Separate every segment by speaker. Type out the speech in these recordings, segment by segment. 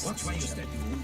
Speaker 1: What's the step forward?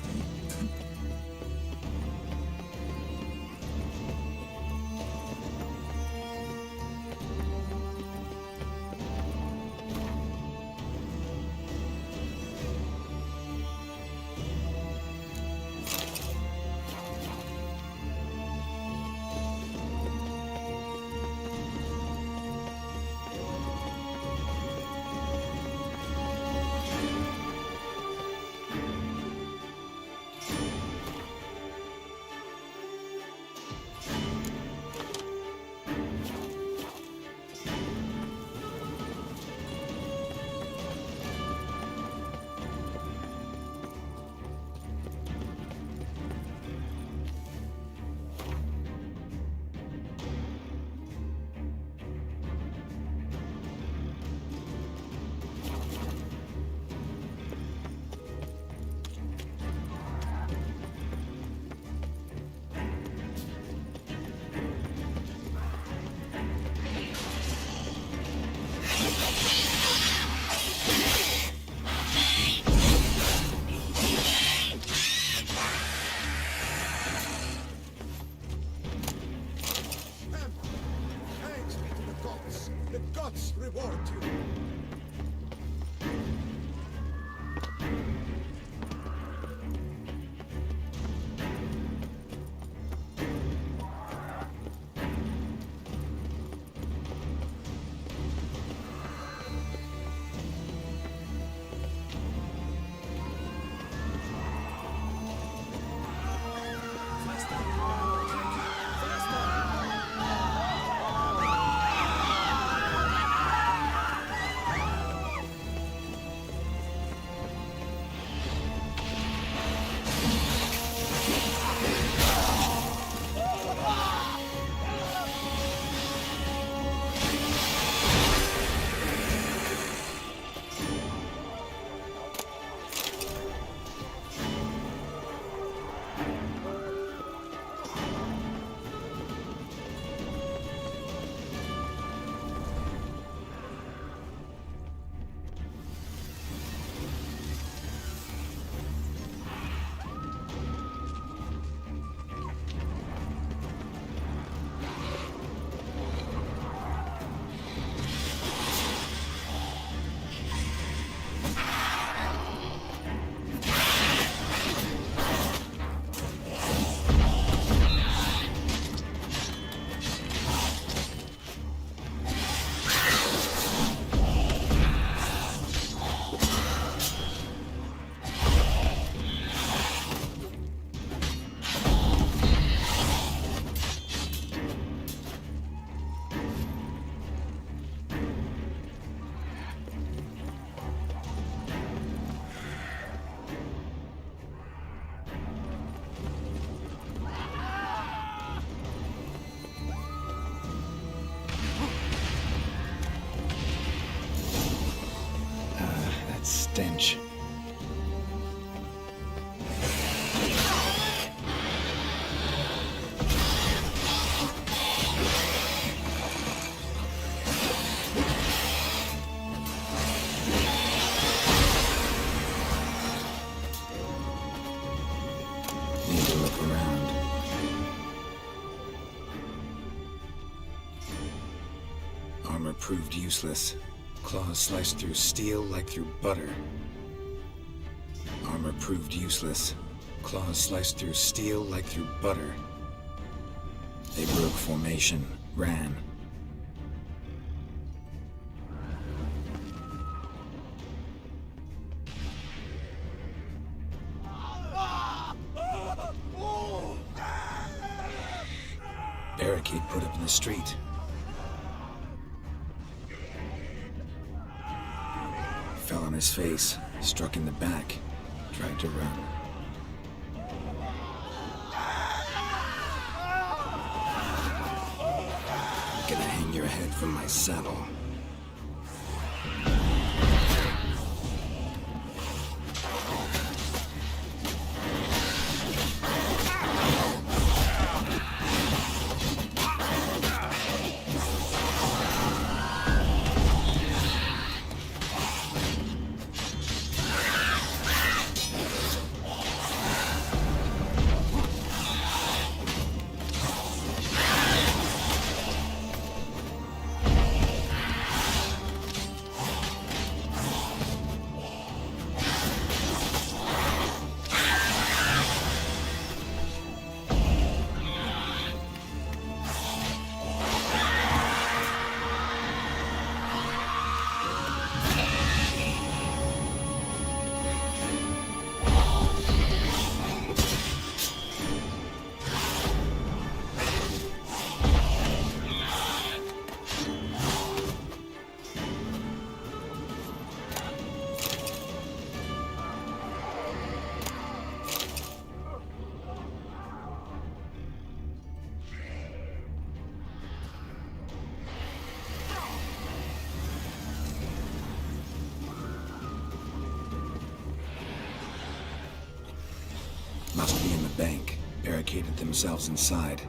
Speaker 2: Thanks be to the gods. The gods reward you.
Speaker 3: That stench. Need to look around. Armor proved useless. Claws sliced through steel like through butter. Armor proved useless. Claws sliced through steel like through butter. They broke formation, ran. Barricade put up in the street. Fell on his face, struck in the back, tried to run. Gonna hang your head from my saddle. Must be in the bank, barricaded themselves inside.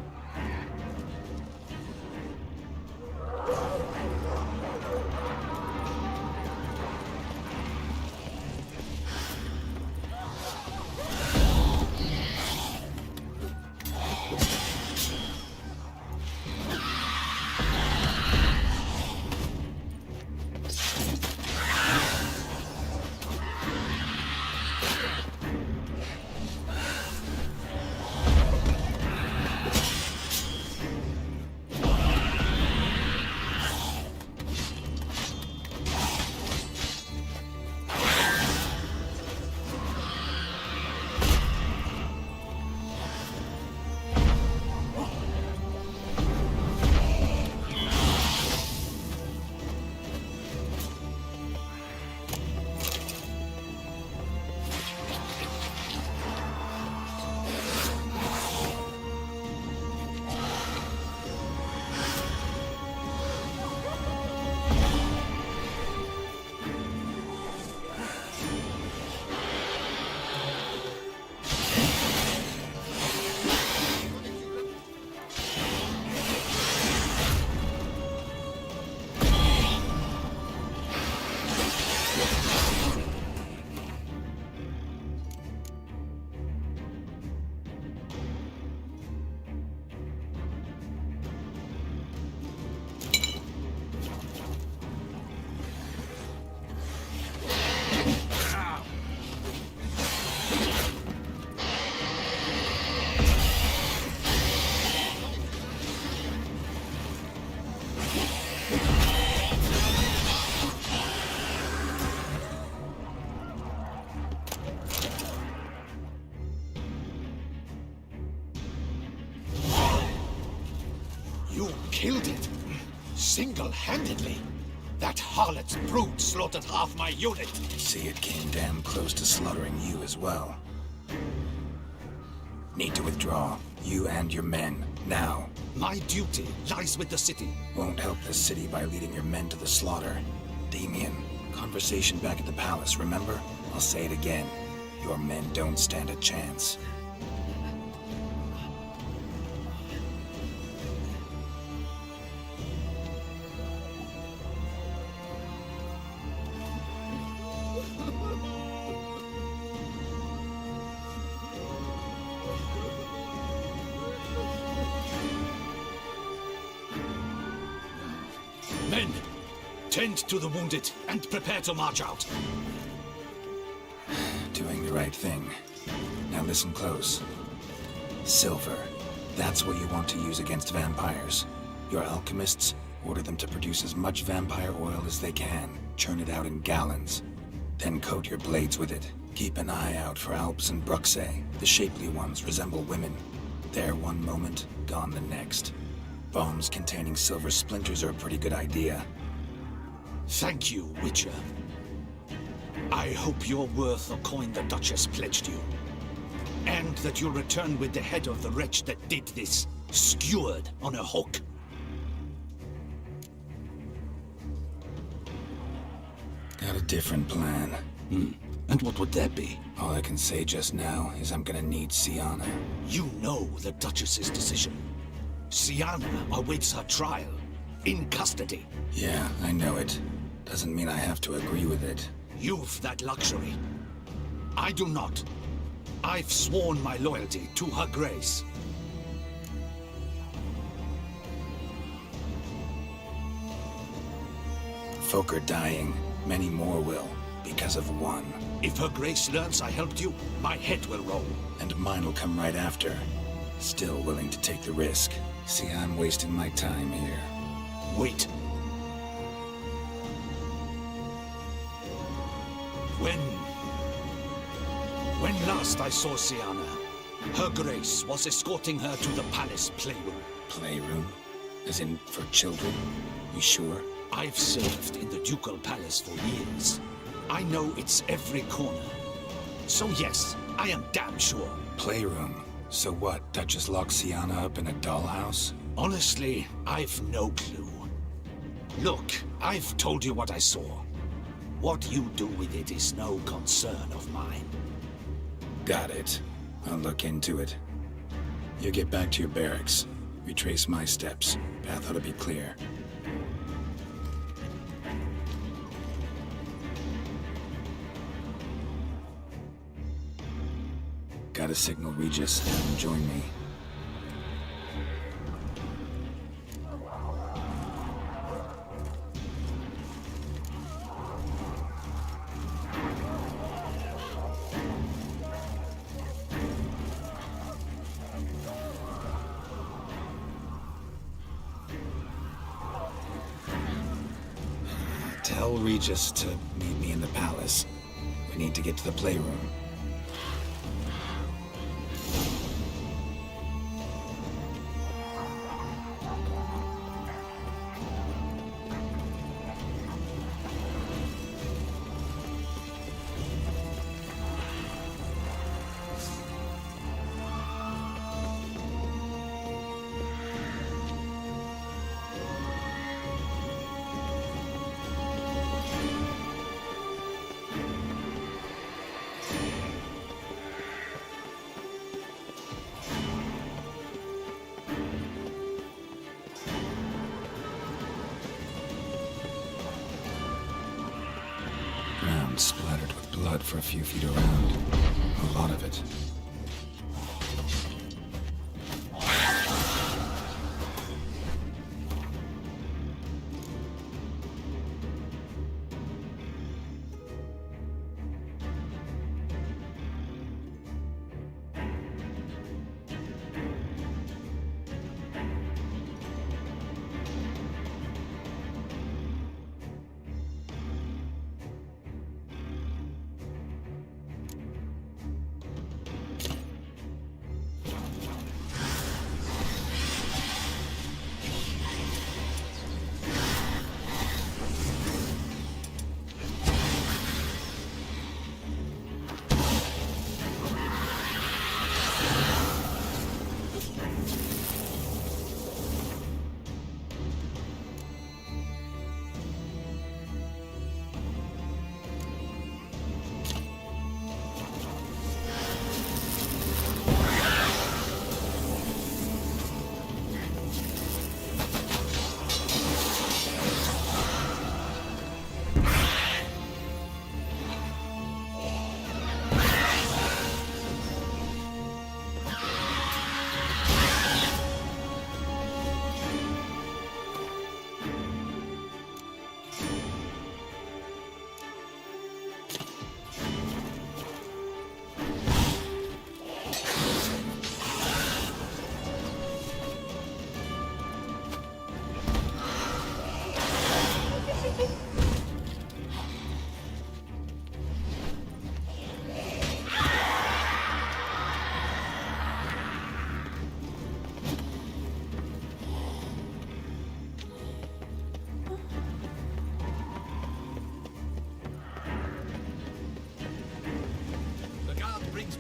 Speaker 2: You killed it! Single-handedly! That harlot's brood slaughtered half my unit!
Speaker 3: See, it came damn close to slaughtering you as well. Need to withdraw. You and your men. Now.
Speaker 2: My duty lies with the city.
Speaker 3: Won't help the city by leading your men to the slaughter. Damien, conversation back at the palace, remember? I'll say it again. Your men don't stand a chance.
Speaker 2: Men, tend to the wounded and prepare to march out.
Speaker 3: Doing the right thing. Now listen close. Silver. That's what you want to use against vampires. Your alchemists, order them to produce as much vampire oil as they can. Churn it out in gallons. Then coat your blades with it. Keep an eye out for Alps and Bruxae. The shapely ones resemble women. There one moment, gone the next. Bombs containing silver splinters are a pretty good idea.
Speaker 2: Thank you, Witcher. I hope you're worth the coin the Duchess pledged you. And that you'll return with the head of the wretch that did this, skewered on a hook.
Speaker 3: Got a different plan.
Speaker 2: And what would that be?
Speaker 3: All I can say just now is I'm gonna need Syanna.
Speaker 2: You know the Duchess's decision. Syanna awaits her trial, in custody.
Speaker 3: Yeah, I know it. Doesn't mean I have to agree with it.
Speaker 2: You've that luxury. I do not. I've sworn my loyalty to her grace.
Speaker 3: Folk are dying. Many more will, because of one.
Speaker 2: If her grace learns I helped you, my head will roll.
Speaker 3: And mine will come right after. Still willing to take the risk. See, I'm wasting my time here.
Speaker 2: Wait. When last I saw Syanna, her grace was escorting her to the palace playroom.
Speaker 3: Playroom? As in, for children? You sure?
Speaker 2: I've served in the ducal palace for years. I know its every corner. So yes, I am damn sure.
Speaker 3: Playroom? So what, Duchess locked Syanna up in a dollhouse?
Speaker 2: Honestly, I've no clue. Look, I've told you what I saw. What you do with it is no concern of mine.
Speaker 3: Got it. I'll look into it. You get back to your barracks. Retrace my steps. Path ought to be clear. Gotta signal Regis. Have him join me. Tell Regis to meet me in the palace. We need to get to the playroom. Ground splattered with blood for a few feet around. A lot of it.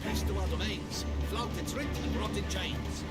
Speaker 2: Peace to our domains. Flout its writ and rot in chains.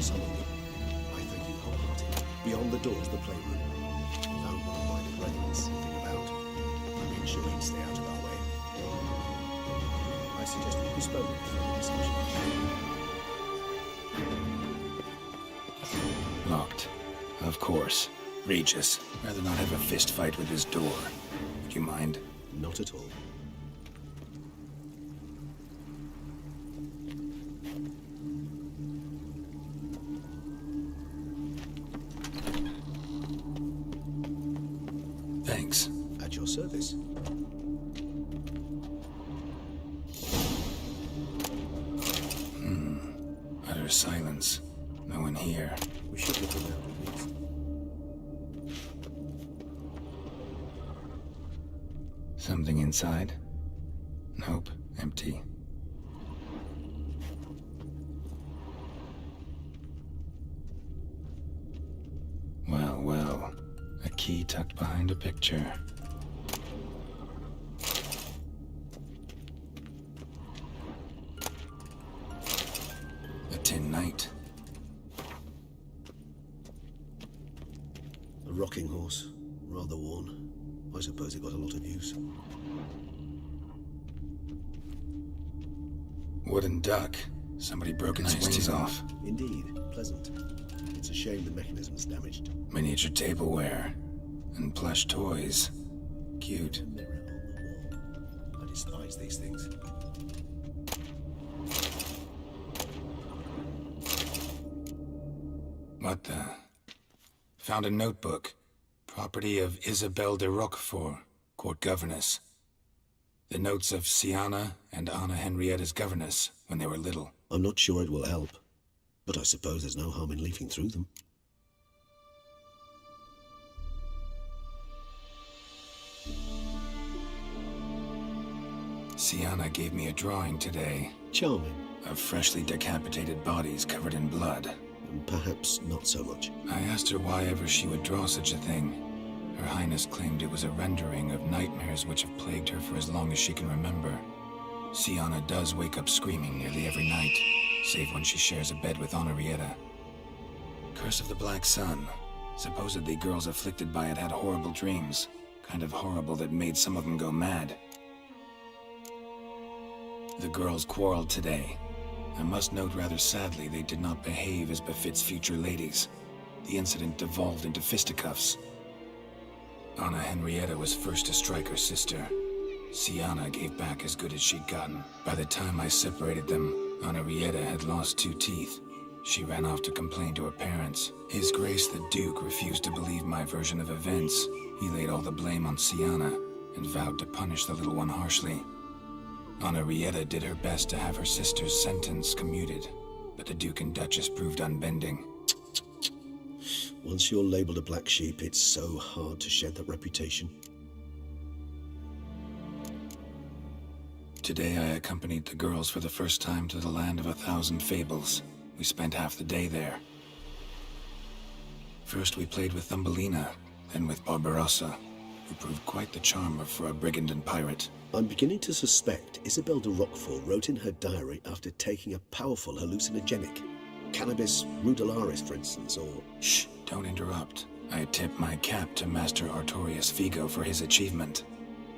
Speaker 1: I thank you wholeheartedly. Beyond the doors, the playroom. Found one of my brethren sitting about. I made sure he'd stay out of our way. I suggest we postpone it for the discussion.
Speaker 3: Locked. Of course. Regis. Rather not have a fist fight with his door. Would you mind?
Speaker 1: Not at all.
Speaker 3: Thanks.
Speaker 1: At your service.
Speaker 3: Utter silence. No one here.
Speaker 1: We should look around, please.
Speaker 3: Something inside? Nope, empty. Well, well. A key tucked behind a picture. A tin knight.
Speaker 1: A rocking horse, rather worn. I suppose it got a lot of use.
Speaker 3: Wooden duck. Somebody broke its wings off.
Speaker 1: Indeed, pleasant. It's a shame the mechanism's damaged.
Speaker 3: Miniature tableware. And plush toys. Cute.
Speaker 1: A mirror on the wall. I despise these things.
Speaker 3: What the? Found a notebook. Property of Isabelle de Roquefort, court governess. The notes of Siana and Anna Henrietta's governess when they were little.
Speaker 1: I'm not sure it will help, but I suppose there's no harm in leafing through them.
Speaker 3: Siana gave me a drawing today
Speaker 1: Charming,
Speaker 3: of freshly decapitated bodies covered in blood.
Speaker 1: and perhaps not so much.
Speaker 3: I asked her why ever she would draw such a thing. Her Highness claimed it was a rendering of nightmares which have plagued her for as long as she can remember. Siana does wake up screaming nearly every night, save when she shares a bed with Henrietta. Curse of the Black Sun. Supposedly girls afflicted by it had horrible dreams. Kind of horrible that made some of them go mad. The girls quarreled today. I must note rather sadly they did not behave as befits future ladies. The incident devolved into fisticuffs. Anna Henrietta was first to strike her sister. Siana gave back as good as she'd gotten. By the time I separated them, Henrietta had lost 2 teeth. She ran off to complain to her parents. His Grace the Duke refused to believe my version of events. He laid all the blame on Siana and vowed to punish the little one harshly. Henrietta did her best to have her sister's sentence commuted, but the Duke and Duchess proved unbending.
Speaker 1: Once you're labeled a black sheep, it's so hard to shed that reputation.
Speaker 3: Today I accompanied the girls for the first time to the land of 1,000 fables. We spent half the day there. First we played with Thumbelina, then with Barbarossa, who proved quite the charmer for a brigand and pirate.
Speaker 1: I'm beginning to suspect Isabelle de Roquefort wrote in her diary after taking a powerful hallucinogenic. Cannabis rudelaris, for instance, or...
Speaker 3: Shh, don't interrupt. I tip my cap to Master Artorius Figo for his achievement.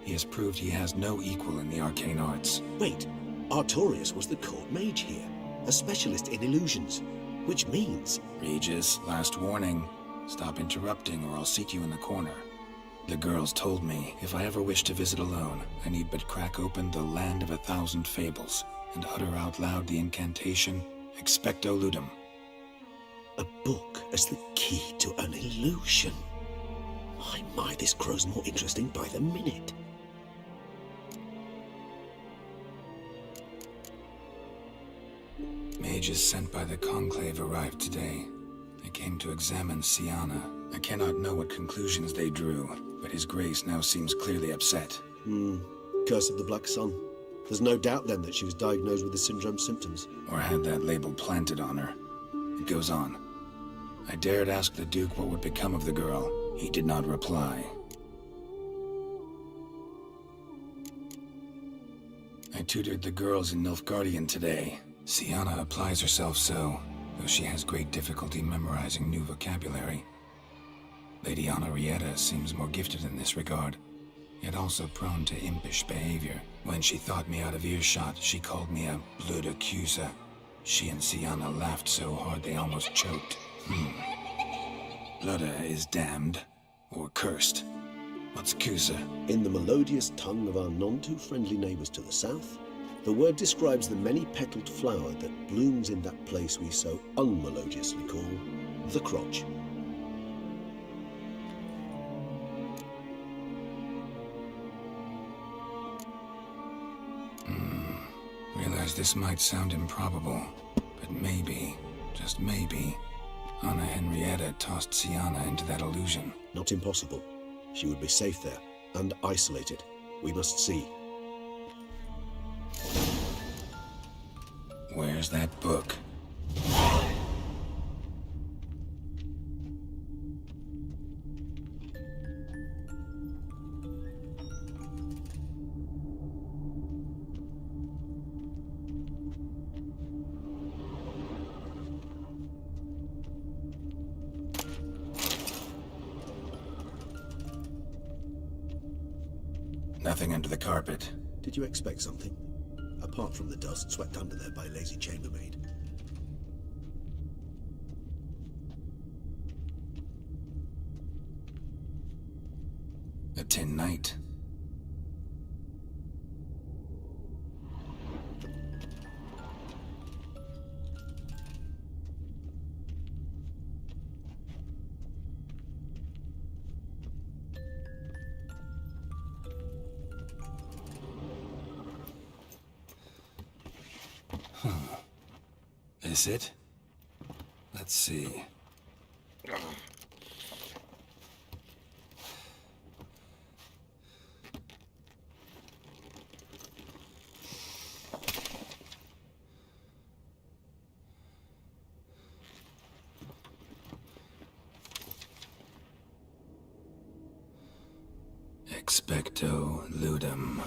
Speaker 3: He has proved he has no equal in the arcane arts.
Speaker 1: Wait, Artorius was the court mage here, a specialist in illusions, which means...
Speaker 3: Regis, last warning. Stop interrupting or I'll seat you in the corner. The girls told me if I ever wish to visit alone, I need but crack open the Land of 1,000 Fables and utter out loud the incantation Expecto Ludum.
Speaker 1: A book as the key to an illusion. My, this grows more interesting by the minute.
Speaker 3: Mages sent by the Conclave arrived today. They came to examine Siana. I cannot know what conclusions they drew, but His Grace now seems clearly upset.
Speaker 1: Curse of the Black Sun. There's no doubt then that she was diagnosed with the syndrome symptoms.
Speaker 3: Or had that label planted on her. It goes on. I dared ask the Duke what would become of the girl. He did not reply. I tutored the girls in Nilfgaardian today. Siana applies herself so, though she has great difficulty memorizing new vocabulary. Lady Henrietta seems more gifted in this regard, yet also prone to impish behavior. When she thought me out of earshot, she called me a blood accuser. She and Siana laughed so hard they almost choked. Blooda is damned, or cursed. What's Cusa?
Speaker 1: In the melodious tongue of our none-too-friendly neighbors to the south, the word describes the many-petaled flower that blooms in that place we so unmelodiously call the crotch.
Speaker 3: Realize this might sound improbable, But maybe, just maybe, Anna Henrietta tossed Sienna into that illusion.
Speaker 1: Not impossible. She would be safe there, and isolated. We must see.
Speaker 3: Where's that book? Nothing under the carpet.
Speaker 1: Did you expect something? Apart from the dust swept under there by lazy chambermaid.
Speaker 3: A tin knight. Is it? Let's see. Expecto ludum.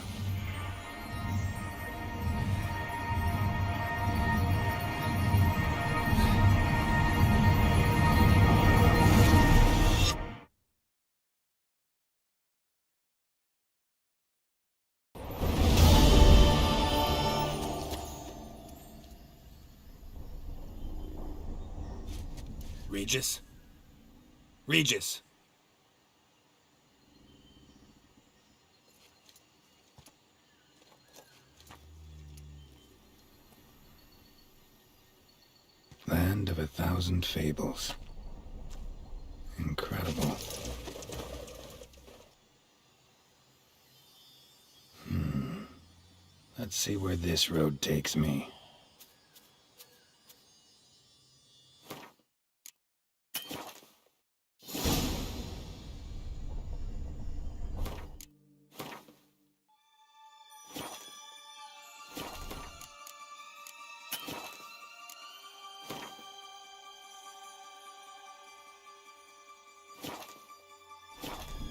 Speaker 3: Regis? Regis! Land of 1,000 fables. Incredible. Let's see where this road takes me.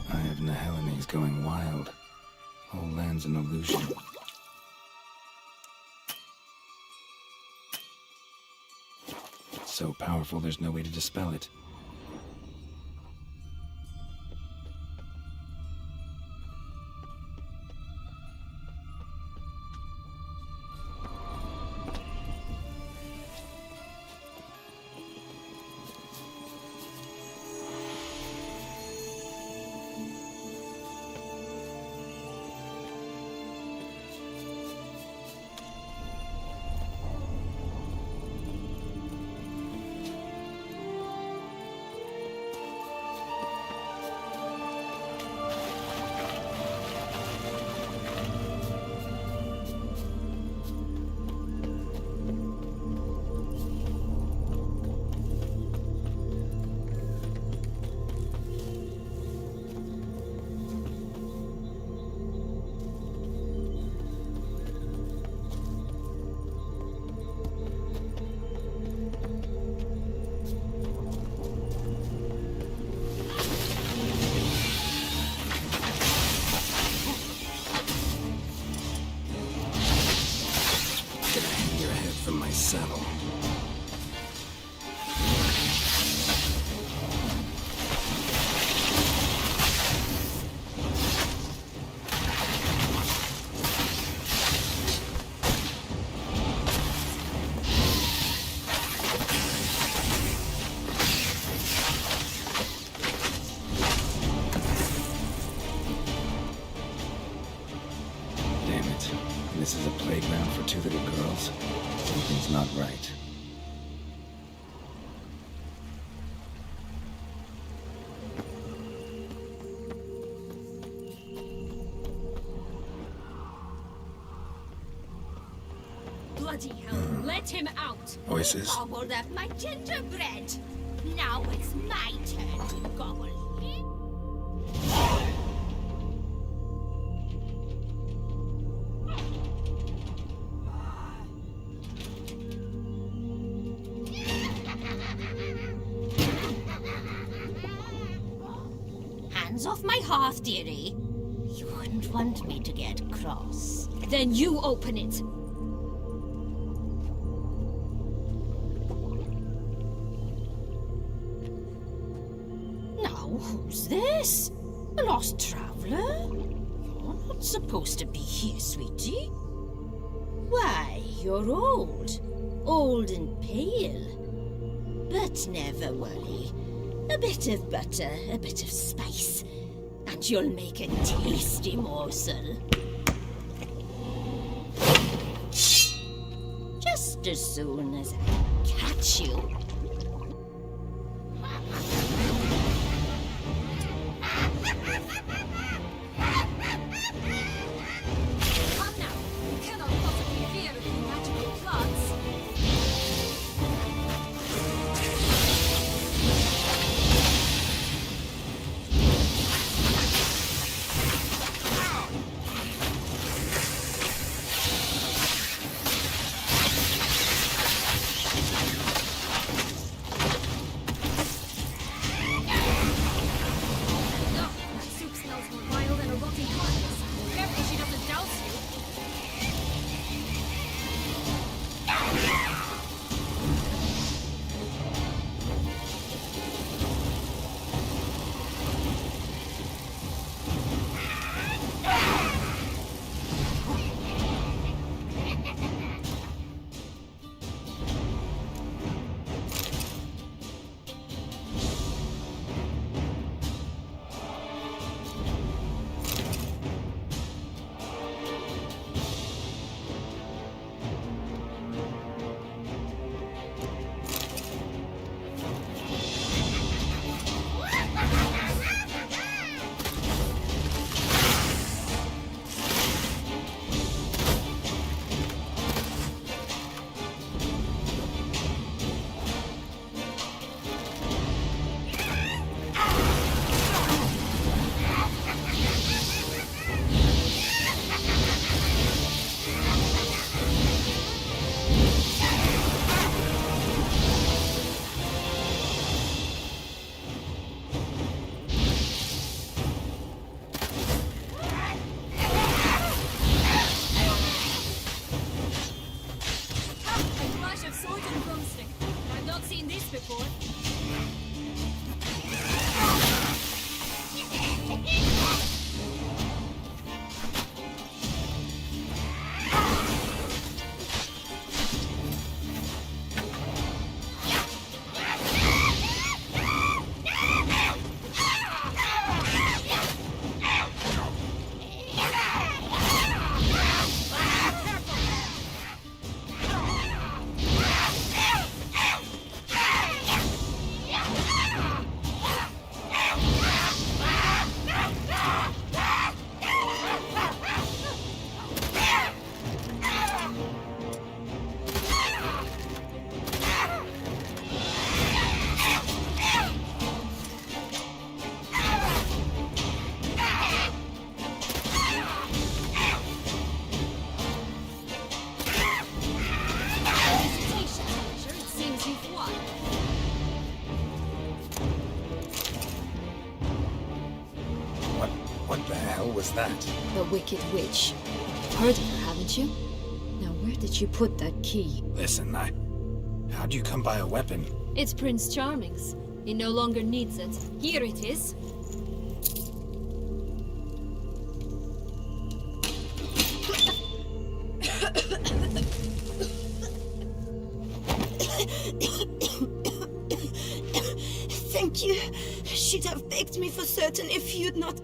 Speaker 3: Eye of Nehelene is going wild. Whole land's an illusion. So powerful, there's no way to dispel it. From my saddle. Damn it. This is a playground for two little girls. Something's not right.
Speaker 4: Bloody hell, Let him out!
Speaker 3: Voices.
Speaker 5: Gobbled up my gingerbread. Now it's my turn to gobble. Hands off my hearth, dearie. You wouldn't want me to get cross.
Speaker 4: Then you open it.
Speaker 5: Now, who's this? A lost traveler? You're not supposed to be here, sweetie. Why, you're old. Old and pale. But never worry. A bit of butter, a bit of spice, and you'll make a tasty morsel. Just as soon as I catch you.
Speaker 4: Come now. You cannot possibly fear the magical plants. No, my soup smells more vile than a rotting carcass. Careful she doesn't douse you. A flash of sword and broomstick. I've not seen this before. Hesitation, Archer. It seems you've won.
Speaker 3: What the hell was that?
Speaker 6: The Wicked Witch. Heard of her, haven't you? Now, where did you put that key?
Speaker 3: Listen, how'd you come by a weapon?
Speaker 4: It's Prince Charming's. He no longer needs it. Here it is.
Speaker 5: Thank you. She'd have begged me for certain if you'd not.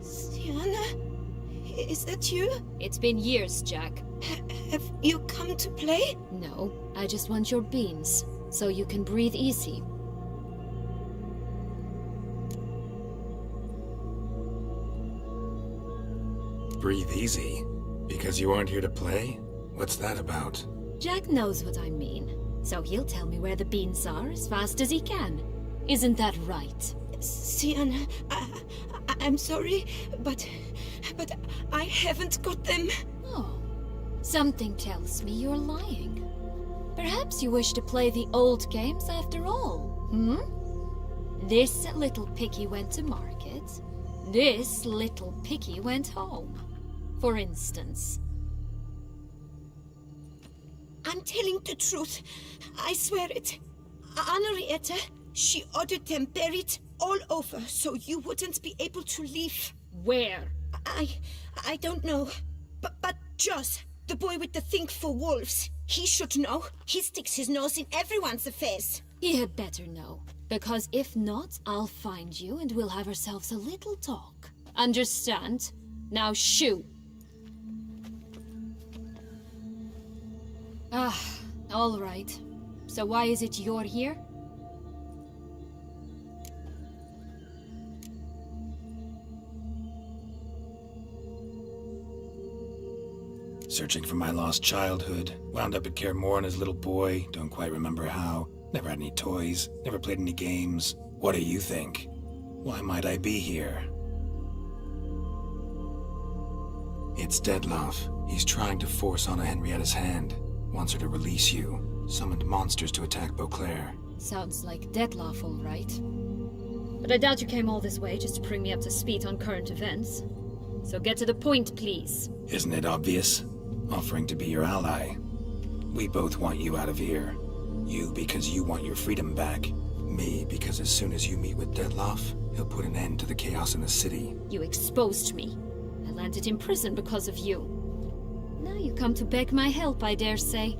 Speaker 5: Sienna? Is that you?
Speaker 4: It's been years, Jack.
Speaker 5: Have you come to play?
Speaker 4: No, I just want your beans, so you can breathe easy.
Speaker 3: Breathe easy? Because you aren't here to play? What's that about?
Speaker 6: Jack knows what I mean, so he'll tell me where the beans are as fast as he can. Isn't that right?
Speaker 5: Sienna, I'm sorry, but I haven't got them.
Speaker 6: Oh, something tells me you're lying. Perhaps you wish to play the old games after all, hmm? This little piggy went to market. This little piggy went home, for instance.
Speaker 5: I'm telling the truth. I swear it. Henrietta, she ordered them buried all over so you wouldn't be able to leave.
Speaker 6: Where?
Speaker 5: I don't know. But Joss, the boy with the thing for wolves, he should know. He sticks his nose in everyone's affairs.
Speaker 6: He had better know. Because if not, I'll find you and we'll have ourselves a little talk. Understand? Now shoo! All right. So why is it you're here?
Speaker 3: Searching for my lost childhood. Wound up at Kaer Morhen as a little boy. Don't quite remember how. Never had any toys. Never played any games. What do you think? Why might I be here? It's Dettlaff. He's trying to force Anna Henrietta's hand. Wants her to release you. Summoned monsters to attack Beauclair.
Speaker 6: Sounds like Dettlaff, all right. But I doubt you came all this way just to bring me up to speed on current events. So get to the point, please.
Speaker 3: Isn't it obvious? Offering to be your ally. We both want you out of here. You because you want your freedom back. Me because as soon as you meet with Dettlaff, he'll put an end to the chaos in the city.
Speaker 6: You exposed me. I landed in prison because of you. Now you come to beg my help, I dare say.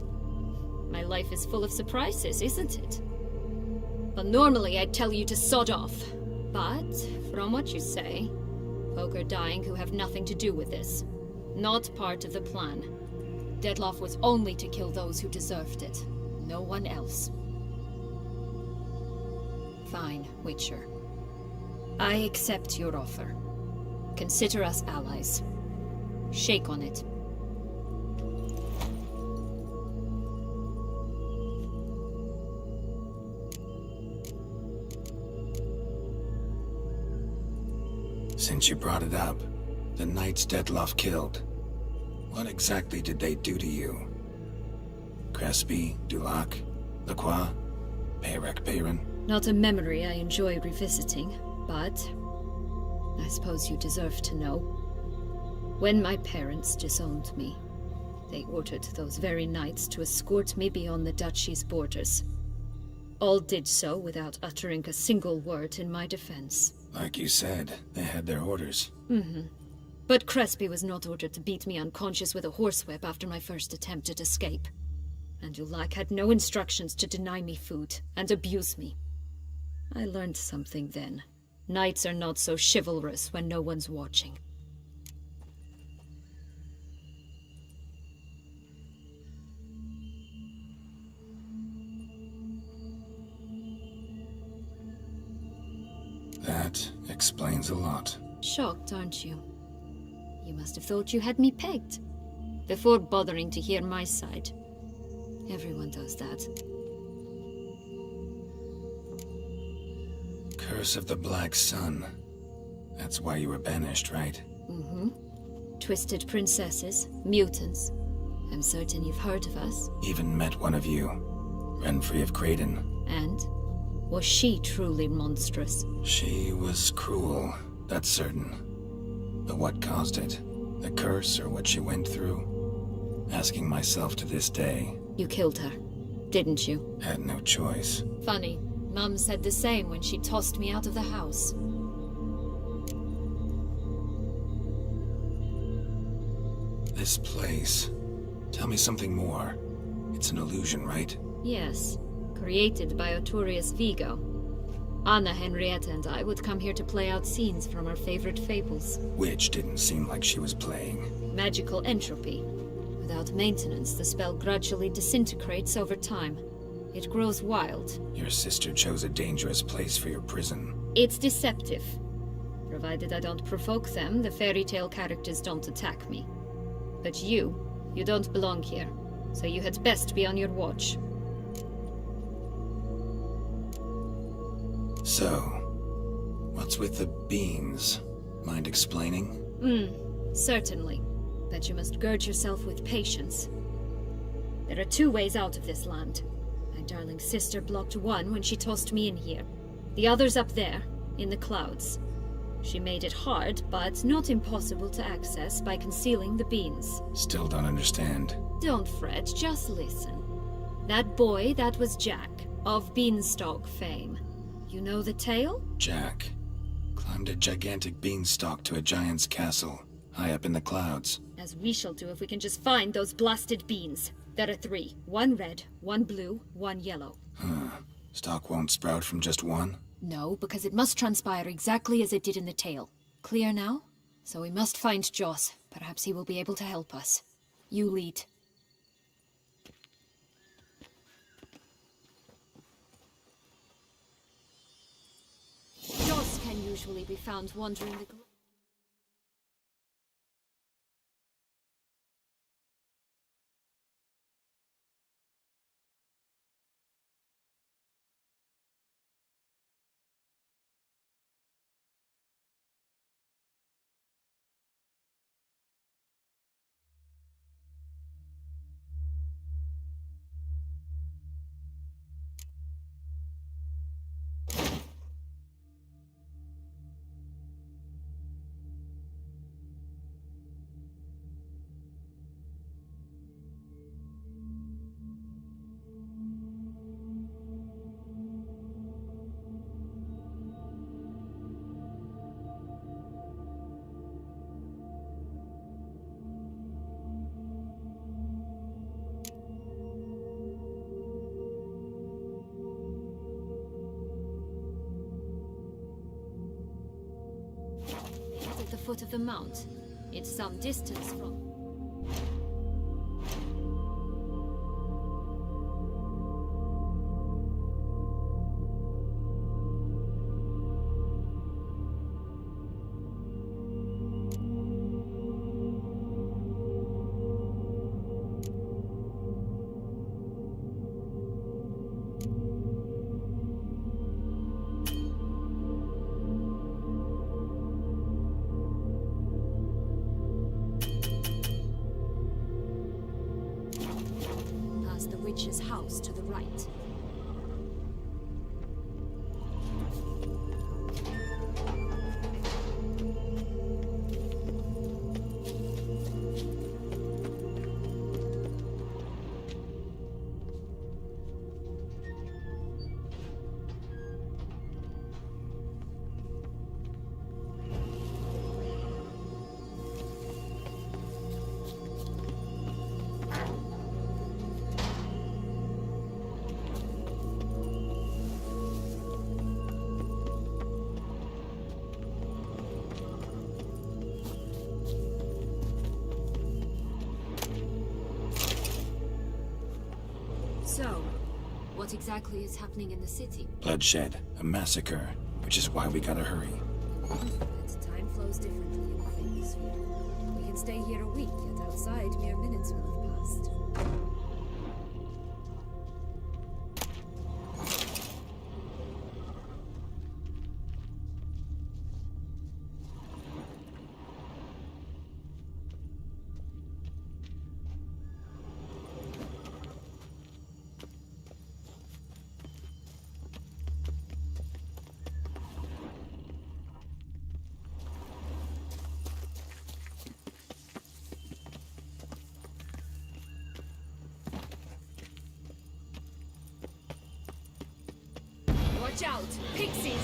Speaker 6: My life is full of surprises, isn't it? But normally I'd tell you to sod off. But, from what you say, folk are dying who have nothing to do with this. Not part of the plan. Dettlaff was only to kill those who deserved it. No one else. Fine, Witcher. I accept your offer. Consider us allies. Shake on it.
Speaker 3: Since you brought it up, the knights Dettlaff killed. What exactly did they do to you? Crespi, Dulac, Lacroix, Peyrac Peyran?
Speaker 6: Not a memory I enjoy revisiting, but I suppose you deserve to know. When my parents disowned me, they ordered those very knights to escort me beyond the duchy's borders. All did so without uttering a single word in my defense.
Speaker 3: Like you said, they had their orders.
Speaker 6: But Crespi was not ordered to beat me unconscious with a horsewhip after my first attempt at escape. And Dulac had no instructions to deny me food and abuse me. I learned something then. Knights are not so chivalrous when no one's watching.
Speaker 3: That explains a lot.
Speaker 6: Shocked, aren't you? You must have thought you had me pegged. Before bothering to hear my side. Everyone does that.
Speaker 3: Curse of the Black Sun. That's why you were banished, right?
Speaker 6: Twisted princesses, mutants. I'm certain you've heard of us.
Speaker 3: Even met one of you. Renfri of Craden.
Speaker 6: And? Was she truly monstrous?
Speaker 3: She was cruel, that's certain. But what caused it? The curse or what she went through? Asking myself to this day.
Speaker 6: You killed her, didn't you?
Speaker 3: Had no choice.
Speaker 6: Funny. Mum said the same when she tossed me out of the house.
Speaker 3: This place. Tell me something more. It's an illusion, right?
Speaker 6: Yes. Created by Arturius Vigo. Anna Henrietta and I would come here to play out scenes from our favorite fables.
Speaker 3: Which didn't seem like she was playing.
Speaker 6: Magical entropy. Without maintenance, the spell gradually disintegrates over time. It grows wild.
Speaker 3: Your sister chose a dangerous place for your prison.
Speaker 6: It's deceptive. Provided I don't provoke them, the fairy tale characters don't attack me. But you don't belong here. so you had best be on your watch.
Speaker 3: So, what's with the beans? Mind explaining?
Speaker 6: Certainly. But you must gird yourself with patience. There are two ways out of this land. My darling sister blocked one when she tossed me in here. The other's up there, in the clouds. She made it hard, but not impossible to access by concealing the beans.
Speaker 3: Still don't understand.
Speaker 6: Don't fret, just listen. That boy, that was Jack, of Beanstalk fame. You know the tale?
Speaker 3: Jack climbed a gigantic beanstalk to a giant's castle, high up in the clouds.
Speaker 6: As we shall do if we can just find those blasted beans. There are 3. 1 red, 1 blue, 1 yellow.
Speaker 3: Stalk won't sprout from just one?
Speaker 6: No, because it must transpire exactly as it did in the tale. Clear now? So we must find Joss. Perhaps he will be able to help us. You lead. Joss can usually be found wandering the... At the foot of the mount. It's some distance from... Past the witch's house to the right. So, what exactly is happening in the city?
Speaker 3: Bloodshed, a massacre, which is why we gotta hurry.
Speaker 6: But time flows differently in the Thingosphere. We can stay here a week, yet outside mere minutes will have passed. Watch out! Pixies!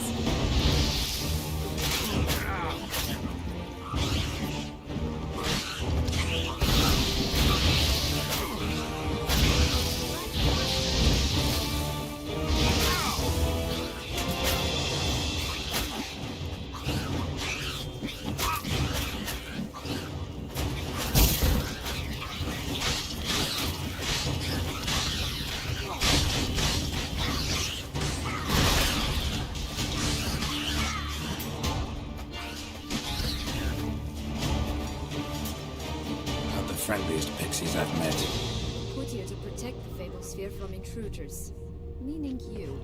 Speaker 3: Not the friendliest pixies I've met.
Speaker 6: Put your atmosphere from intruders. Meaning you.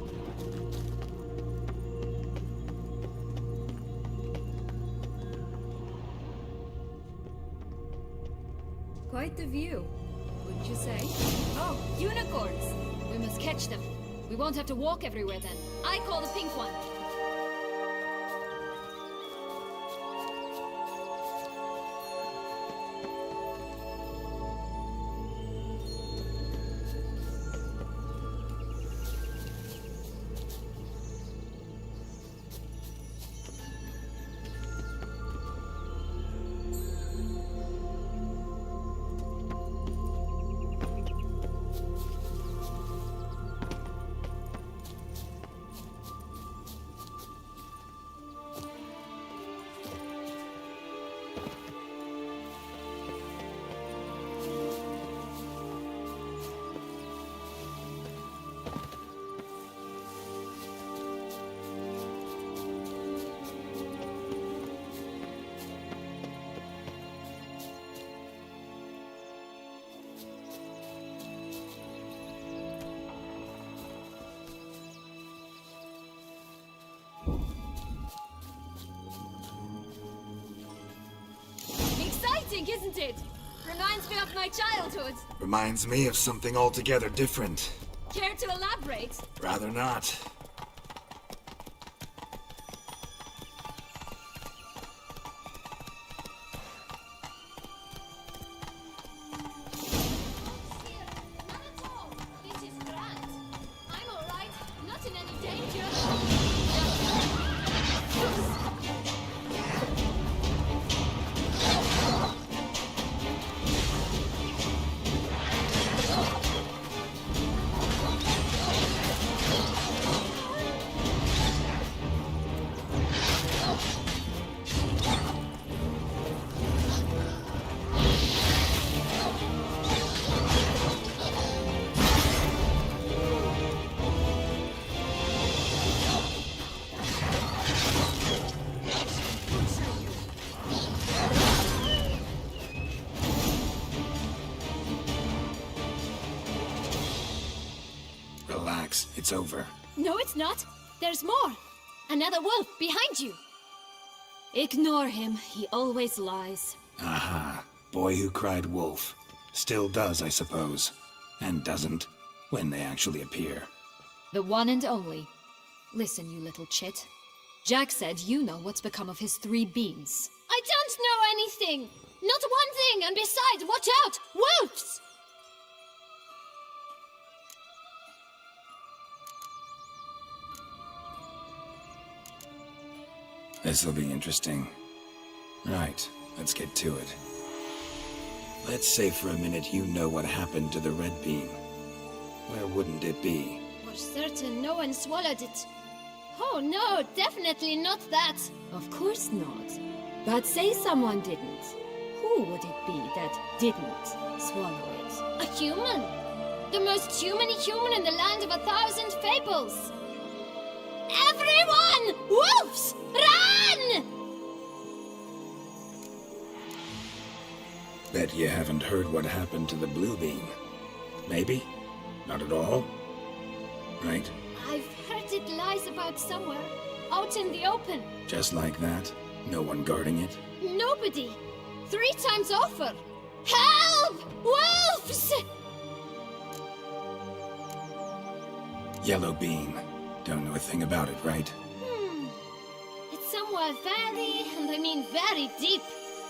Speaker 6: Quite the view, wouldn't you say? Oh, unicorns! We must catch them. We won't have to walk everywhere then. I call the pink one. Exciting, isn't it? Reminds me of my childhood.
Speaker 3: Reminds me of something altogether different.
Speaker 6: Care to elaborate?
Speaker 3: Rather not.
Speaker 6: Not at all. This is grand. I'm all right. Not in any danger.
Speaker 3: Relax, it's over.
Speaker 6: No, it's not. There's more. Another wolf behind you. Ignore him. He always lies.
Speaker 3: Aha. Boy who cried wolf. Still does, I suppose. And doesn't, when they actually appear.
Speaker 6: The one and only. Listen, you little chit. Jack said you know what's become of his 3 beans. I don't know anything! Not one thing, and besides, watch out! Wolves!
Speaker 3: This'll be interesting. Right, let's get to it. Let's say for a minute you know what happened to the red bean. Where wouldn't it be?
Speaker 6: For certain, no one swallowed it. Oh no, definitely not that. Of course not. But say someone didn't. Who would it be that didn't swallow it? A human! The most humany human in the land of 1,000 fables! Everyone! Wolves! Run!
Speaker 3: Bet you haven't heard what happened to the blue bean. Maybe? Not at all? Right?
Speaker 6: I've heard it lies about somewhere. Out in the open.
Speaker 3: Just like that? No one guarding it?
Speaker 6: Nobody. 3 times over. Help! Wolves!
Speaker 3: Yellow bean. Don't know a thing about it, right?
Speaker 6: It's somewhere very, and I mean very deep.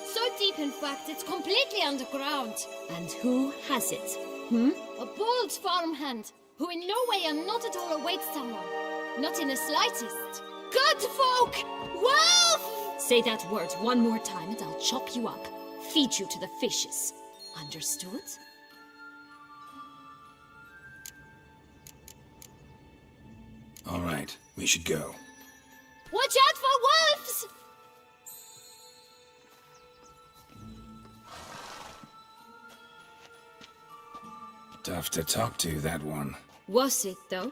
Speaker 6: So deep, in fact, it's completely underground. And who has it? A bold farmhand, who in no way and not at all awaits someone. Not in the slightest. Good folk! Wolf! Say that word one more time and I'll chop you up. Feed you to the fishes. Understood?
Speaker 3: All right, we should go.
Speaker 6: Watch out for wolves!
Speaker 3: Tough to talk to, that one.
Speaker 6: Was it, though?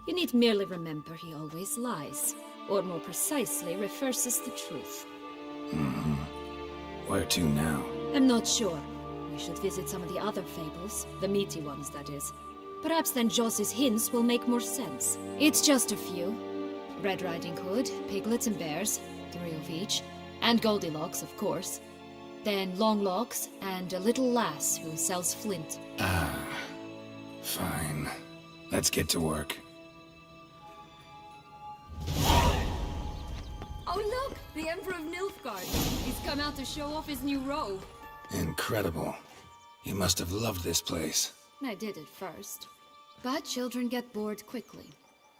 Speaker 6: You need merely remember he always lies. Or more precisely, reverses the truth.
Speaker 3: Where to now?
Speaker 6: I'm not sure. We should visit some of the other fables. The meaty ones, that is. Perhaps then Joss's hints will make more sense. It's just a few. Red Riding Hood, piglets and bears, 3 of each, and Goldilocks, of course. Then Longlocks and a little lass who sells flint.
Speaker 3: Ah, fine. Let's get to work.
Speaker 6: Oh look! The Emperor of Nilfgaard! He's come out to show off his new robe.
Speaker 3: Incredible. You must have loved this place.
Speaker 6: I did at first. But children get bored quickly.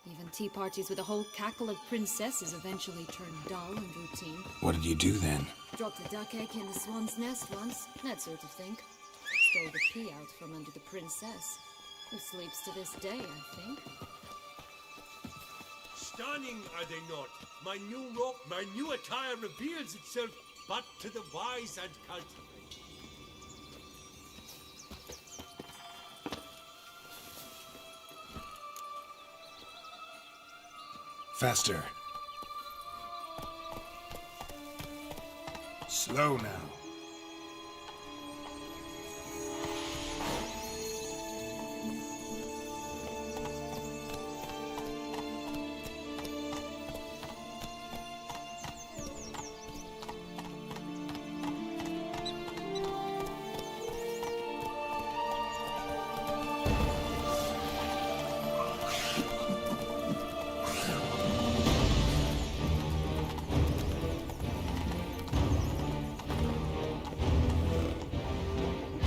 Speaker 6: Even tea parties with a whole cackle of princesses eventually turn dull and routine.
Speaker 3: What did you do then?
Speaker 6: Dropped a duck egg in the swan's nest once, that sort of thing. Stole the pea out from under the princess, who sleeps to this day, I think.
Speaker 7: Stunning, are they not? My new robe, my new attire reveals itself but to the wise and cultivated.
Speaker 3: Faster. Slow now.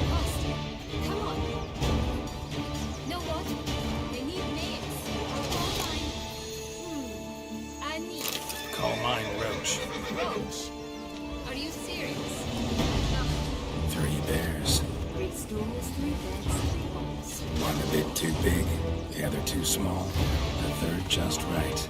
Speaker 6: Faster! Come on! Know what? They need names. Or call mine... Anise.
Speaker 3: Call mine Roach.
Speaker 6: Roach. Are you serious?
Speaker 3: 3 bears.
Speaker 6: 3 stools, 3 beds, 3 walls.
Speaker 3: One a bit too big, the other too small, the third just right.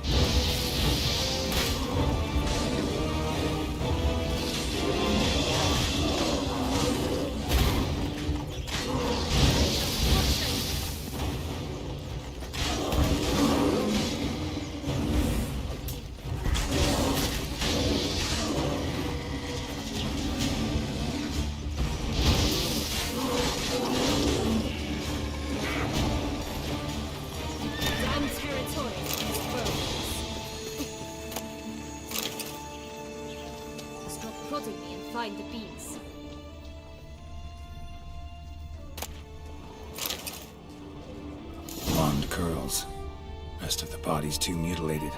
Speaker 6: Damn territory. Stop prodding me and find the beans.
Speaker 3: Blonde curls. Rest of the body's too mutilated.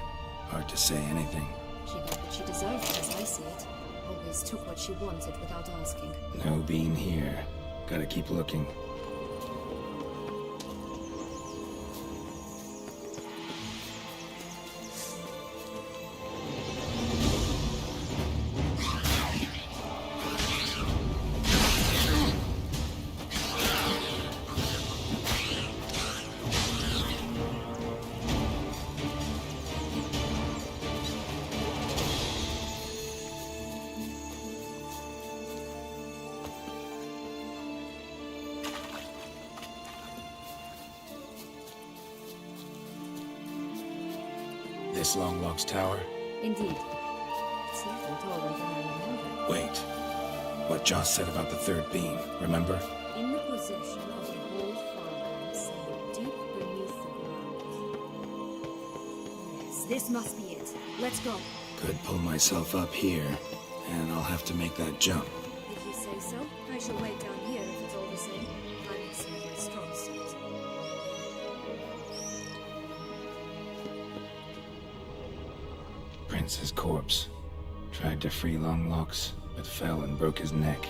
Speaker 3: Hard to say anything.
Speaker 6: She got what she deserved, as I see it. Always took what she wanted without asking.
Speaker 3: No bean here. Gotta keep looking. This Longlock's tower?
Speaker 6: Indeed. It's even taller than I remember.
Speaker 3: Wait. What Joss said about the third beam, remember?
Speaker 6: In the possession of the whole farmhouse and deep beneath the ground. Yes, this must be it. Let's go.
Speaker 3: Could pull myself up here, and I'll have to make that jump.
Speaker 6: If you say so, I shall wait down here if it's all the same. I'm inside my strong suit.
Speaker 3: Prince's corpse. Tried to free Longlocks, but fell and broke his neck.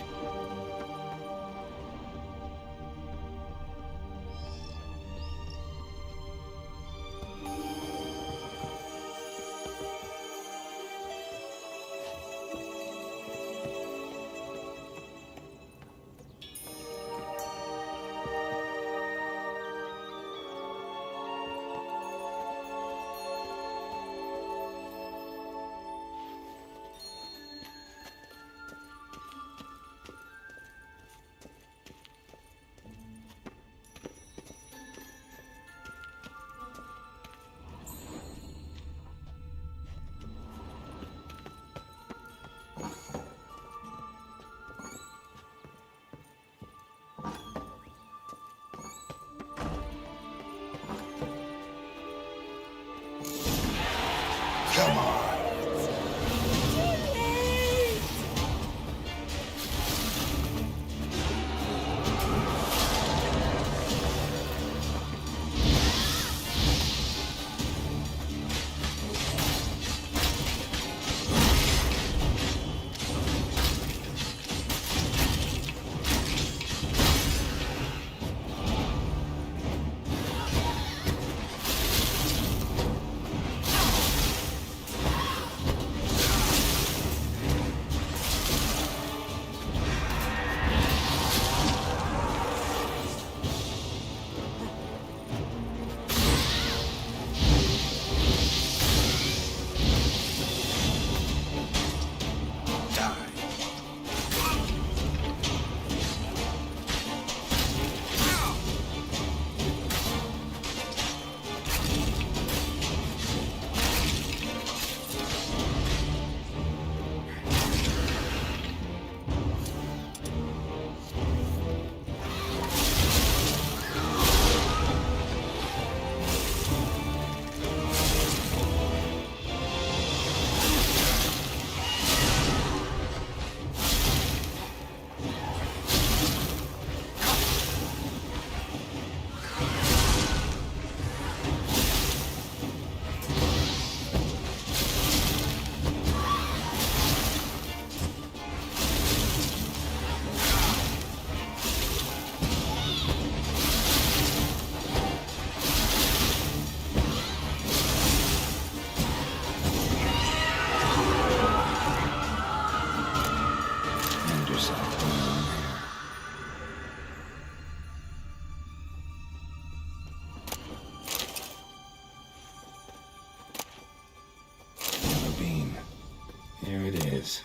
Speaker 3: Here it is.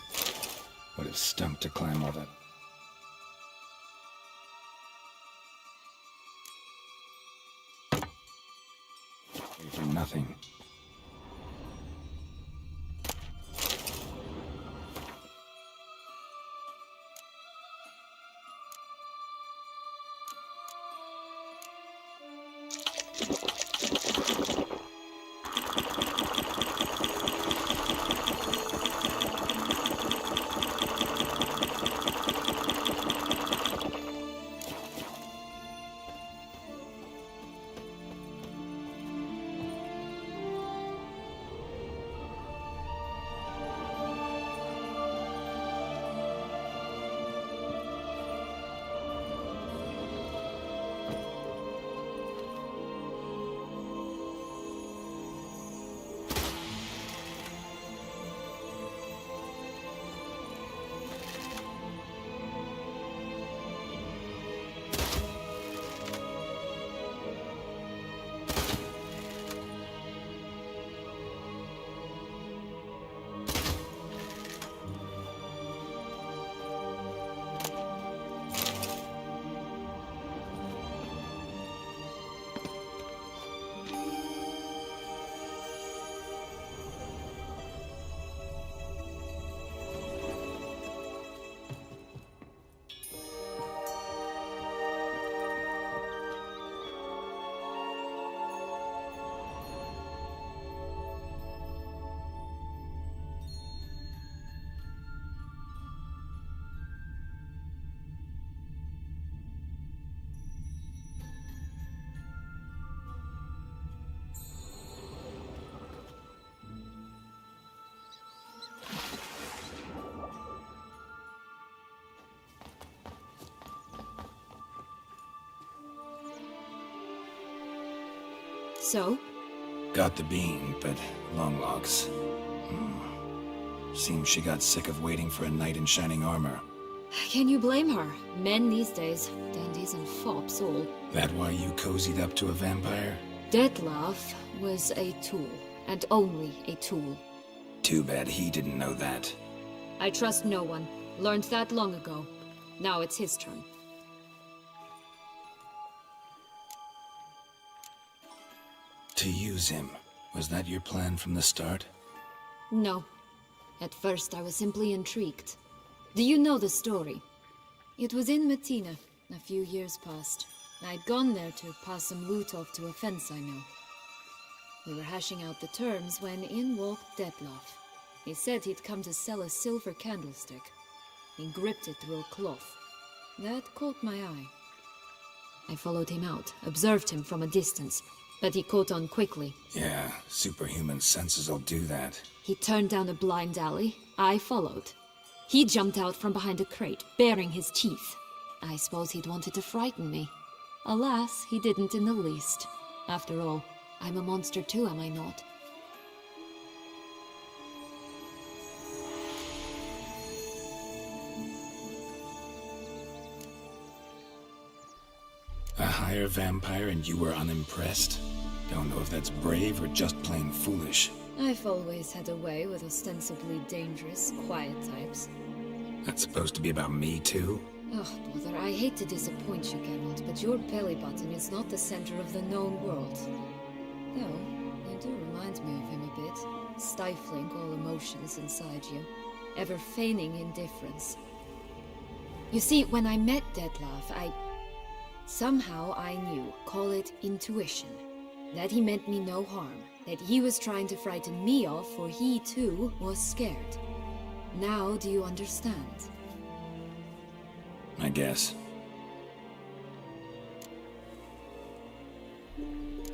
Speaker 3: Would have stunk to climb all that. For nothing.
Speaker 6: So?
Speaker 3: Got the bean, but long logs. Seems she got sick of waiting for a knight in shining armor.
Speaker 6: Can you blame her? Men these days, dandies and fops all.
Speaker 3: That why you cozied up to a vampire?
Speaker 6: Dettlaff was a tool, and only a tool.
Speaker 3: Too bad he didn't know that.
Speaker 6: I trust no one. Learned that long ago. Now it's his turn.
Speaker 3: To use him. Was that your plan from the start?
Speaker 6: No. At first I was simply intrigued. Do you know the story? It was in Metina, a few years past. I'd gone there to pass some loot off to a fence I know. We were hashing out the terms when in walked Dettlaff. He said he'd come to sell a silver candlestick. He gripped it through a cloth. That caught my eye. I followed him out, observed him from a distance, but he caught on quickly.
Speaker 3: Yeah, superhuman senses will do that.
Speaker 6: He turned down a blind alley. I followed. He jumped out from behind a crate, baring his teeth. I suppose he'd wanted to frighten me. Alas, he didn't in the least. After all, I'm a monster too, am I not?
Speaker 3: A higher vampire and you were unimpressed? Don't know if that's brave or just plain foolish.
Speaker 6: I've always had a way with ostensibly dangerous, quiet types.
Speaker 3: That's supposed to be about me too?
Speaker 6: Oh, brother, I hate to disappoint you, Geralt, but your belly button is not the center of the known world. Though, you do remind me of him a bit, stifling all emotions inside you, ever feigning indifference. You see, when I met Dettlaff, somehow I knew, call it intuition, that he meant me no harm, that he was trying to frighten me off, for he too was scared. Now do you understand?
Speaker 3: I guess.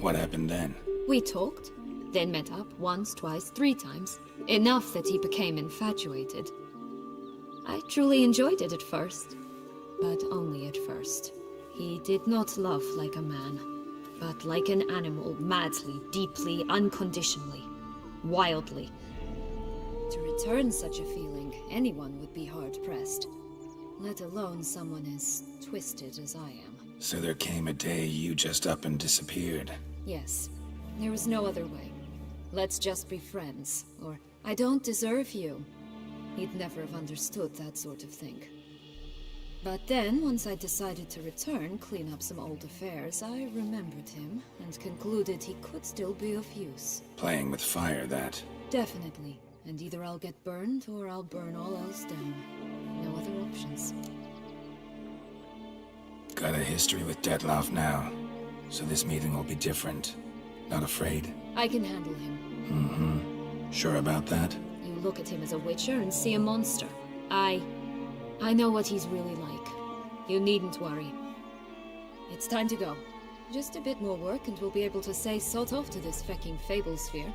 Speaker 3: What happened then?
Speaker 6: We talked, then met up once, twice, 3 times. Enough that he became infatuated. I truly enjoyed it at first, but only at first. He did not love like a man, but like an animal, madly, deeply, unconditionally, wildly. To return such a feeling, anyone would be hard-pressed, let alone someone as twisted as I am.
Speaker 3: So there came a day you just up and disappeared.
Speaker 6: Yes, there was no other way. Let's just be friends, or I don't deserve you. He'd never have understood that sort of thing. But then, once I decided to return, clean up some old affairs, I remembered him and concluded he could still be of use.
Speaker 3: Playing with fire, that.
Speaker 6: Definitely. And either I'll get burned or I'll burn all else down. No other options.
Speaker 3: Got a history with Dettlaff now, so this meeting will be different. Not afraid?
Speaker 6: I can handle him.
Speaker 3: Mm-hmm. Sure about that?
Speaker 6: You look at him as a witcher and see a monster. I know what he's really like. You needn't worry. It's time to go. Just a bit more work and we'll be able to say sod off to this fecking fable sphere.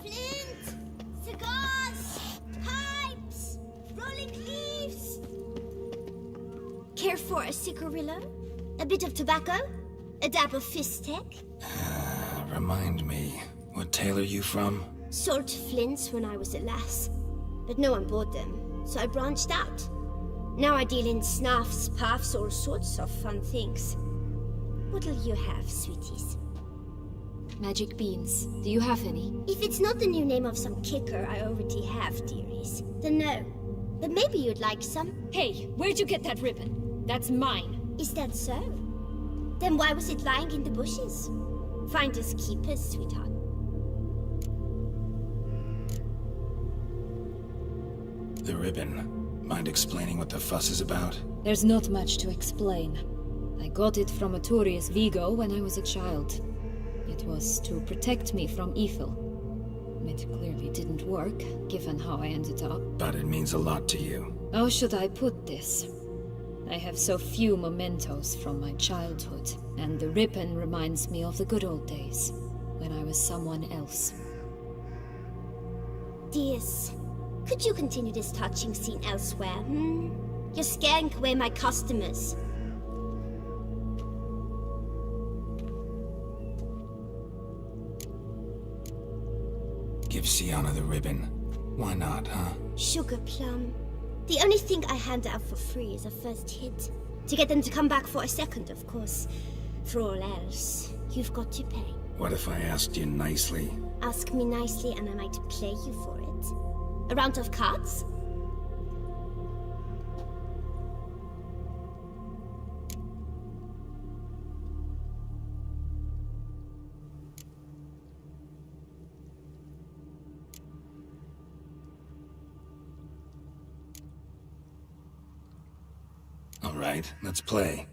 Speaker 8: Flint! Cigars! Pipes! Rolling leaves! Care for a cigarillo? A bit of tobacco? A dab of fistek?
Speaker 3: Remind me, what tale are you from?
Speaker 8: Sold flints when I was a lass, but no one bought them, so I branched out. Now I deal in snuffs, puffs, all sorts of fun things. What'll you have, sweeties?
Speaker 6: Magic beans. Do you have any?
Speaker 8: If it's not the new name of some kicker I already have, dearies, then no. But maybe you'd like some.
Speaker 6: Hey, where'd you get that ribbon? That's mine.
Speaker 8: Is that so? Then why was it lying in the bushes? Finders keepers, sweetheart.
Speaker 3: The ribbon. Mind explaining what the fuss is about?
Speaker 6: There's not much to explain. I got it from Arturius Vigo when I was a child. It was to protect me from evil. It clearly didn't work, given how I ended up.
Speaker 3: But it means a lot to you.
Speaker 6: How should I put this? I have so few mementos from my childhood, and the ribbon reminds me of the good old days, when I was someone else.
Speaker 8: Dears, could you continue this touching scene elsewhere, You're scaring away my customers.
Speaker 3: Give Sienna the ribbon. Why not, huh?
Speaker 8: Sugar plum. The only thing I hand out for free is a first hit. To get them to come back for a second, of course. For all else, you've got to pay.
Speaker 3: What if I asked you nicely?
Speaker 8: Ask me nicely and I might play you for it. A round of cards?
Speaker 3: All right, let's play.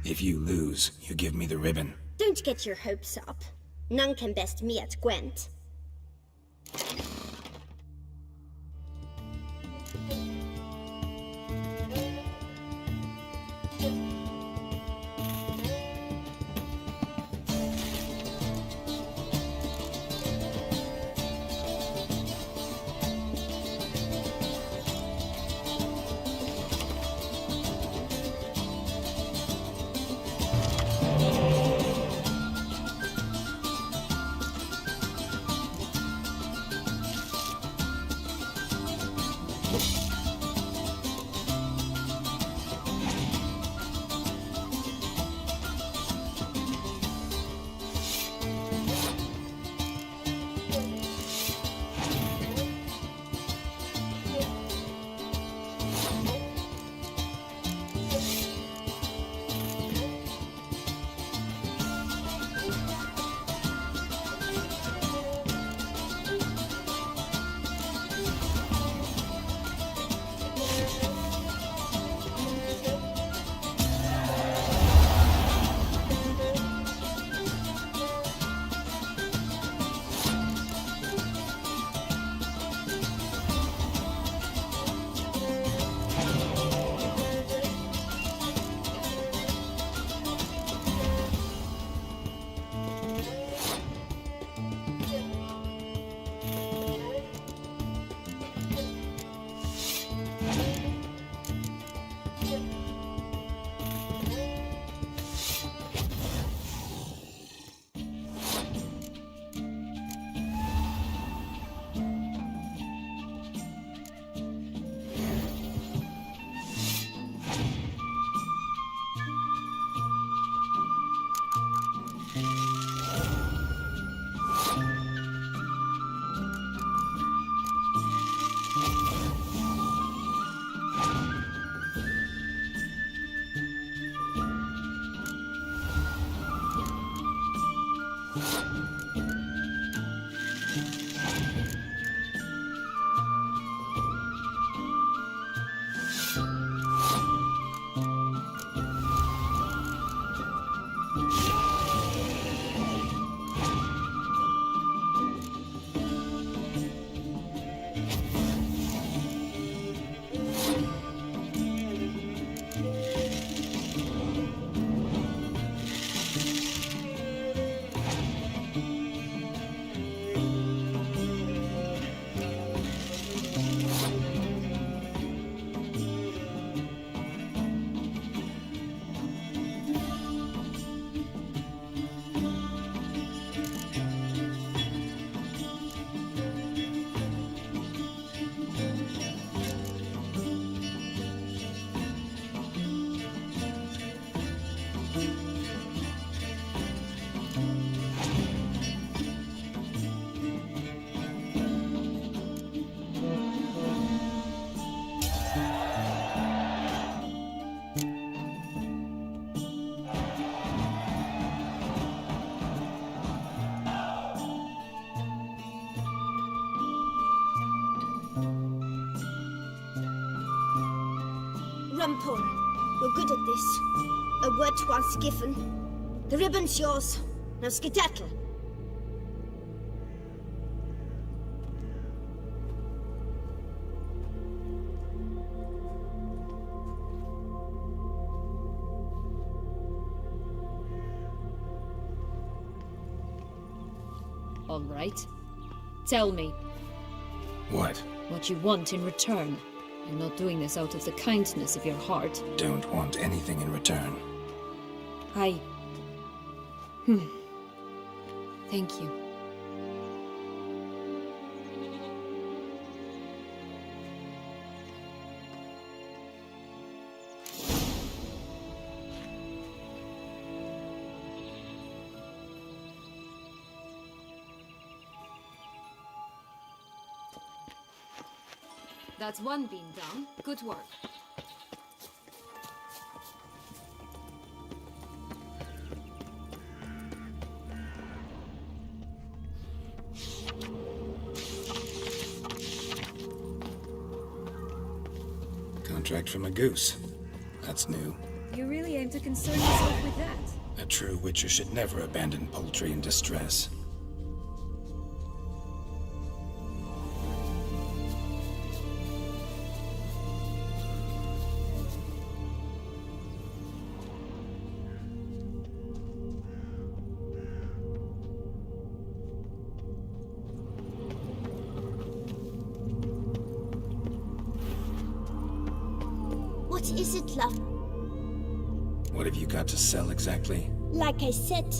Speaker 3: If you lose, you give me the ribbon.
Speaker 8: Don't get your hopes up. None can best me at Gwent. Rumpole, you're good at this. A word once given. The ribbon's yours. Now skedaddle.
Speaker 6: All right. Tell me
Speaker 3: What?
Speaker 6: what you want in return. You're not doing this out of the kindness of your heart.
Speaker 3: Don't want anything in return.
Speaker 6: I... Thank you. That's one beam down. Good work.
Speaker 3: Contract from a goose. That's new.
Speaker 6: You really aim to concern yourself with that?
Speaker 3: A true Witcher should never abandon poultry in distress.
Speaker 8: What is it, love?
Speaker 3: What have you got to sell exactly?
Speaker 8: Like I said,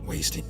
Speaker 3: Wasting.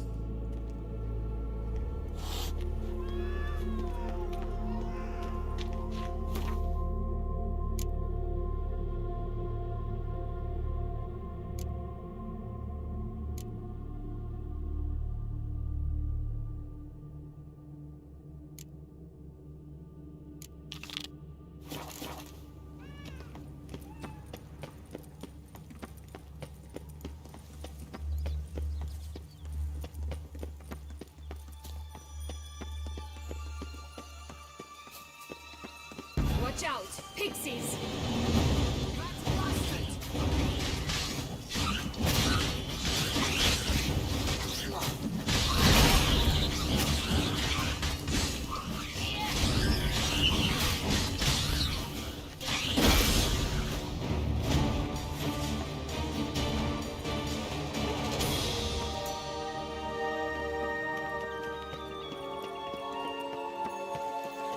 Speaker 6: Watch out! Pixies!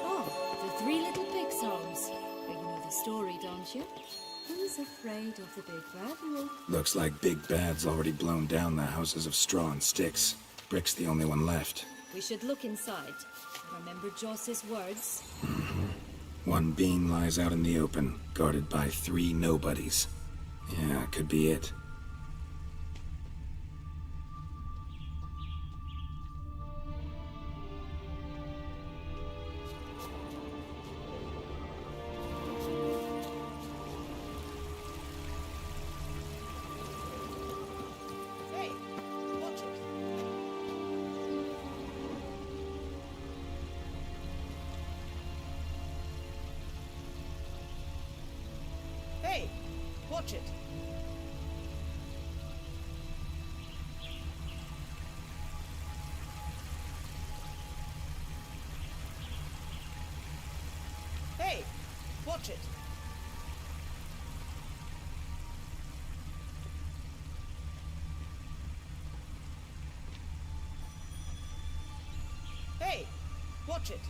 Speaker 6: Oh, the three little pig songs. But you know the story, don't you? Who's afraid of the big bad wolf?
Speaker 3: Looks like Big Bad's already blown down the houses of straw and sticks. Brick's the only one left.
Speaker 6: We should look inside. Remember Joss's words?
Speaker 3: One beam lies out in the open, guarded by 3 nobodies. Yeah, could be it.
Speaker 9: Hey, watch it. Hey, watch it. Hey, watch it. Watch it.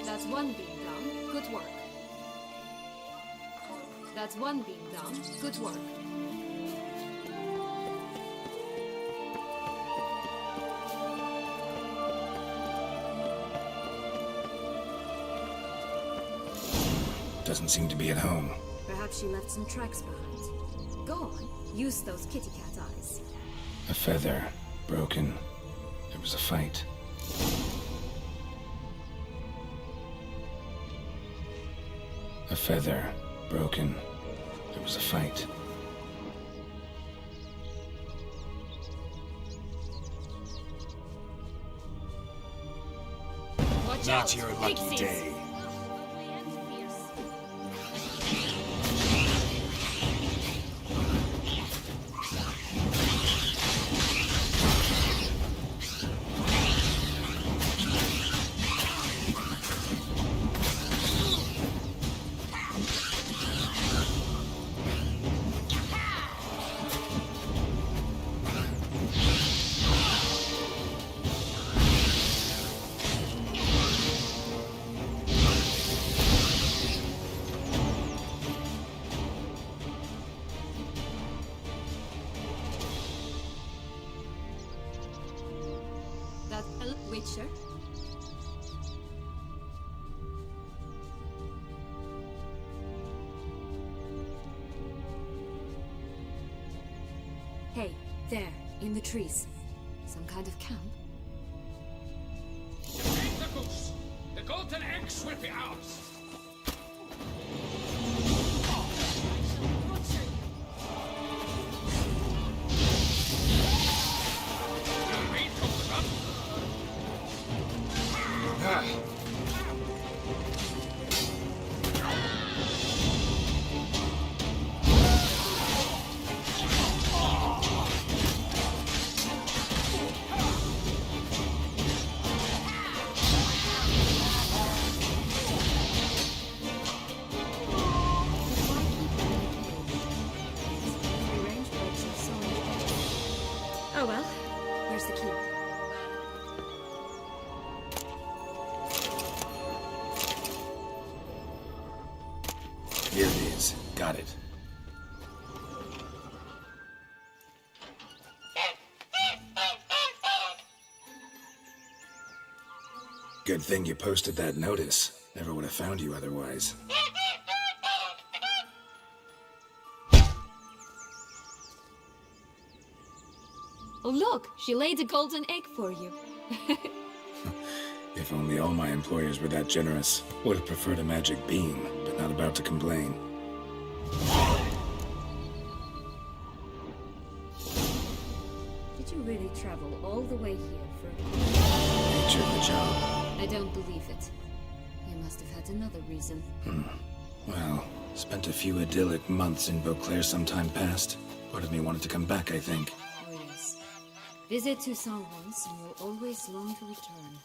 Speaker 6: That's one beam down. Good work. That's one beam down. Good work.
Speaker 3: Doesn't seem to be at home.
Speaker 6: Perhaps she left some tracks behind. Go on. Use those kitty cat eyes.
Speaker 3: A feather. Broken. There was a fight. A feather. Broken. There was a fight.
Speaker 6: Watch
Speaker 1: Not
Speaker 6: out!
Speaker 1: your lucky
Speaker 6: Pixies.
Speaker 1: day.
Speaker 6: That Witcher. Hey, there, in the trees. Some kind of camp?
Speaker 2: Take the goose! The golden eggs will be ours!
Speaker 6: Oh well, where's the key?
Speaker 3: Here it is. Got it. Good thing you posted that notice. Never would have found you otherwise.
Speaker 6: Oh look, she laid a golden egg for you.
Speaker 3: If only all my employers were that generous. Would have preferred a magic beam, but not about to complain.
Speaker 6: Did you really travel all the way here for...
Speaker 3: Nature of the job.
Speaker 6: I don't believe it. You must have had another reason.
Speaker 3: Well, spent a few idyllic months in Beauclair some time past. Part of me wanted to come back, I think.
Speaker 6: Oh yes. Visit Toussaint once and you'll always long to return.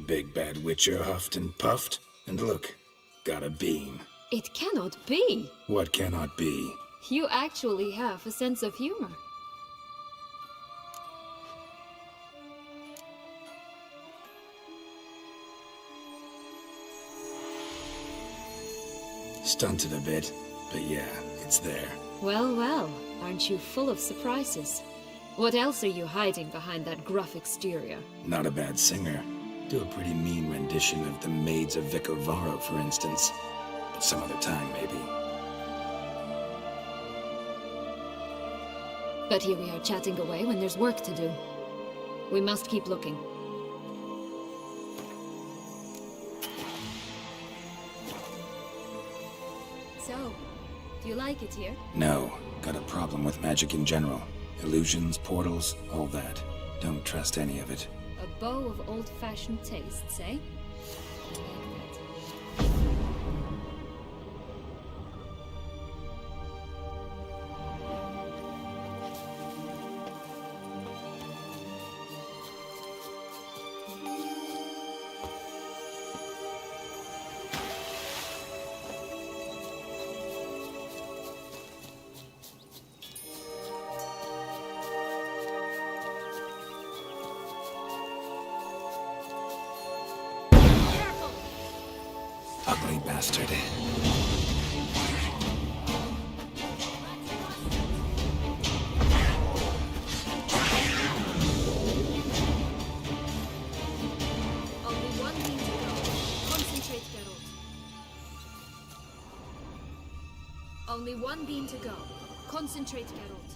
Speaker 3: The big bad witcher huffed and puffed, and look, got a beam.
Speaker 6: It cannot be.
Speaker 3: What cannot be?
Speaker 6: You actually have a sense of humor.
Speaker 3: Stunted a bit, but yeah, it's there.
Speaker 6: Well, well, aren't you full of surprises? What else are you hiding behind that gruff exterior?
Speaker 3: Not a bad singer. Do a pretty mean rendition of the Maids of Vicovaro, for instance. But some other time, maybe.
Speaker 6: But here we are chatting away when there's work to do. We must keep looking. So, do you like it here?
Speaker 3: No, got a problem with magic in general. Illusions, portals, all that. Don't trust any of it.
Speaker 6: A bow of old-fashioned tastes, eh? I like that.
Speaker 3: Ugly bastard.
Speaker 4: Only one thing to go. Concentrate, Geralt. Only one beam to go. Concentrate, Geralt.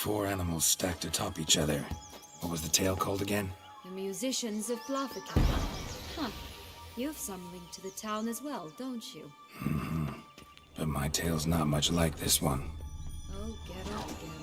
Speaker 3: 4 animals stacked atop each other. What was the tale called again?
Speaker 6: The musicians of Blaviken. Huh. You've some link to the town as well, don't you?
Speaker 3: But my tale's not much like this one.
Speaker 6: Oh, Geralt, Geralt.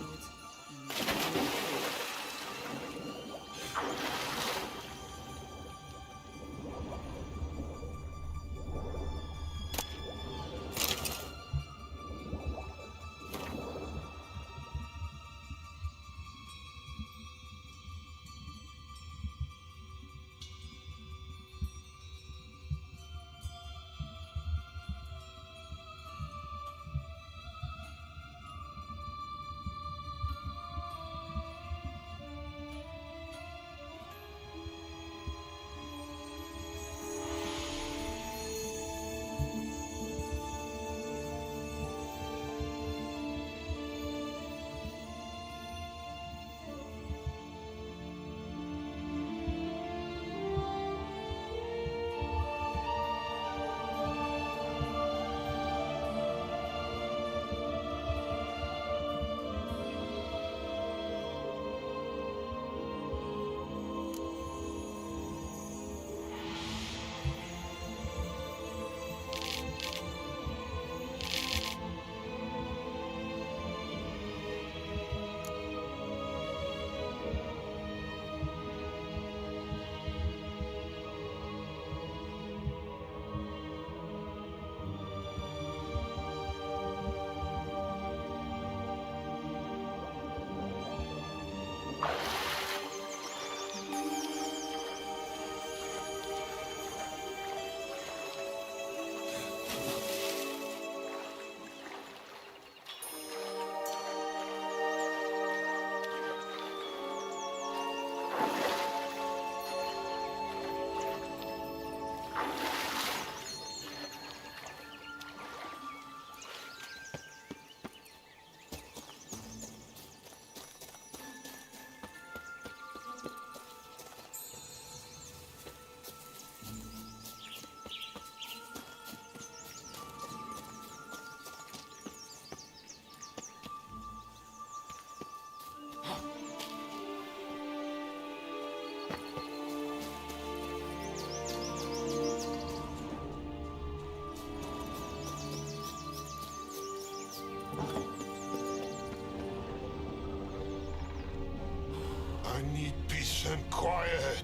Speaker 10: I need peace and quiet.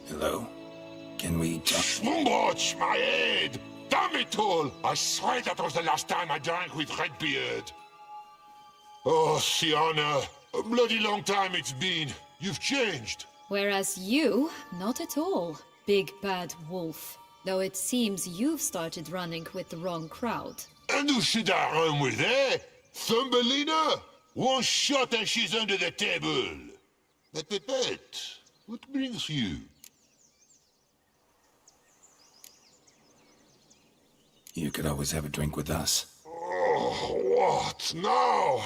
Speaker 3: Hello? Can we talk?
Speaker 10: Schmumbotch, my head! Damn it all! I swear that was the last time I drank with Redbeard. Oh, Sienna, a bloody long time it's been. You've changed.
Speaker 6: Whereas you, not at all, big bad wolf. Though it seems you've started running with the wrong crowd.
Speaker 10: And who should I run with, eh? Thumbelina? One shot and she's under the table. But, what brings you?
Speaker 3: You could always have a drink with us.
Speaker 10: Oh, what now?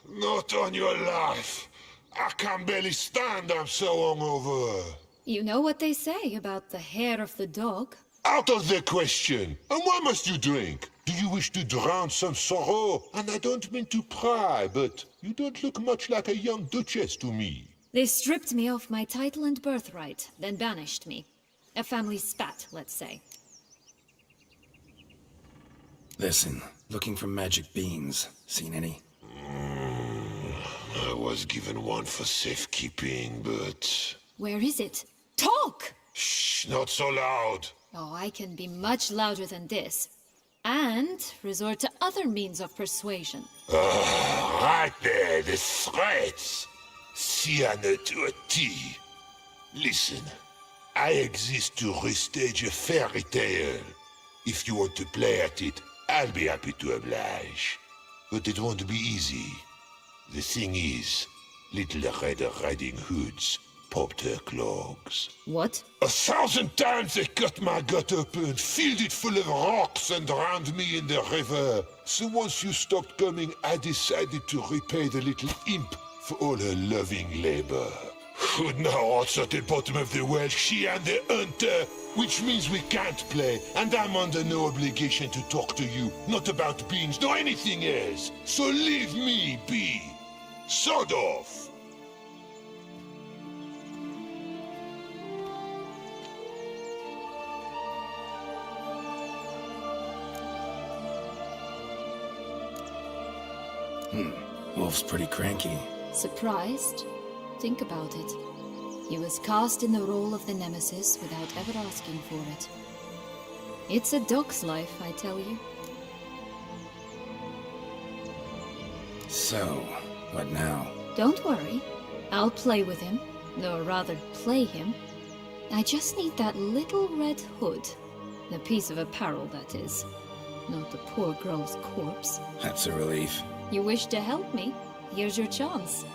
Speaker 10: Not on your life. I can barely stand, I'm so hungover.
Speaker 6: You know what they say about the hair of the dog?
Speaker 10: Out of the question. And why must you drink? Do you wish to drown some sorrow? And I don't mean to pry, but you don't look much like a young duchess to me.
Speaker 6: They stripped me of my title and birthright, then banished me. A family spat, let's say.
Speaker 3: Listen, looking for magic beans. Seen any?
Speaker 10: I was given one for safekeeping, but...
Speaker 6: Where is it? Talk!
Speaker 10: Shh, not so loud.
Speaker 6: Oh, I can be much louder than this. And resort to other means of persuasion.
Speaker 10: Right there, the threats. Sienna to a T. Listen, I exist to restage a fairy tale. If you want to play at it, I'll be happy to oblige. But it won't be easy. The thing is, Little Red Riding Hoods popped her clogs.
Speaker 6: What?
Speaker 10: 1,000 times they cut my gut open, filled it full of rocks and drowned me in the river. So once you stopped coming, I decided to repay the little imp for all her loving labor. Now it's at the bottom of the well, she and the hunter, which means we can't play, and I'm under no obligation to talk to you, not about beans nor anything else. So leave me be. Sod off.
Speaker 3: Wolf's pretty cranky.
Speaker 6: Surprised? Think about it. He was cast in the role of the Nemesis without ever asking for it. It's a dog's life, I tell you.
Speaker 3: So, what now?
Speaker 6: Don't worry. I'll play with him. Or rather, play him. I just need that little red hood. The piece of apparel, that is. Not the poor girl's corpse.
Speaker 3: That's a relief.
Speaker 6: You wish to help me? Here's your chance.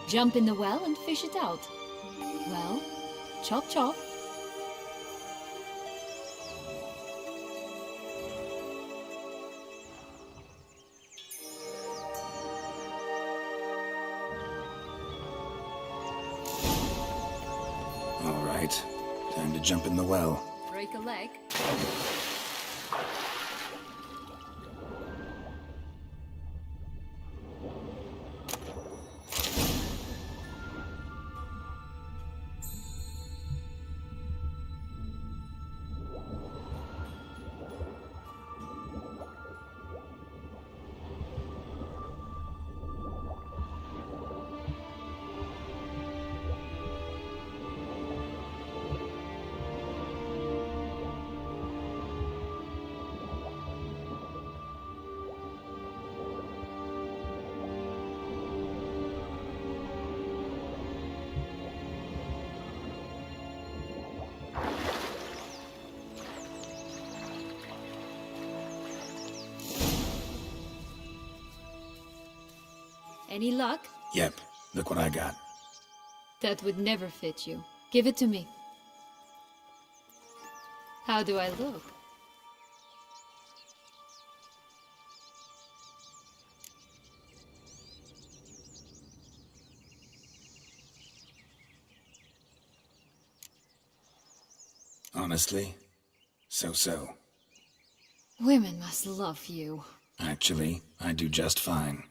Speaker 6: Jump in the well and fish it out. Well, chop chop.
Speaker 3: All right, time to jump in the well.
Speaker 6: Break a leg. Any luck?
Speaker 3: Yep, look what I got.
Speaker 6: That would never fit you. Give it to me. How do I look?
Speaker 3: Honestly, so-so.
Speaker 6: Women must love you.
Speaker 3: Actually, I do just fine.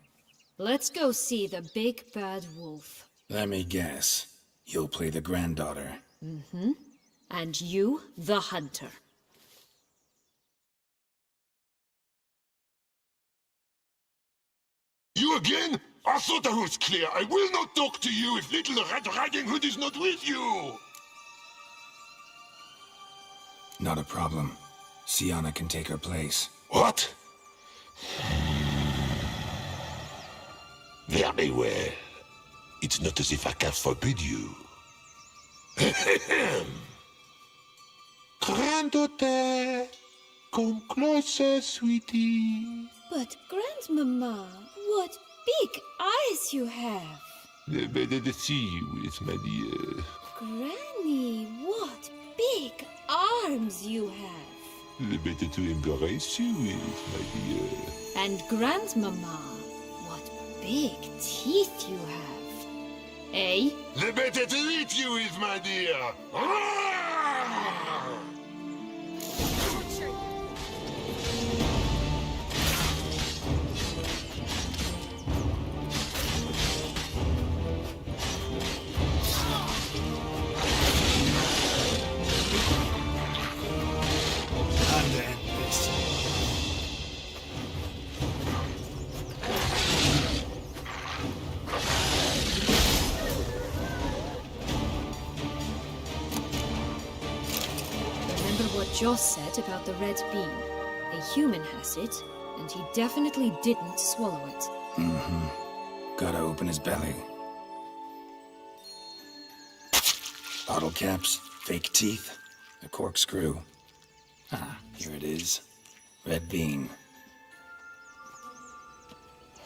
Speaker 6: Let's go see the big bad wolf.
Speaker 3: Let me guess. You'll play the granddaughter.
Speaker 6: Mm-hmm. And you, the hunter.
Speaker 10: You again? I thought I was clear. I will not talk to you if Little Red Riding Hood is not with you.
Speaker 3: Not a problem. Sienna can take her place.
Speaker 10: What? Very well. It's not as if I can forbid you. Granddaughter, come closer, sweetie.
Speaker 5: But, Grandmama, what big eyes you have!
Speaker 10: The better to see you with, my dear.
Speaker 5: Granny, what big arms you have!
Speaker 10: The better to embrace you with, my dear.
Speaker 6: And Grandmama, what big teeth you have. Eh?
Speaker 10: The better to eat you with, my dear.
Speaker 2: And then this.
Speaker 6: Remember what Joss said about the red bean? A human has it, and he definitely didn't swallow it.
Speaker 3: Mm-hmm. Gotta open his belly. Bottle caps, fake teeth, a corkscrew. Ah, here it is. Red bean.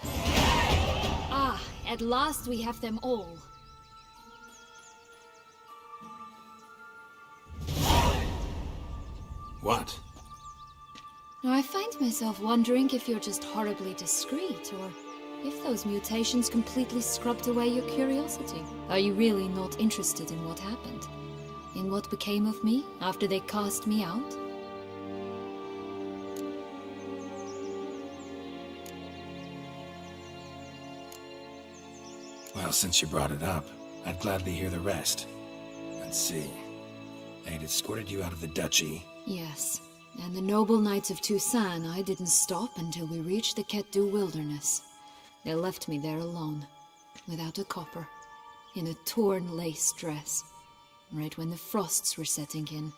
Speaker 6: Ah, at last we have them all.
Speaker 3: What?
Speaker 6: Now I find myself wondering if you're just horribly discreet, or If those mutations completely scrubbed away your curiosity, are you really not interested in what happened? In what became of me after they cast me out?
Speaker 3: Well, since you brought it up, I'd gladly hear the rest. Let's see. They had escorted you out of the duchy.
Speaker 6: Yes, and the noble knights of Toussaint, I didn't stop until we reached the Ketdu wilderness. They left me there alone, without a copper, in a torn lace dress, right when the frosts were setting in.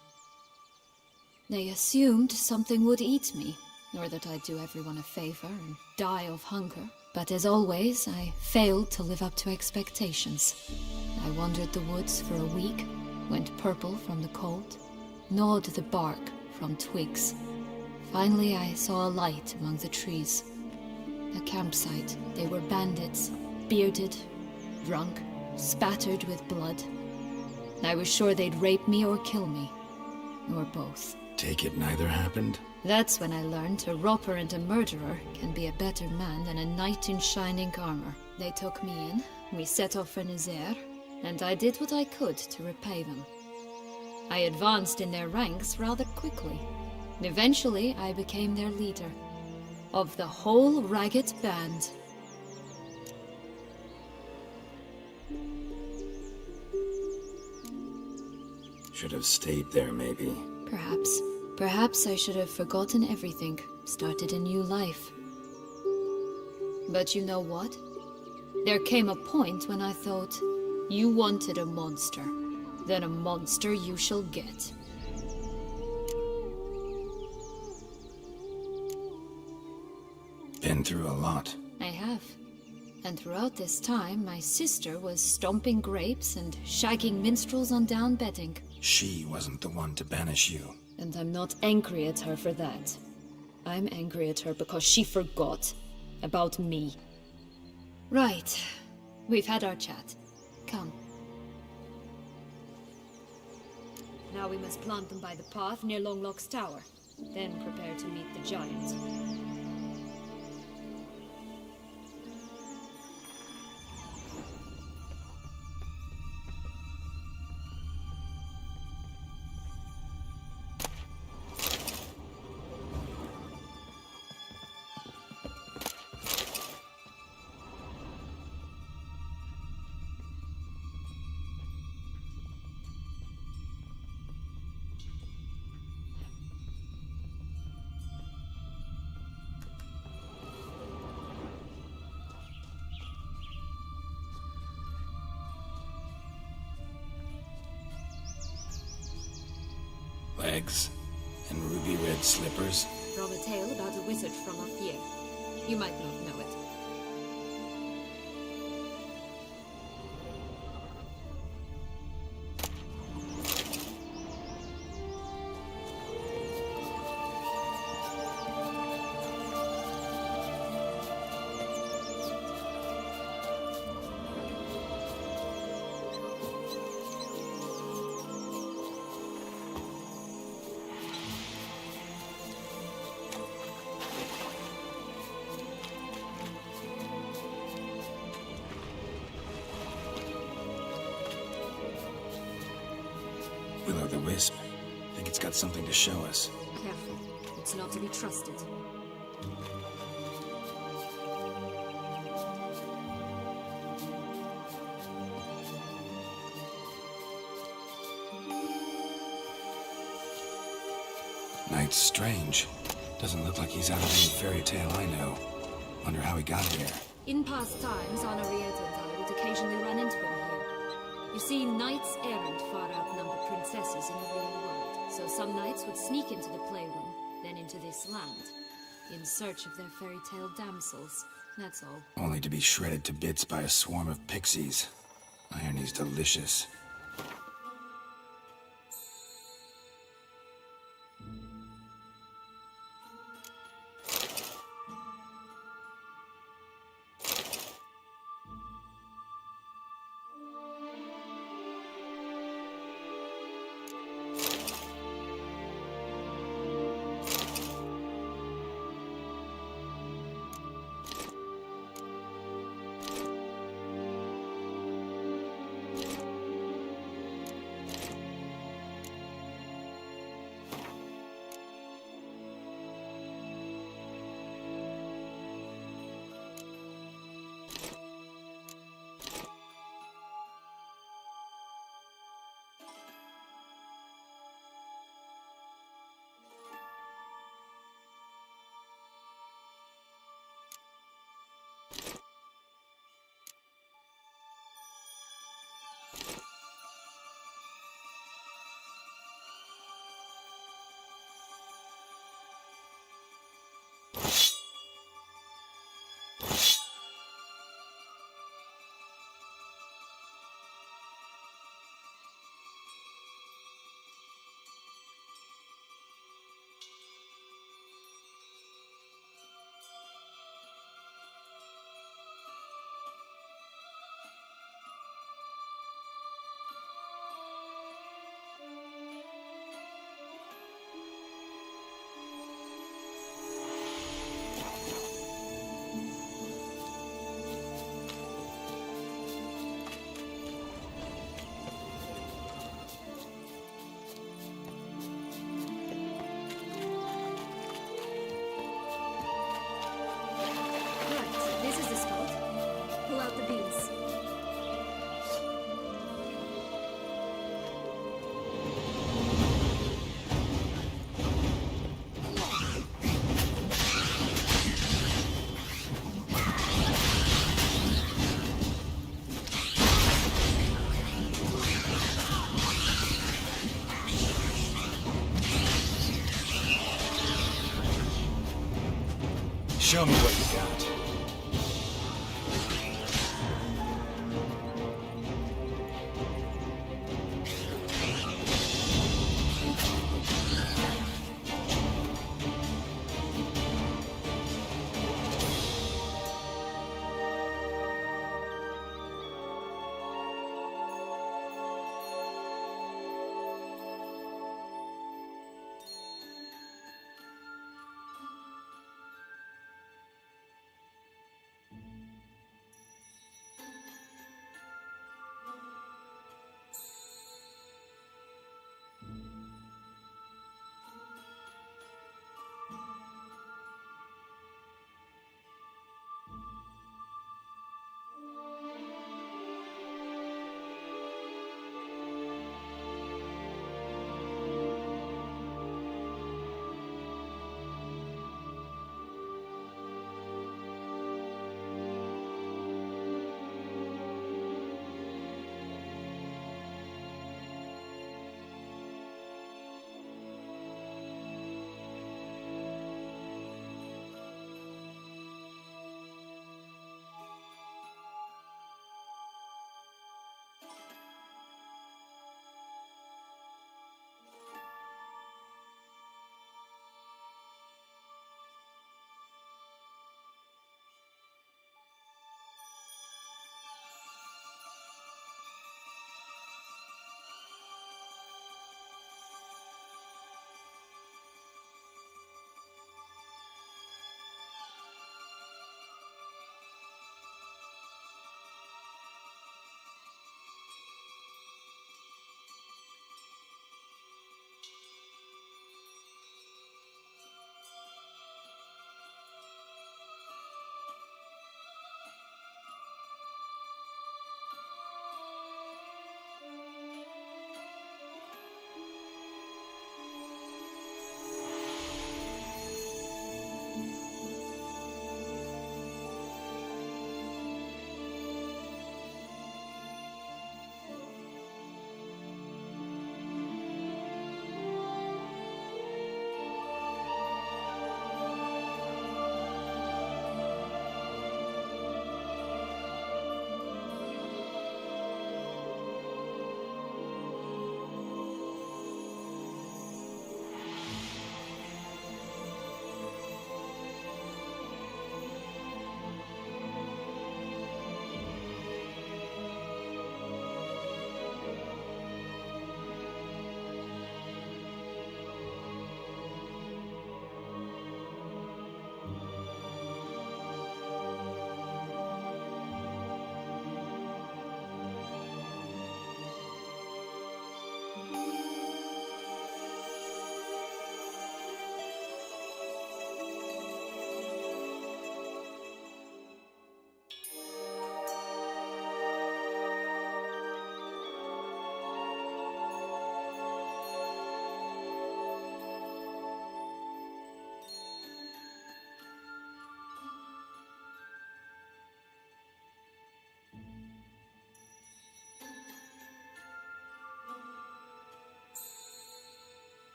Speaker 6: They assumed something would eat me, or that I'd do everyone a favor and die of hunger. But as always, I failed to live up to expectations. I wandered the woods for a week, went purple from the cold, gnawed the bark from twigs. Finally, I saw a light among the trees. A campsite. They were bandits, bearded, drunk, spattered with blood. I was sure they'd rape me or kill me, or both.
Speaker 3: Take it neither happened?
Speaker 6: That's when I learned a robber and a murderer can be a better man than a knight in shining armor. They took me in, we set off for Nazaire, and I did what I could to repay them. I advanced in their ranks rather quickly. Eventually, I became their leader. Of the whole ragged band.
Speaker 3: Should have stayed there, maybe.
Speaker 6: Perhaps. Perhaps I should have forgotten everything, started a new life. But you know what? There came a point when I thought, you wanted a monster. Then a monster you shall get.
Speaker 3: Been through a lot.
Speaker 6: I have. And throughout this time, my sister was stomping grapes and shagging minstrels on down bedding.
Speaker 3: She wasn't the one to banish you.
Speaker 6: And I'm not angry at her for that. I'm angry at her because she forgot about me. Right. We've had our chat. Come. Now we must plant them by the path near Longlock's tower. Then prepare to meet the giant.
Speaker 3: Legs and ruby red slippers.
Speaker 6: From a tale about a wizard from Ophir. You might not know it.
Speaker 3: Will-o'-the-wisp. Think it's got something to show us.
Speaker 6: Careful. It's not to be trusted.
Speaker 3: Knight's strange. Doesn't look like he's out of any fairy tale I know. Wonder how he got here.
Speaker 6: In past times, Honorita and I would occasionally run into him here. You see, knights errant far outnumber princesses in the real world. So some knights would sneak into the playroom, then into this land, in search of their fairy tale damsels. That's all.
Speaker 3: Only to be shredded to bits by a swarm of pixies. Irony's delicious.
Speaker 4: Right, this is the spot. Pull out the beans.
Speaker 3: Show me what you got.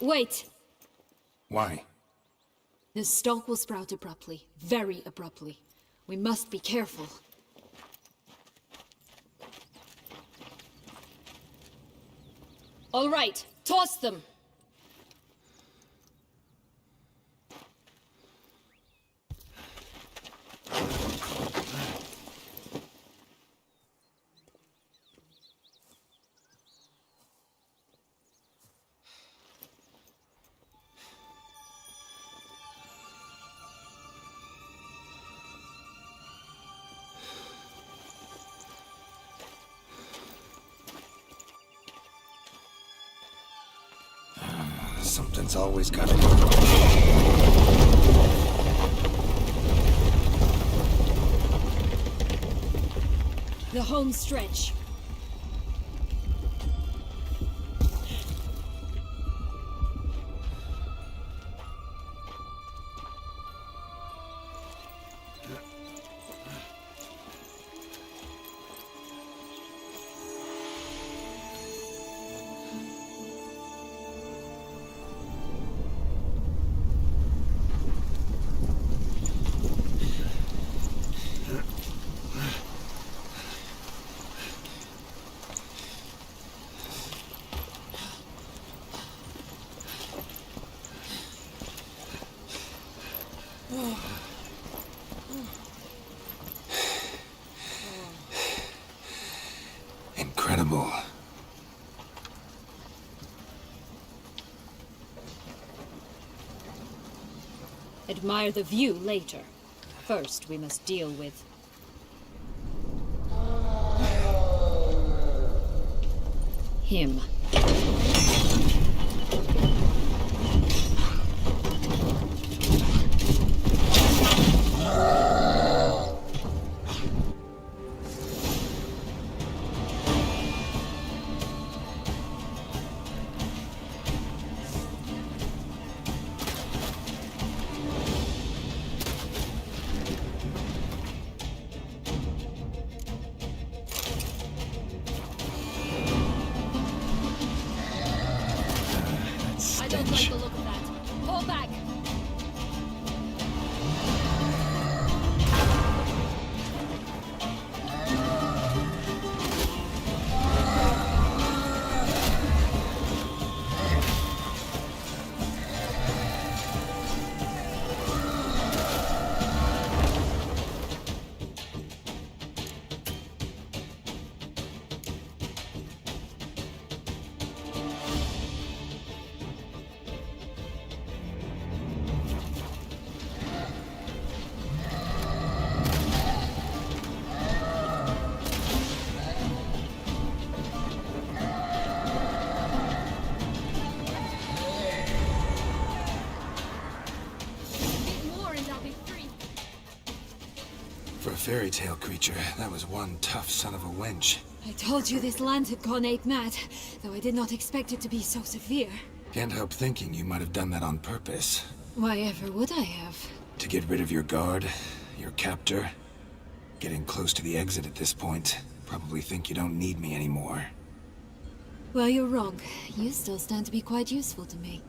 Speaker 6: Wait!
Speaker 3: Why?
Speaker 6: The stalk will sprout abruptly. Very abruptly. We must be careful. All right, toss them!
Speaker 3: Something's always got to go wrong.
Speaker 6: The home stretch.
Speaker 3: Incredible.
Speaker 6: Admire the view later. First, we must deal with... him. I don't like the look of that. Pull back!
Speaker 3: For a fairy tale creature, that was one tough son of a wench.
Speaker 6: I told you this land had gone ape mad, though I did not expect it to be so severe.
Speaker 3: Can't help thinking you might have done that on purpose.
Speaker 6: Why ever would I have?
Speaker 3: To get rid of your guard, your captor. Getting close to the exit at this point. Probably think you don't need me anymore.
Speaker 6: Well, you're wrong. You still stand to be quite useful to me.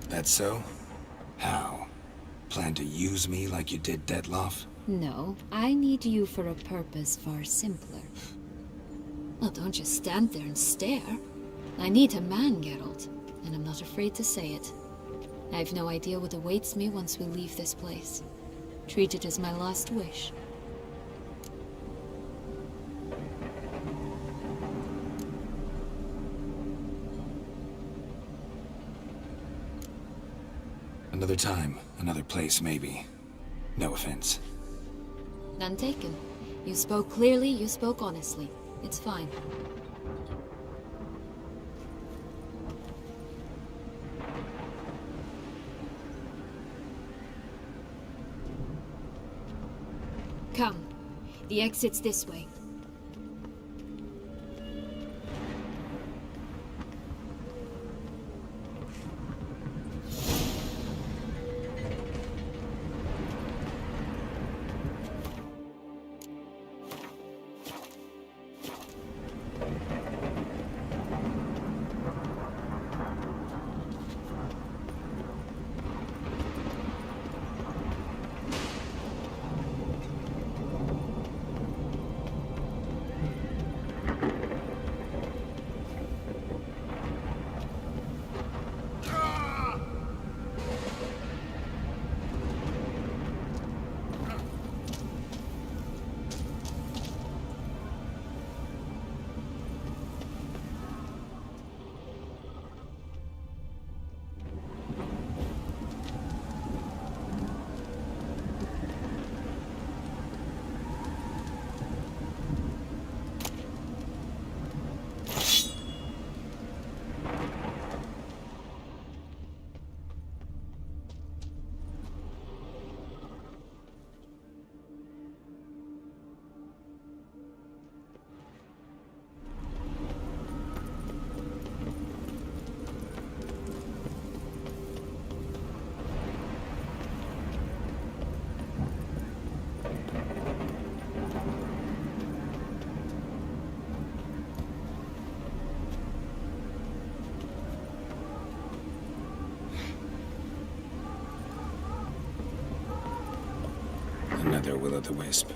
Speaker 3: That so? How? Plan to use me like you did Detloff?
Speaker 6: No, I need you for a purpose far simpler. Well, don't just stand there and stare. I need a man, Geralt, and I'm not afraid to say it. I've no idea what awaits me once we leave this place. Treat it as my last wish.
Speaker 3: Another time, another place, maybe. No offense.
Speaker 6: None taken. You spoke clearly, you spoke honestly. It's fine. Come. The exit's this way.
Speaker 3: Will-o'-the-Wisp.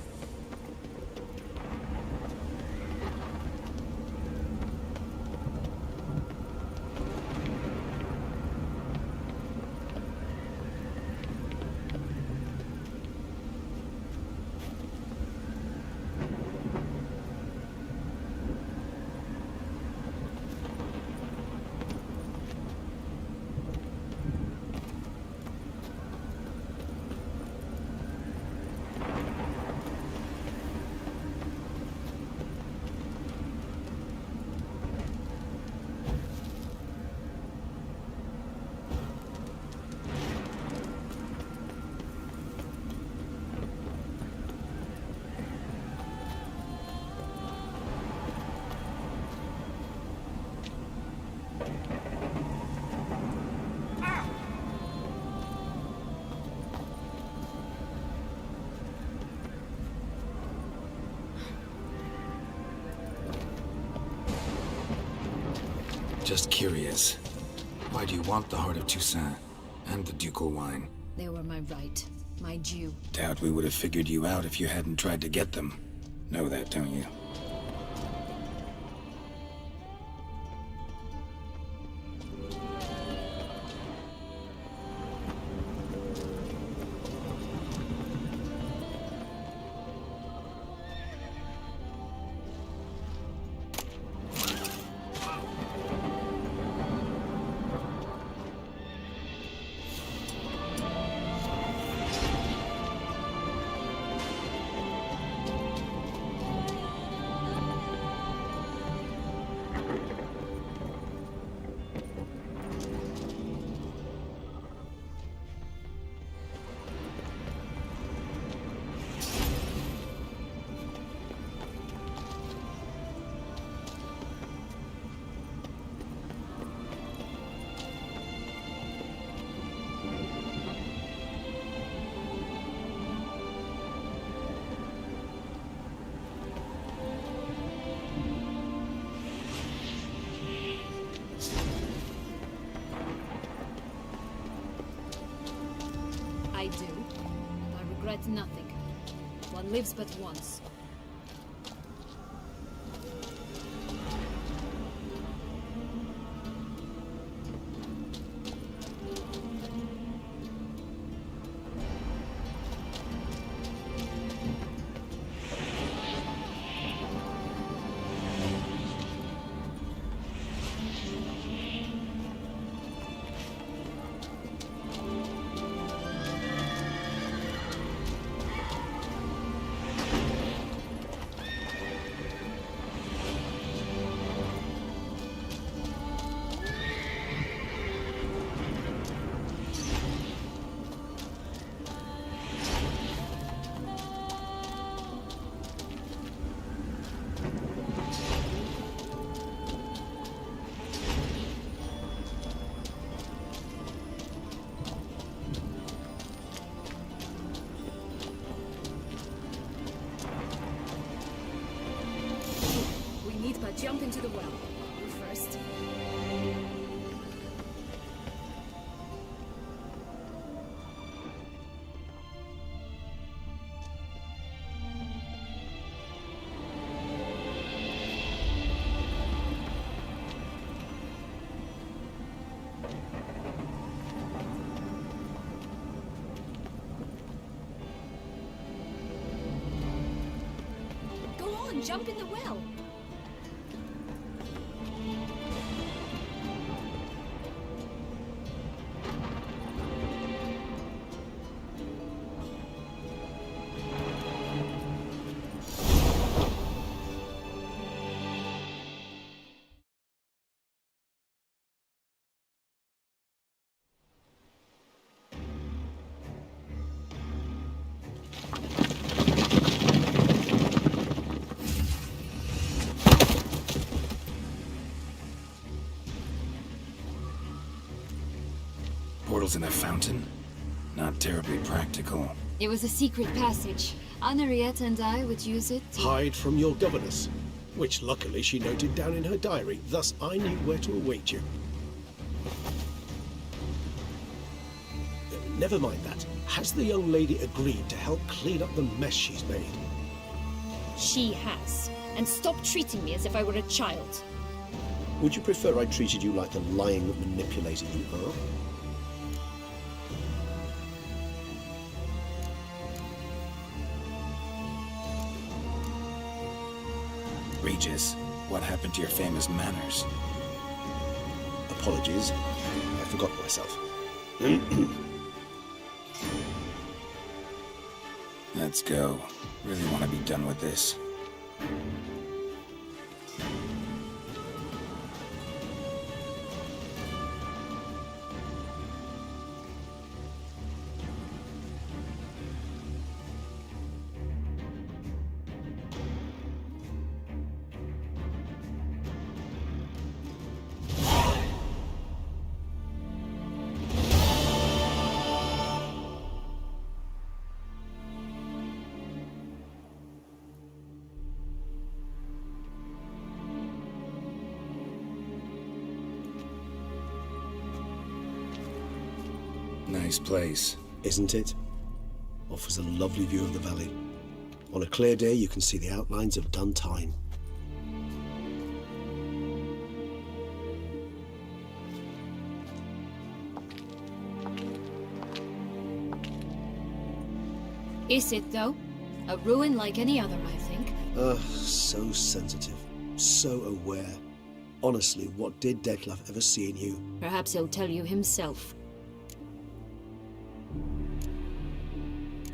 Speaker 3: Just curious. Why do you want the Heart of Toussaint and the ducal wine?
Speaker 6: They were my right, my due.
Speaker 3: Doubt we would have figured you out if you hadn't tried to get them. Know that, don't you?
Speaker 6: I do, and I regret nothing. One lives but once. Jump into the well. You first. Go on, jump in the well.
Speaker 3: Portals in a fountain? Not terribly practical.
Speaker 6: It was a secret passage. Henriette and I would use it to...
Speaker 1: Hide from your governess, which luckily she noted down in her diary, thus I knew where to await you. Never mind that. Has the young lady agreed to help clean up the mess she's made?
Speaker 6: She has. And stop treating me as if I were a child.
Speaker 1: Would you prefer I treated you like the lying manipulator you are?
Speaker 3: Regis, what happened to your famous manners?
Speaker 1: Apologies. I forgot myself.
Speaker 3: Let's go. Really want to be done with this. Nice place.
Speaker 1: Isn't it? Offers a lovely view of the valley. On a clear day, you can see the outlines of Duntine.
Speaker 6: Is it, though? A ruin like any other, I think.
Speaker 1: So sensitive. So aware. Honestly, what did Dettlaff ever see in you?
Speaker 6: Perhaps he'll tell you himself.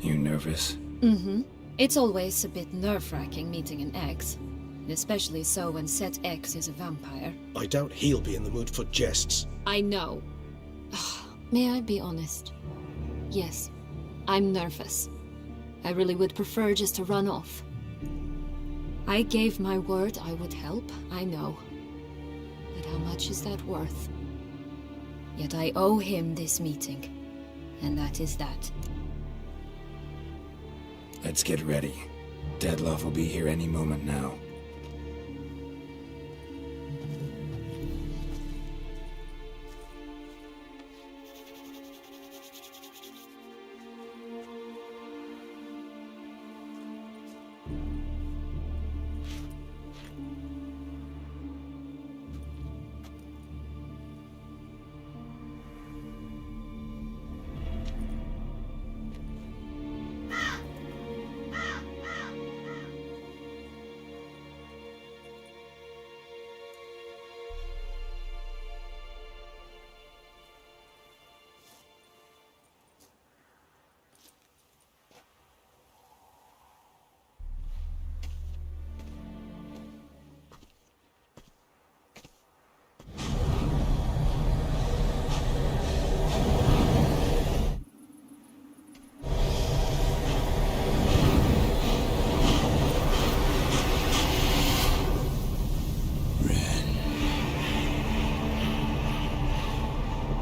Speaker 3: You nervous?
Speaker 6: Mm-hmm. It's always a bit nerve-wracking meeting an ex. Especially so when said ex is a vampire.
Speaker 1: I doubt he'll be in the mood for jests.
Speaker 6: I know. May I be honest? Yes, I'm nervous. I really would prefer just to run off. I gave my word I would help, I know. But how much is that worth? Yet I owe him this meeting. And that is that.
Speaker 3: Let's get ready. Dettlaff will be here any moment now.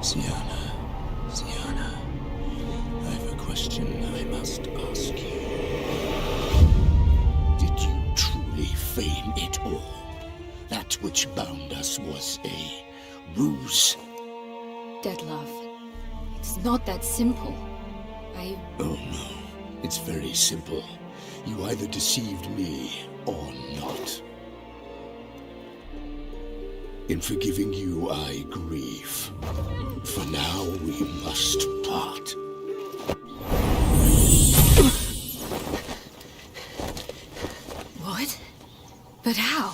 Speaker 11: Syanna, I have a question I must ask you. Did you truly feign it all? That which bound us was a ruse?
Speaker 6: Dettlaff, it's not that simple.
Speaker 11: Oh no, it's very simple. You either deceived me or not. In forgiving you, I grieve. For now, we must part.
Speaker 6: What? But how?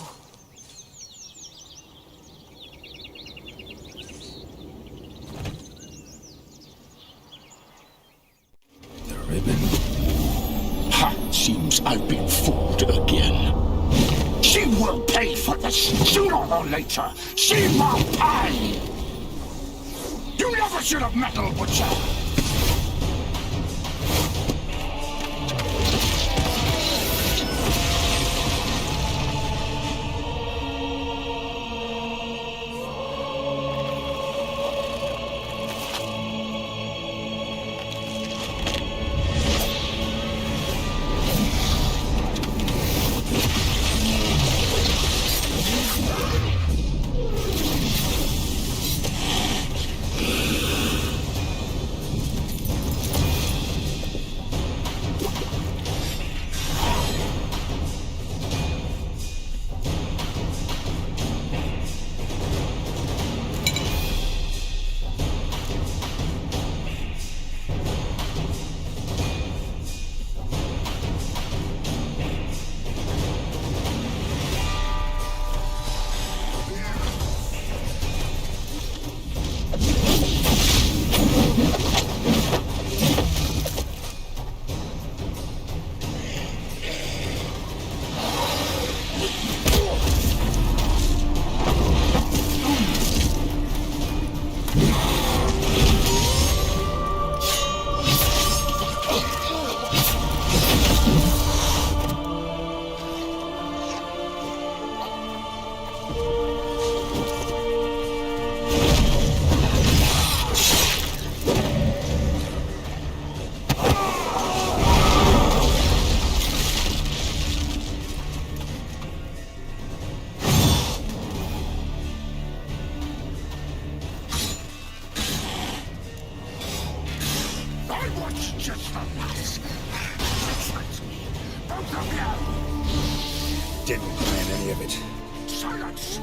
Speaker 3: The ribbon.
Speaker 11: Ha! Seems I've been fooled again. She will pay for this, sooner or later. She will pay! You never should have meddled with her! just the lass. Betray me, both of you!
Speaker 3: Didn't plan any of it.
Speaker 11: Silence!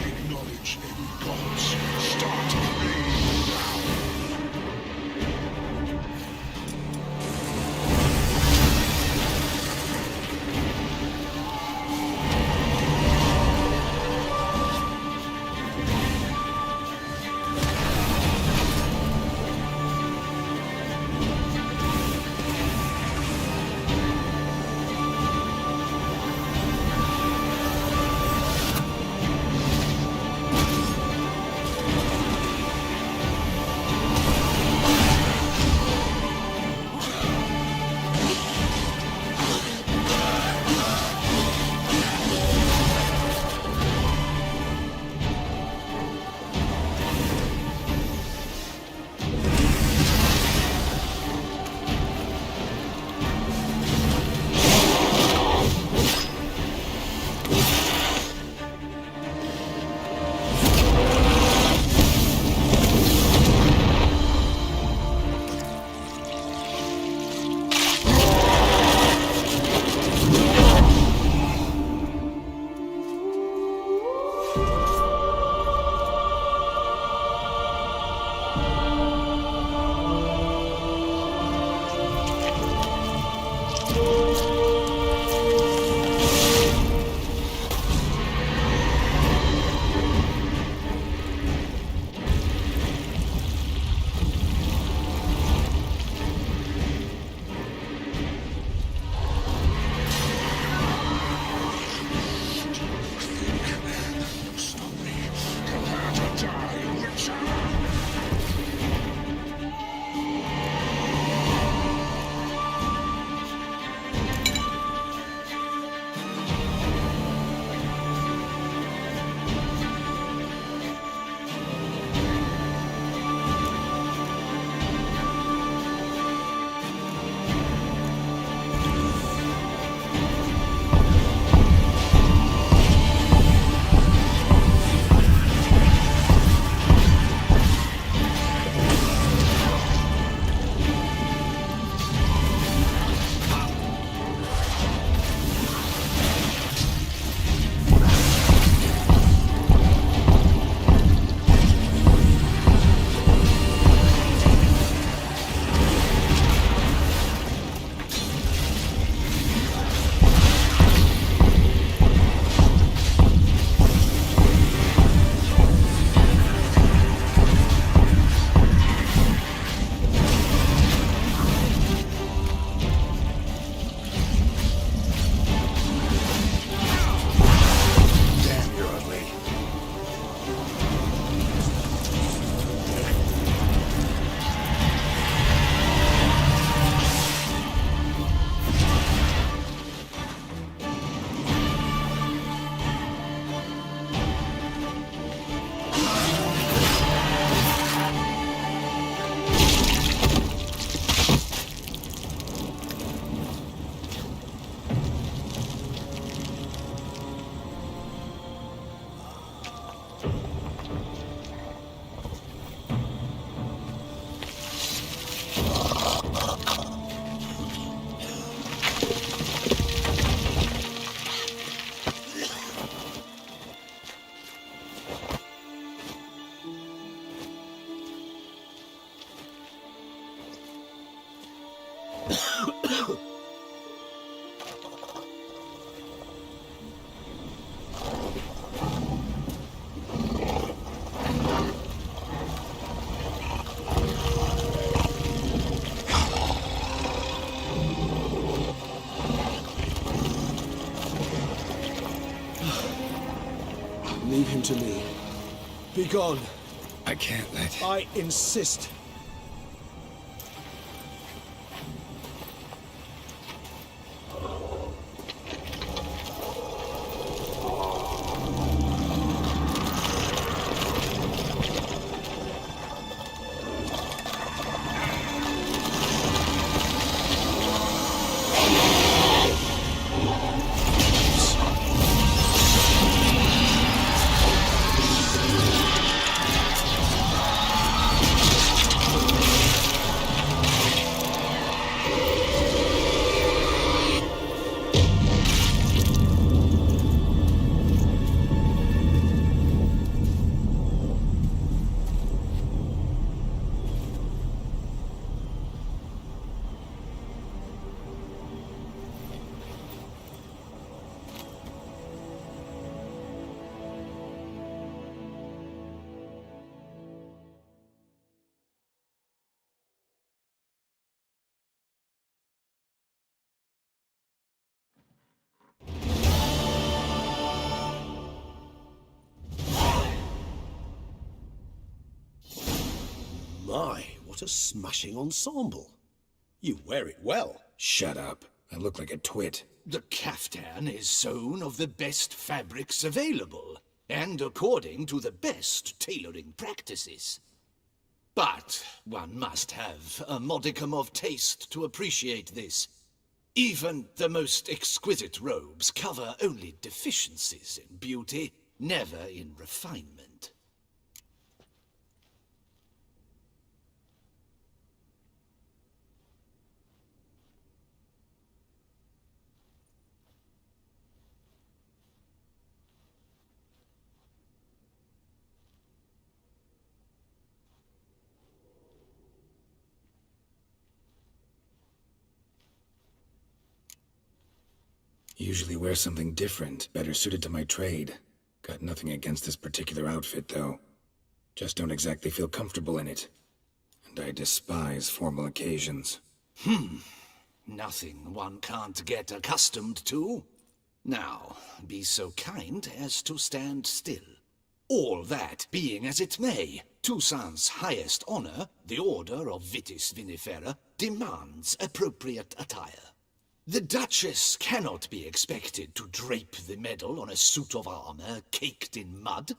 Speaker 11: Acknowledge any gods. Start praying now.
Speaker 1: Leave him to me. Be gone.
Speaker 3: I can't let...
Speaker 1: I insist. My, what a smashing ensemble. You wear it well.
Speaker 3: Shut up. I look like a twit.
Speaker 2: The caftan is sewn of the best fabrics available, and according to the best tailoring practices. But one must have a modicum of taste to appreciate this. Even the most exquisite robes cover only deficiencies in beauty, never in refinement.
Speaker 3: Usually wear something different, better suited to my trade. Got nothing against this particular outfit, though. Just don't exactly feel comfortable in it. And I despise formal occasions.
Speaker 2: Nothing one can't get accustomed to. Now, be so kind as to stand still. All that being as it may, Toussaint's highest honor, the Order of Vitis Vinifera, demands appropriate attire. The Duchess cannot be expected to drape the medal on a suit of armor caked in mud.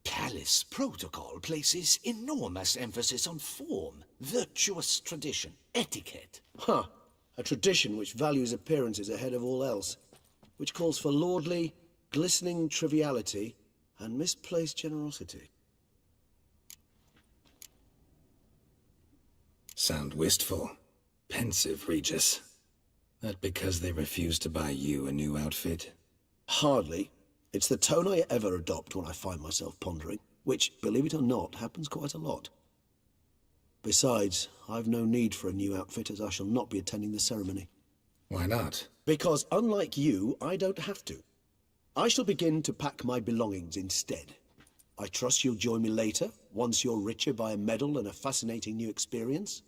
Speaker 2: Palace protocol places enormous emphasis on form, virtuous tradition, etiquette.
Speaker 1: Huh. A tradition which values appearances ahead of all else. Which calls for lordly, glistening triviality and misplaced generosity.
Speaker 3: Sound wistful. Pensive, Regis. That because they refuse to buy you a new outfit?
Speaker 1: Hardly. It's the tone I ever adopt when I find myself pondering, which, believe it or not, happens quite a lot. Besides, I've no need for a new outfit as I shall not be attending the ceremony.
Speaker 3: Why not?
Speaker 1: Because, unlike you, I don't have to. I shall begin to pack my belongings instead. I trust you'll join me later, once you're richer by a medal and a fascinating new experience?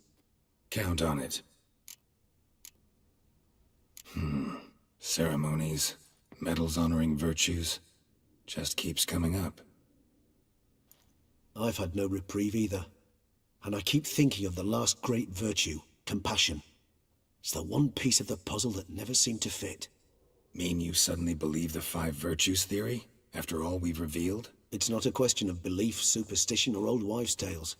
Speaker 3: Count on it. Ceremonies, medals honoring virtues, just keeps coming up.
Speaker 1: I've had no reprieve either. And I keep thinking of the last great virtue, compassion. It's the one piece of the puzzle that never seemed to fit.
Speaker 3: Mean you suddenly believe the 5 virtues theory, after all we've revealed?
Speaker 1: It's not a question of belief, superstition, or old wives' tales.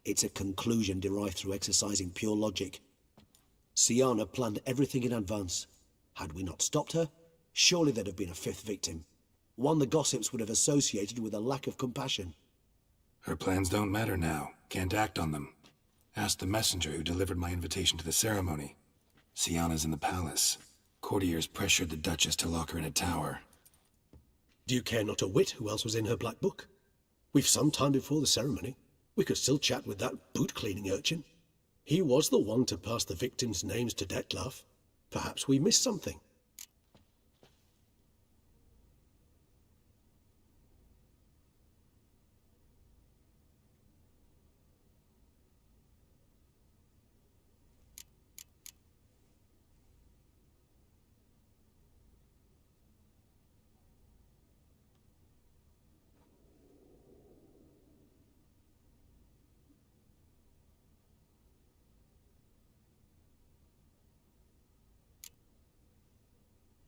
Speaker 1: It's a conclusion derived through exercising pure logic. Syanna planned everything in advance. Had we not stopped her, surely there'd have been a 5th victim. One the gossips would have associated with a lack of compassion.
Speaker 3: Her plans don't matter now. Can't act on them. Ask the messenger who delivered my invitation to the ceremony. Syanna's in the palace. Courtiers pressured the Duchess to lock her in a tower.
Speaker 1: Do you care not a whit who else was in her black book? We've some time before the ceremony. We could still chat with that boot-cleaning urchin. He was the one to pass the victims' names to Dettlaff. Perhaps we missed something.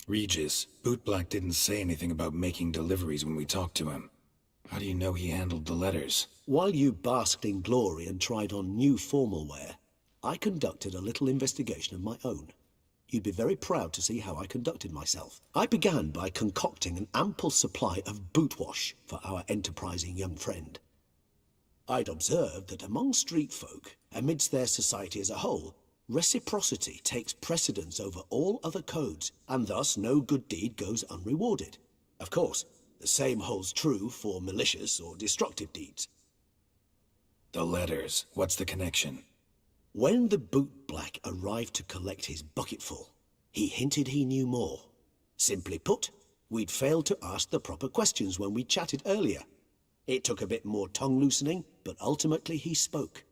Speaker 3: Regis, Bootblack didn't say anything about making deliveries when we talked to him. How do you know he handled the letters?
Speaker 1: While you basked in glory and tried on new formal wear, I conducted a little investigation of my own. You'd be very proud to see how I conducted myself. I began by concocting an ample supply of boot wash for our enterprising young friend. I'd observed that among street folk, amidst their society as a whole, reciprocity takes precedence over all other codes, and thus no good deed goes unrewarded. Of course, the same holds true for malicious or destructive deeds.
Speaker 3: The letters, what's the connection?
Speaker 1: When the bootblack arrived to collect his bucketful, he hinted he knew more. Simply put, we'd failed to ask the proper questions when we chatted earlier. It took a bit more tongue-loosening, but ultimately he spoke.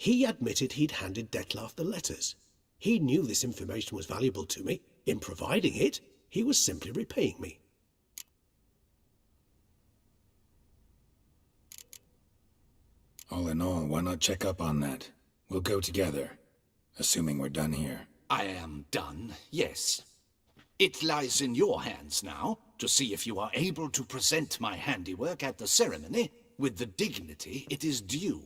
Speaker 1: He admitted he'd handed Dettlaff the letters. He knew this information was valuable to me. In providing it, he was simply repaying me.
Speaker 3: All in all, why not check up on that? We'll go together, assuming we're done here.
Speaker 2: I am done, yes. It lies in your hands now to see if you are able to present my handiwork at the ceremony with the dignity it is due.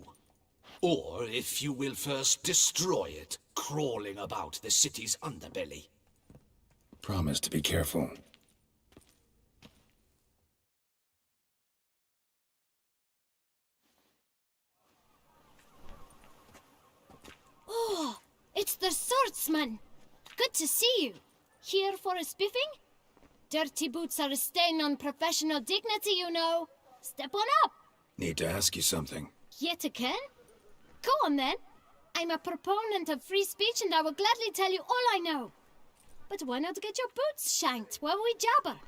Speaker 2: Or if you will first destroy it, crawling about the city's underbelly.
Speaker 3: Promise to be careful.
Speaker 4: Oh, it's the swordsman. Good to see you. Here for a spiffing? Dirty boots are a stain on professional dignity, you know. Step on up.
Speaker 3: Need to ask you something.
Speaker 4: Yet again? Go on then. I'm a proponent of free speech and I will gladly tell you all I know. But why not get your boots shanked while we jabber?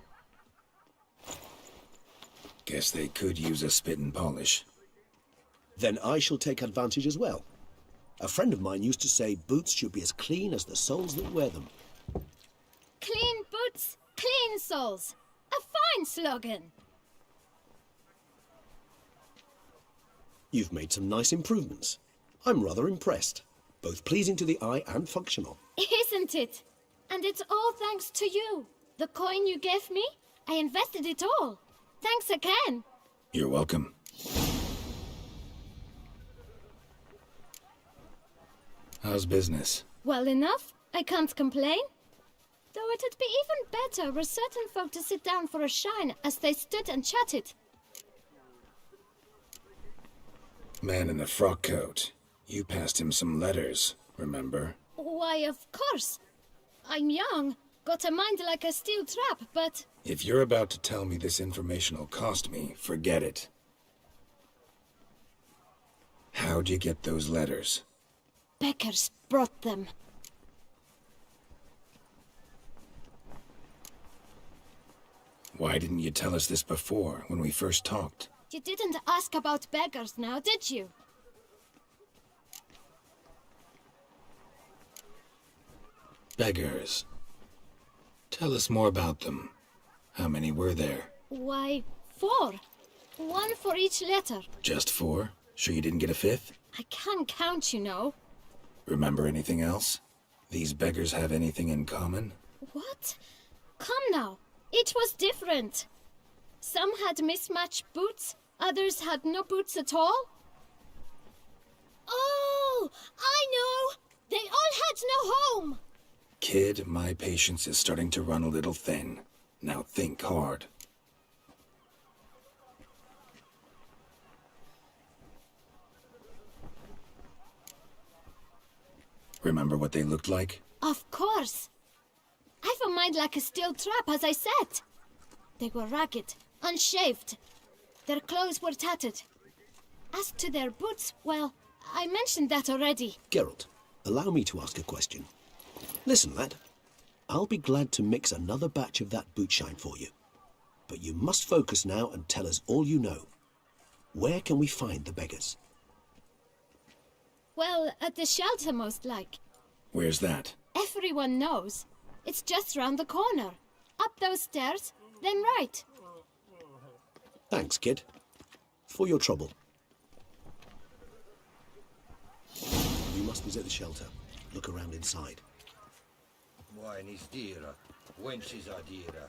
Speaker 3: Guess they could use a spit and polish.
Speaker 1: Then I shall take advantage as well. A friend of mine used to say boots should be as clean as the soles that wear them.
Speaker 4: Clean boots, clean soles. A fine slogan.
Speaker 1: You've made some nice improvements. I'm rather impressed. Both pleasing to the eye and functional.
Speaker 4: Isn't it? And it's all thanks to you. The coin you gave me, I invested it all. Thanks again.
Speaker 3: You're welcome. How's business?
Speaker 4: Well enough. I can't complain. Though it'd be even better were certain folk to sit down for a shine as they stood and chatted.
Speaker 3: Man in the frock coat. You passed him some letters, remember?
Speaker 4: Why, of course. I'm young, got a mind like a steel trap, but...
Speaker 3: If you're about to tell me this information'll cost me, forget it. How'd you get those letters?
Speaker 4: Beggars brought them.
Speaker 3: Why didn't you tell us this before, when we first talked?
Speaker 4: You didn't ask about beggars now, did you?
Speaker 3: Beggars. Tell us more about them. How many were there?
Speaker 4: Why, 4. 1 for each letter.
Speaker 3: Just 4? Sure you didn't get a 5th?
Speaker 4: I can't count, you know.
Speaker 3: Remember anything else? These beggars have anything in common?
Speaker 4: What? Come now. Each was different. Some had mismatched boots, others had no boots at all. Oh, I know! They all had no home!
Speaker 3: Kid, my patience is starting to run a little thin. Now think hard. Remember what they looked like?
Speaker 4: Of course. I've a mind like a steel trap, as I said. They were ragged, unshaved. Their clothes were tattered. As to their boots, well, I mentioned that already.
Speaker 1: Geralt, allow me to ask a question. Listen, lad. I'll be glad to mix another batch of that boot shine for you. But you must focus now and tell us all you know. Where can we find the beggars?
Speaker 4: Well, at the shelter, most like.
Speaker 3: Where's that?
Speaker 4: Everyone knows. It's just round the corner. Up those stairs, then right.
Speaker 1: Thanks, kid. For your trouble. You must visit the shelter. Look around inside.
Speaker 12: Wine is dearer. Wenches are dearer.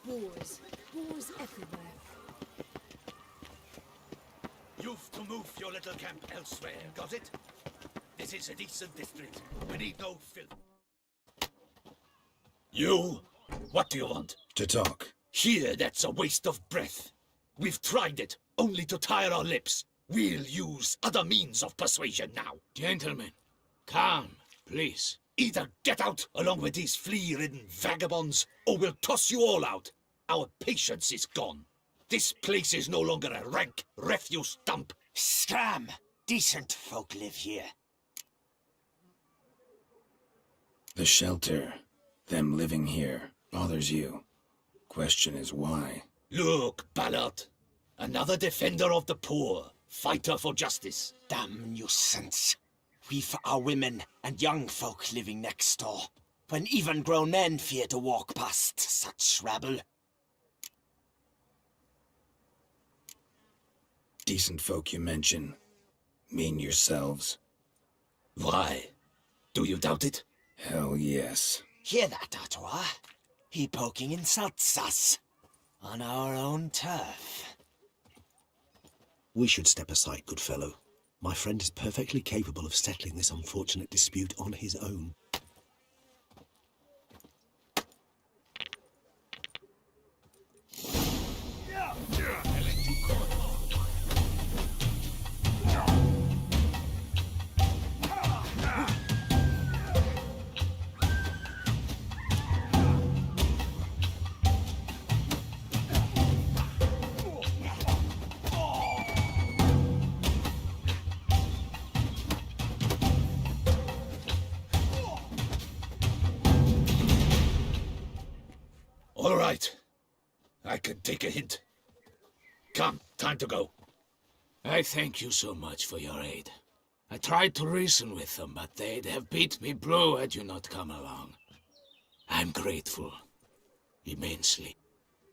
Speaker 4: Boars. Boars everywhere.
Speaker 2: You've to move your little camp elsewhere, got it? This is a decent district. We need no filth. You? What do you want?
Speaker 3: To talk.
Speaker 2: Here, that's a waste of breath. We've tried it, only to tire our lips. We'll use other means of persuasion now.
Speaker 7: Gentlemen, calm, please.
Speaker 2: Either get out along with these flea-ridden vagabonds, or we'll toss you all out. Our patience is gone. This place is no longer a rank refuse dump.
Speaker 12: Scram! Decent folk live here.
Speaker 3: The shelter, them living here, bothers you. Question is why?
Speaker 2: Look, Ballard. Another defender of the poor. Fighter for justice.
Speaker 12: Damn nuisance. We've our women and young folk living next door, when even grown men fear to walk past such rabble.
Speaker 3: decent folk you mention mean yourselves?
Speaker 2: Why? Do you doubt it?
Speaker 3: Hell yes.
Speaker 12: Hear that, Artois? He poking insults us. On our own turf.
Speaker 1: We should step aside, good fellow. My friend is perfectly capable of settling this unfortunate dispute on his own.
Speaker 2: All right. I can take a hint. Come, time to go. I thank you so much for your aid. I tried to reason with them, but they'd have beat me blue had you not come along. I'm grateful. Immensely.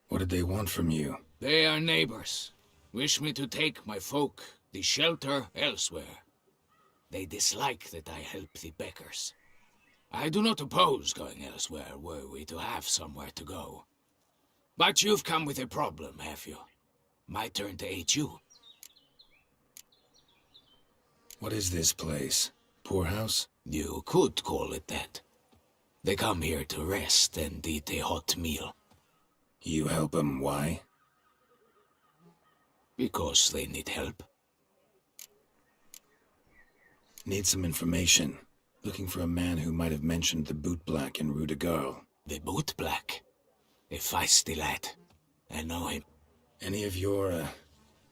Speaker 3: What did they want from you?
Speaker 2: They are neighbors. Wish me to take my folk, the shelter, elsewhere. They dislike that I help the beggars. I do not oppose going elsewhere were we to have somewhere to go. But you've come with a problem, have you? My turn to aid you.
Speaker 3: What is this place? Poorhouse?
Speaker 2: You could call it that. They come here to rest and eat a hot meal.
Speaker 3: You help them, why?
Speaker 2: Because they need help.
Speaker 3: Need some information. Looking for a man who might have mentioned the bootblack in Rue de Garl.
Speaker 2: The bootblack? A feisty lad. I know him.
Speaker 3: Any of your,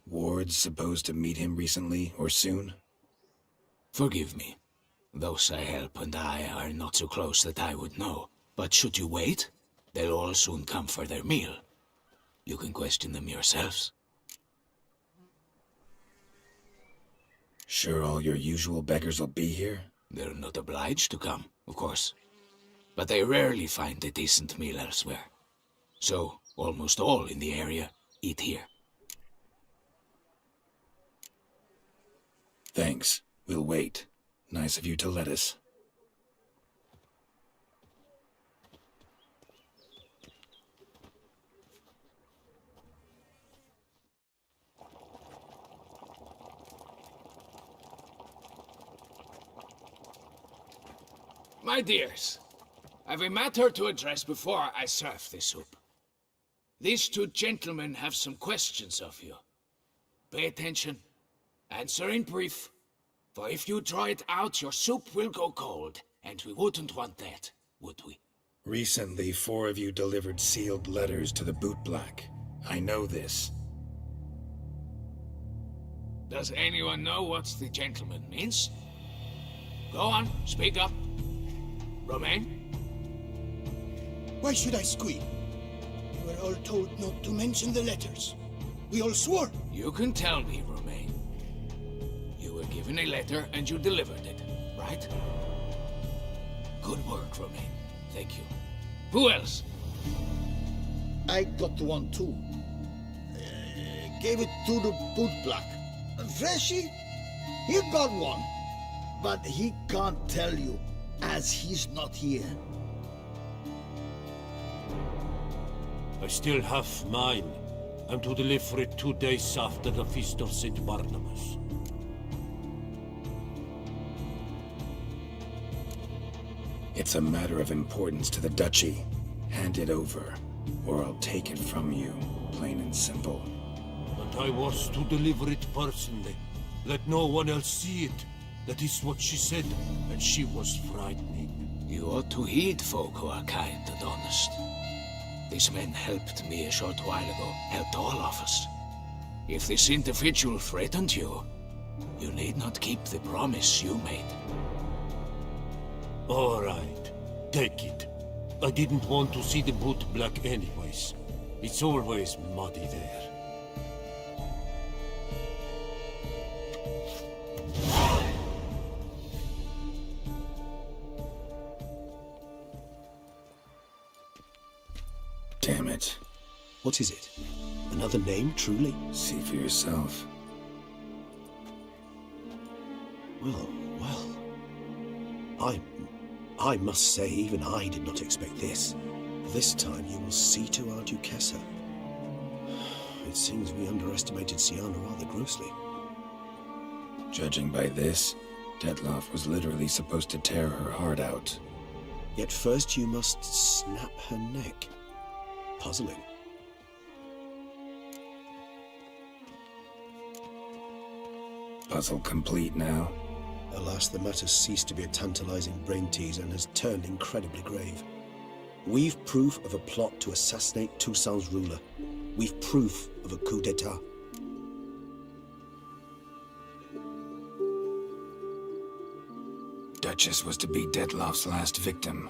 Speaker 3: wards supposed to meet him recently or soon?
Speaker 2: Forgive me. Those I help and I are not so close that I would know. But should you wait, they'll all soon come for their meal. You can question them yourselves.
Speaker 3: Sure all your usual beggars will be here?
Speaker 2: They're not obliged to come, of course. But they rarely find a decent meal elsewhere. So, almost all in the area eat here.
Speaker 3: Thanks. We'll wait. Nice of you to let us.
Speaker 2: My dears, I've a matter to address before I serve the soup. These two gentlemen have some questions of you. Pay attention. Answer in brief. For if you draw it out, your soup will go cold. And we wouldn't want that, would we?
Speaker 3: Recently, 4 of you delivered sealed letters to the bootblack. I know this.
Speaker 2: Does anyone know what the gentleman means? Go on, speak up. Romain?
Speaker 11: Why should I squeal? We were all told not to mention the letters. We all swore.
Speaker 2: You can tell me, Romain. You were given a letter and you delivered it, right? Good work, Romain. Thank you. Who else?
Speaker 11: I got one too. Gave it to the bootblack. Freshy, he got one. But he can't tell you, as he's not here.
Speaker 7: I still have mine. I'm to deliver it 2 days after the Feast of St. Barnabas.
Speaker 3: It's a matter of importance to the Duchy. Hand it over, or I'll take it from you, plain and simple.
Speaker 7: But I was to deliver it personally. Let no one else see it. That is what she said, and she was frightening.
Speaker 2: You ought to heed folk who are kind and honest. These men helped me a short while ago, helped all of us. If this individual threatened you, you need not keep the promise you made.
Speaker 7: All right, take it. I didn't want to see the bootblack anyways. It's always muddy there.
Speaker 3: Damn it.
Speaker 1: What is it? Another name, truly?
Speaker 3: See for yourself.
Speaker 1: Well. I must say, even I did not expect this. This time you will see to our Duquesa. It seems we underestimated Siana rather grossly.
Speaker 3: Judging by this, Detloff was literally supposed to tear her heart out.
Speaker 1: Yet first you must snap her neck. Puzzling.
Speaker 3: Puzzle complete now.
Speaker 1: Alas, the matter ceased to be a tantalizing brain tease and has turned incredibly grave. We've proof of a plot to assassinate Toussaint's ruler. We've proof of a coup d'etat.
Speaker 3: Duchess was to be Detloff's last victim.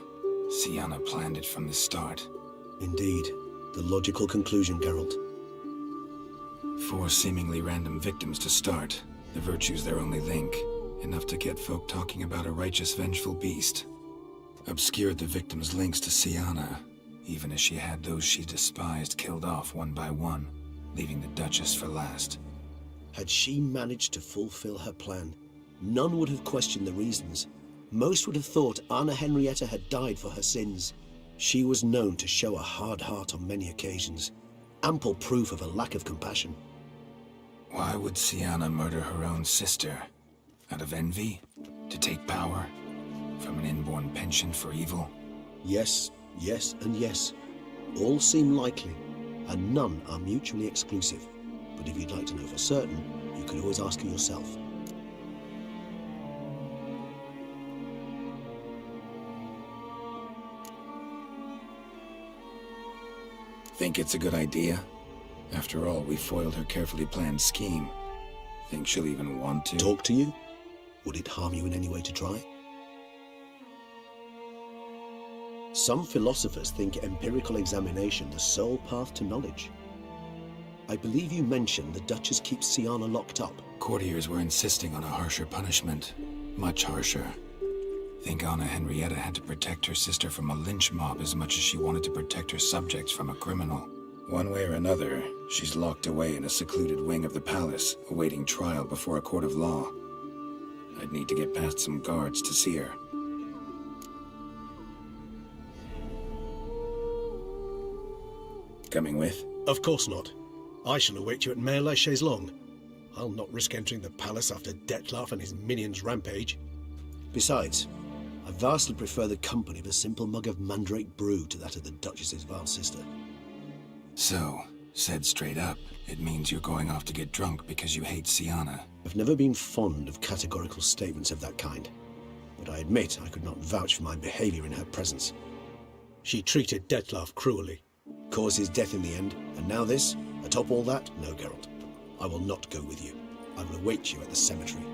Speaker 3: Siana planned it from the start.
Speaker 1: Indeed. The logical conclusion, Geralt.
Speaker 3: 4 seemingly random victims to start. The virtue's their only link. Enough to get folk talking about a righteous, vengeful beast. Obscured the victims' links to Siana, even as she had those she despised killed off one by one, leaving the Duchess for last.
Speaker 1: Had she managed to fulfill her plan, none would have questioned the reasons. Most would have thought Anna Henrietta had died for her sins. She was known to show a hard heart on many occasions. Ample proof of a lack of compassion.
Speaker 3: Why would Siana murder her own sister? Out of envy? To take power? From an inborn penchant for evil?
Speaker 1: Yes, yes, and yes. All seem likely, and none are mutually exclusive. But if you'd like to know for certain, you could always ask her yourself.
Speaker 3: Think it's a good idea? After all, we foiled her carefully planned scheme. Think she'll even want to?
Speaker 1: Talk to you? Would it harm you in any way to try? Some philosophers think empirical examination the sole path to knowledge. I believe you mentioned the Duchess keeps Siana locked up.
Speaker 3: Courtiers were insisting on a harsher punishment. Much harsher. Think Anna Henrietta had to protect her sister from a lynch mob as much as she wanted to protect her subjects from a criminal. One way or another, she's locked away in a secluded wing of the palace, awaiting trial before a court of law. I'd need to get past some guards to see her. Coming with?
Speaker 1: Of course not. I shall await you at Mare la Chaise-Longue. I'll not risk entering the palace after Detloff and his minions rampage. Besides, I vastly prefer the company of a simple mug of mandrake brew to that of the Duchess's vile sister.
Speaker 3: So, said straight up, it means you're going off to get drunk because you hate Siana.
Speaker 1: I've never been fond of categorical statements of that kind, but I admit I could not vouch for my behavior in her presence. She treated Detloff cruelly, caused his death in the end, and now this? Atop all that? No, Geralt. I will not go with you. I will await you at the cemetery.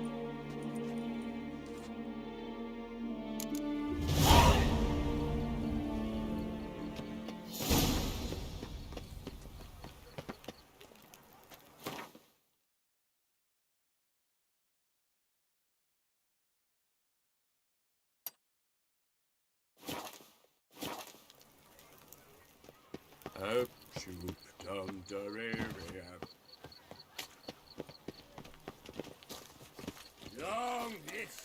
Speaker 7: Up, shoot, down the area. Long this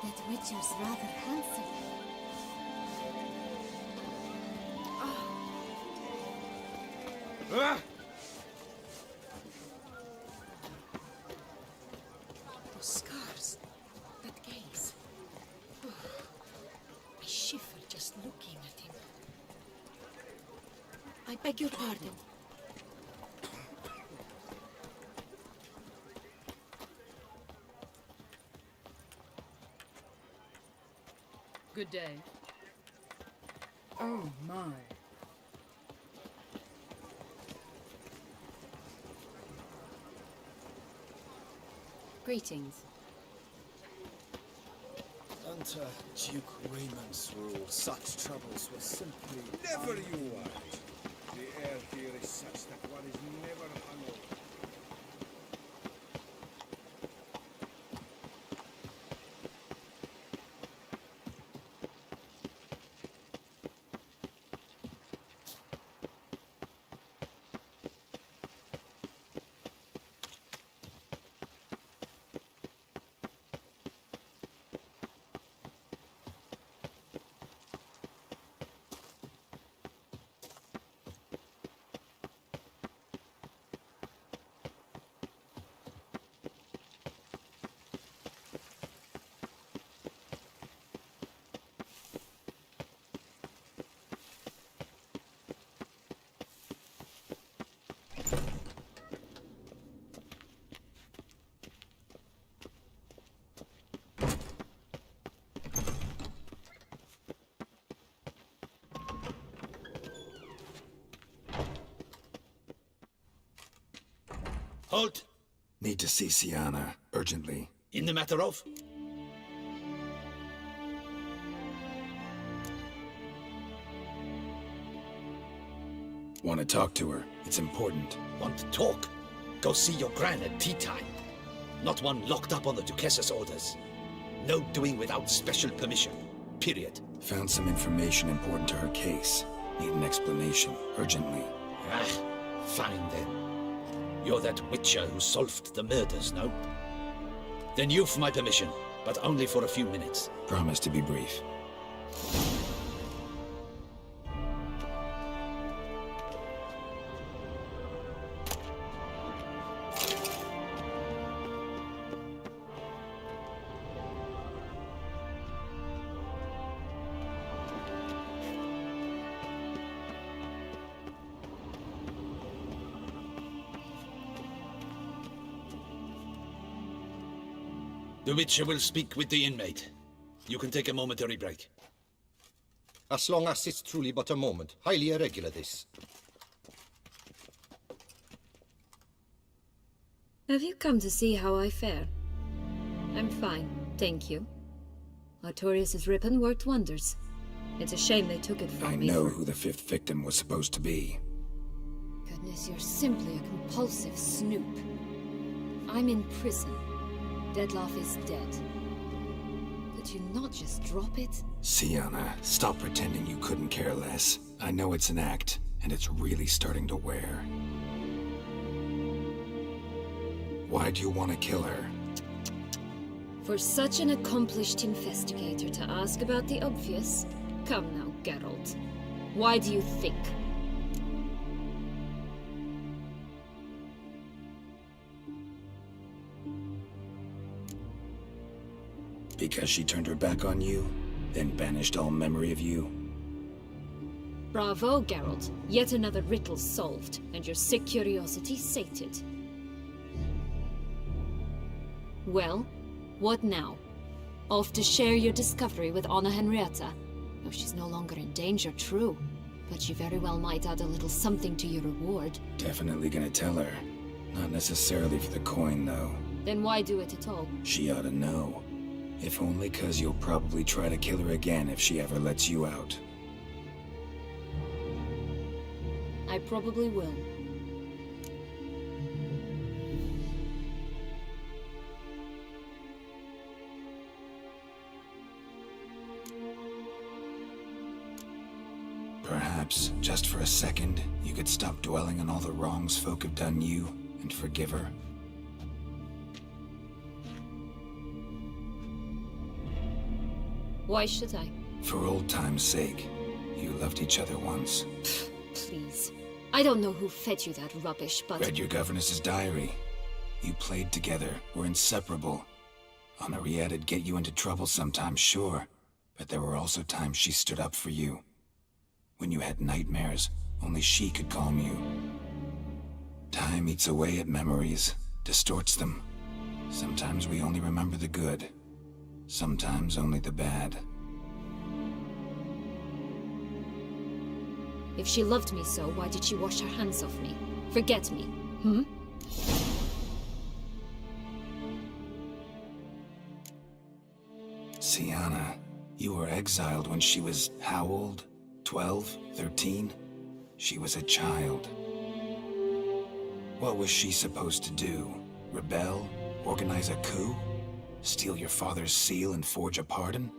Speaker 4: That Witcher's rather handsome.
Speaker 5: Those scars. That gaze. I shiver just looking at him. I beg your pardon.
Speaker 6: Good day.
Speaker 13: Oh my.
Speaker 6: Greetings.
Speaker 1: Under Duke Raymond's rule, such troubles were simply...
Speaker 13: Never you are. The air here is such that one is never hungover.
Speaker 2: Halt!
Speaker 3: Need to see Sienna, urgently.
Speaker 2: In the matter of?
Speaker 3: Want to talk to her. It's important.
Speaker 2: Want to talk? Go see your gran at tea time. Not one locked up on the Duchess's orders. No doing without special permission. Period.
Speaker 3: Found some information important to her case. Need an explanation, urgently.
Speaker 2: Ah, fine then. You're that witcher who solved the murders, no? Then you've my permission, but only for a few minutes.
Speaker 3: Promise to be brief.
Speaker 2: The Witcher will speak with the inmate. You can take a momentary break.
Speaker 14: As long as it's truly but a moment. Highly irregular, this.
Speaker 6: Have you come to see how I fare? I'm fine, thank you. Artorius' ribbon worked wonders. It's a shame they took it from me.
Speaker 3: I know who the fifth victim was supposed to be.
Speaker 6: Goodness, you're simply a compulsive snoop. I'm in prison. Dettlaff is dead. Could you not just drop it?
Speaker 3: Sienna, stop pretending you couldn't care less. I know it's an act, and it's really starting to wear. Why do you want to kill her?
Speaker 6: For such an accomplished investigator to ask about the obvious? Come now, Geralt. Why do you think?
Speaker 3: Because she turned her back on you, then banished all memory of you?
Speaker 6: Bravo, Geralt. Yet another riddle solved, and your sick curiosity sated. Well, what now? Off to share your discovery with Anna Henrietta? No, she's no longer in danger, true. But she very well might add a little something to your reward.
Speaker 3: Definitely gonna tell her. Not necessarily for the coin, though.
Speaker 6: Then why do it at all?
Speaker 3: She ought to know. If only 'cause you'll probably try to kill her again if she ever lets you out.
Speaker 6: I probably will.
Speaker 3: Perhaps, just for a second, you could stop dwelling on all the wrongs folk have done you and forgive her.
Speaker 6: Why should I?
Speaker 3: For old time's sake. You loved each other once.
Speaker 6: Please. I don't know who fed you that rubbish, but...
Speaker 3: Read your governess's diary. You played together, were inseparable. Henriette'd get you into trouble sometimes, sure. But there were also times she stood up for you. When you had nightmares, only she could calm you. Time eats away at memories, distorts them. Sometimes we only remember the good. Sometimes only the bad.
Speaker 6: If she loved me so, why did she wash her hands off me? Forget me, hmm?
Speaker 3: Sienna, you were exiled when she was how old? 12? 13? She was a child. What was she supposed to do? Rebel? Organize a coup? Steal your father's seal and forge a pardon?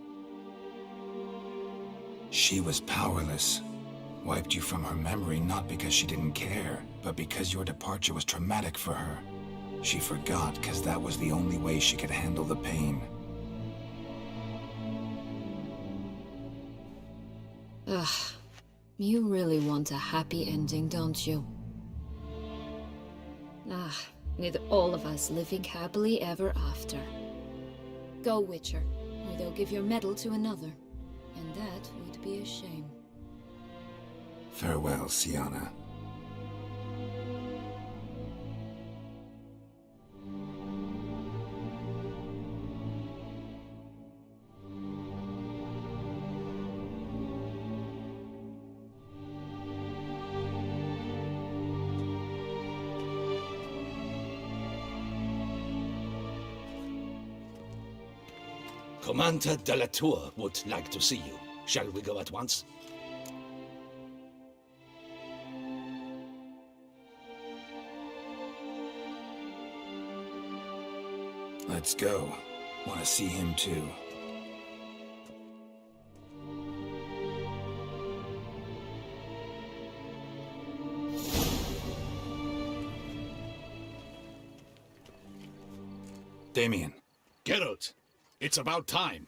Speaker 3: She was powerless. Wiped you from her memory not because she didn't care, but because your departure was traumatic for her. She forgot because that was the only way she could handle the pain.
Speaker 6: Ugh. You really want a happy ending, don't you? With all of us living happily ever after. Go, Witcher, or they'll give your medal to another. And that would be a shame.
Speaker 3: Farewell, Sienna.
Speaker 2: Commander de la Tour would like to see you. Shall we go at once?
Speaker 3: Let's go. Want to see him too. Damien.
Speaker 2: Geralt, it's about time.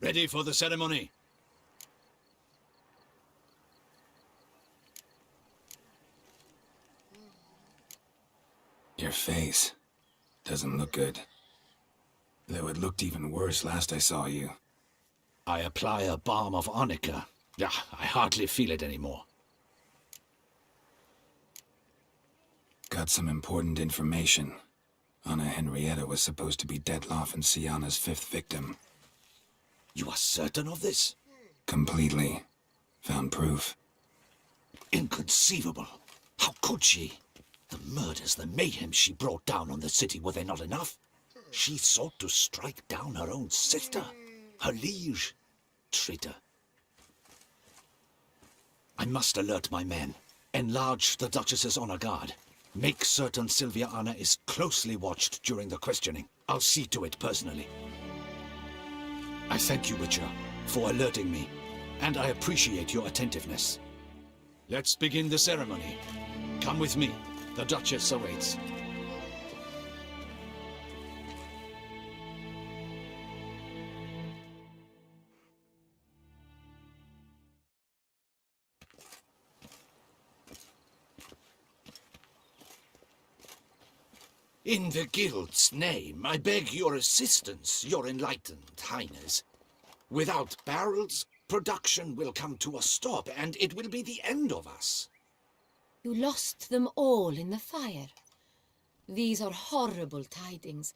Speaker 2: Ready for the ceremony?
Speaker 3: Your face doesn't look good. Though it looked even worse last I saw you.
Speaker 2: I apply a balm of arnica. Yeah, I hardly feel it anymore.
Speaker 3: Got some important information. Anna Henrietta was supposed to be Detloff and Sienna's 5th victim.
Speaker 2: You are certain of this?
Speaker 3: Completely. Found proof.
Speaker 2: Inconceivable. How could she? The murders, the mayhem she brought down on the city, were they not enough? She sought to strike down her own sister, her liege. Traitor. I must alert my men. Enlarge the Duchess's honor guard. Make certain Sylvia Anna is closely watched during the questioning. I'll see to it personally. I thank you, Witcher, for alerting me, and I appreciate your attentiveness. Let's begin the ceremony. Come with me. The Duchess awaits. In the Guild's name, I beg your assistance, your enlightened highness. Without barrels, production will come to a stop, and it will be the end of us.
Speaker 5: You lost them all in the fire. These are horrible tidings.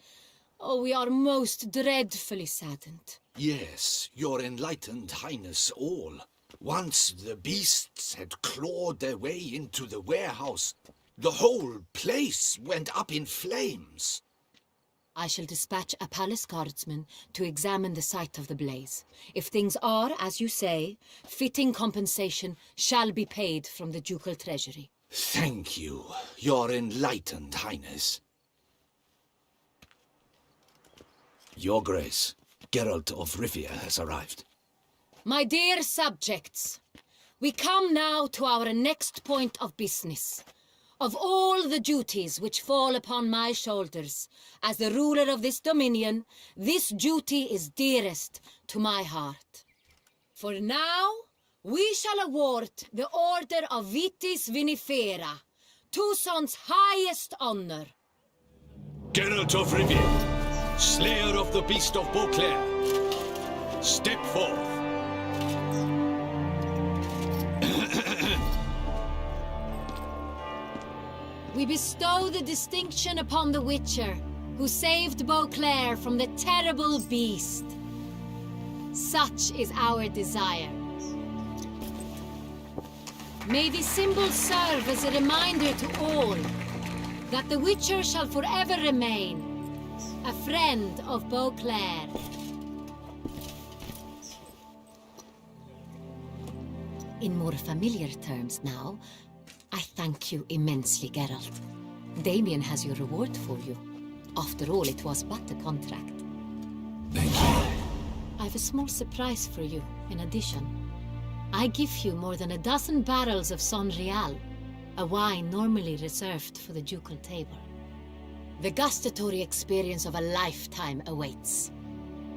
Speaker 5: Oh, we are most dreadfully saddened.
Speaker 2: Yes, your enlightened highness all. Once the beasts had clawed their way into the warehouse, the whole place went up in flames.
Speaker 5: I shall dispatch a palace guardsman to examine the site of the blaze. If things are, as you say, fitting compensation shall be paid from the ducal treasury.
Speaker 2: Thank you, your enlightened highness. Your Grace, Geralt of Rivia has arrived.
Speaker 5: My dear subjects, we come now to our next point of business. Of all the duties which fall upon my shoulders, as the ruler of this dominion, this duty is dearest to my heart. For now, we shall award the Order of Vitis Vinifera, Toussaint's highest honor.
Speaker 2: Geralt of Rivia, slayer of the beast of Beauclair, step forth.
Speaker 5: We bestow the distinction upon the Witcher, who saved Beauclair from the terrible beast. Such is our desire. May this symbol serve as a reminder to all that the Witcher shall forever remain a friend of Beauclair.
Speaker 15: In more familiar terms now, I thank you immensely, Geralt. Damien has your reward for you. After all, it was but a contract.
Speaker 3: Thank you.
Speaker 15: I have a small surprise for you, in addition. I give you more than a dozen barrels of Son Real, a wine normally reserved for the ducal table. The gustatory experience of a lifetime awaits.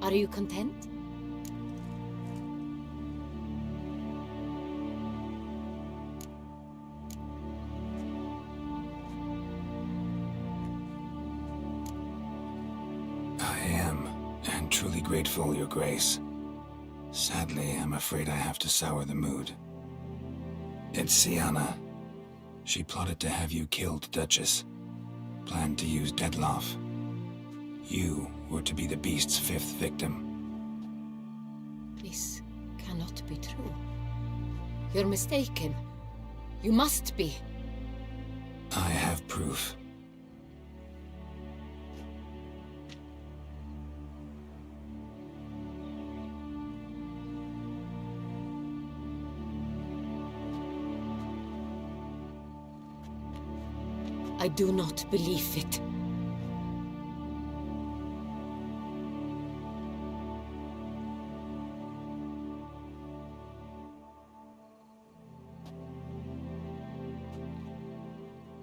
Speaker 15: Are you content?
Speaker 3: I am, and truly grateful, Your Grace. Sadly, I'm afraid I have to sour the mood. It's Syanna. She plotted to have you killed, Duchess. Planned to use Detloff. You were to be the beast's 5th victim.
Speaker 15: This cannot be true. You're mistaken. You must be.
Speaker 3: I have proof.
Speaker 15: I do not believe it.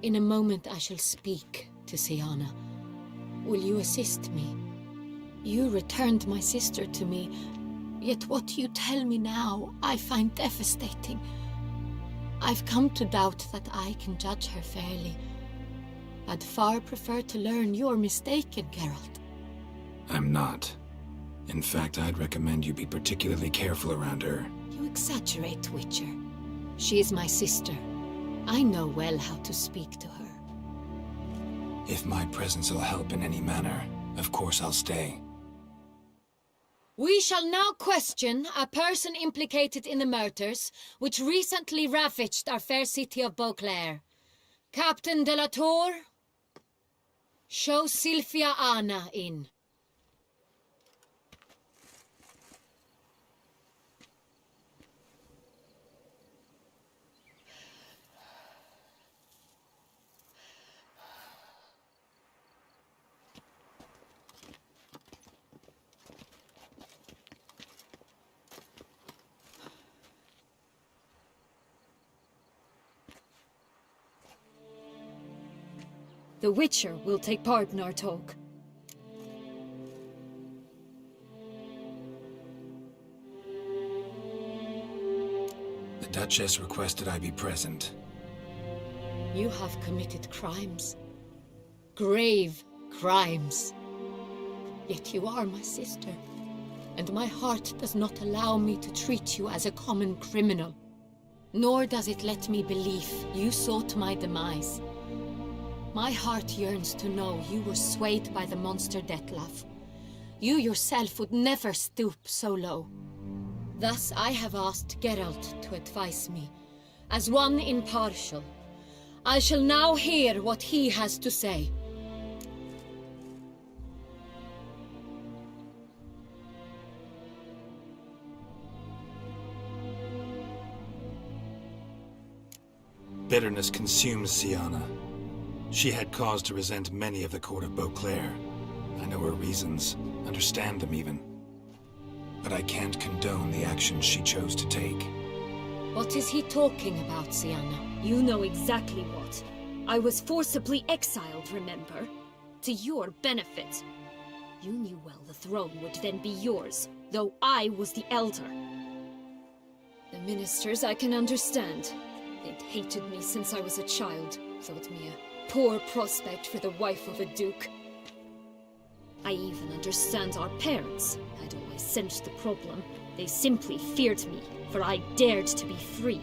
Speaker 15: In a moment I shall speak to Syanna. Will you assist me? You returned my sister to me, yet what you tell me now I find devastating. I've come to doubt that I can judge her fairly. I'd far prefer to learn you're mistaken, Geralt.
Speaker 3: I'm not. In fact, I'd recommend you be particularly careful around her.
Speaker 15: You exaggerate, Witcher. She is my sister. I know well how to speak to her.
Speaker 3: If my presence will help in any manner, of course I'll stay.
Speaker 15: We shall now question a person implicated in the murders which recently ravaged our fair city of Beauclair. Captain de la Tour, show Sylvia Anna in.
Speaker 6: The Witcher will take part in our talk.
Speaker 3: The Duchess requested I be present.
Speaker 15: You have committed crimes. Grave crimes. Yet you are my sister, and my heart does not allow me to treat you as a common criminal. Nor does it let me believe you sought my demise. My heart yearns to know you were swayed by the monster Detlaff. You yourself would never stoop so low. Thus I have asked Geralt to advise me, as one impartial. I shall now hear what he has to say.
Speaker 3: Bitterness consumes Syanna. She had cause to resent many of the court of Beauclair. I know her reasons, understand them even. But I can't condone the actions she chose to take.
Speaker 15: What is he talking about, Syanna?
Speaker 6: You know exactly what. I was forcibly exiled, remember? To your benefit. You knew well the throne would then be yours, though I was the elder. The ministers I can understand. They'd hated me since I was a child, thought me a poor prospect for the wife of a duke. I even understand our parents. I'd always sensed the problem. They simply feared me, for I dared to be free.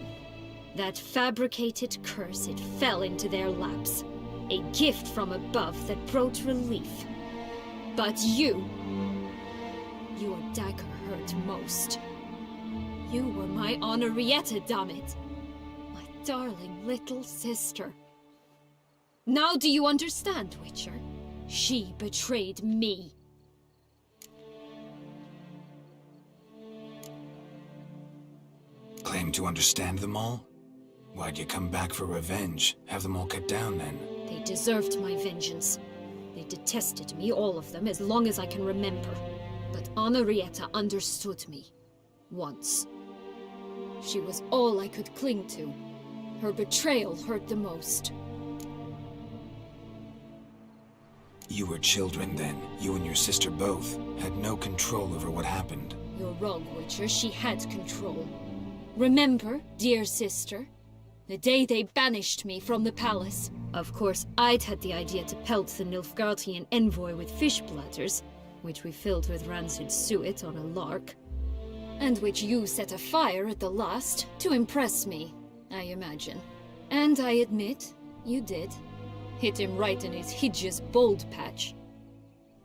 Speaker 6: That fabricated curse, it fell into their laps. A gift from above that brought relief. But your dagger hurt most. You were my Honorrietta, damn it. My darling little sister. Now do you understand, Witcher? She betrayed me.
Speaker 3: Claim to understand them all? Why'd you come back for revenge? Have them all cut down then?
Speaker 6: They deserved my vengeance. They detested me, all of them, as long as I can remember. But Anarietta understood me. Once. She was all I could cling to. Her betrayal hurt the most.
Speaker 3: You were children then. You and your sister both had no control over what happened.
Speaker 6: You're wrong, Witcher. She had control. Remember, dear sister? The day they banished me from the palace. Of course, I'd had the idea to pelt the Nilfgaardian envoy with fish bladders, which we filled with rancid suet on a lark, and which you set afire at the last to impress me, I imagine. And I admit, you did. Hit him right in his hideous bald patch.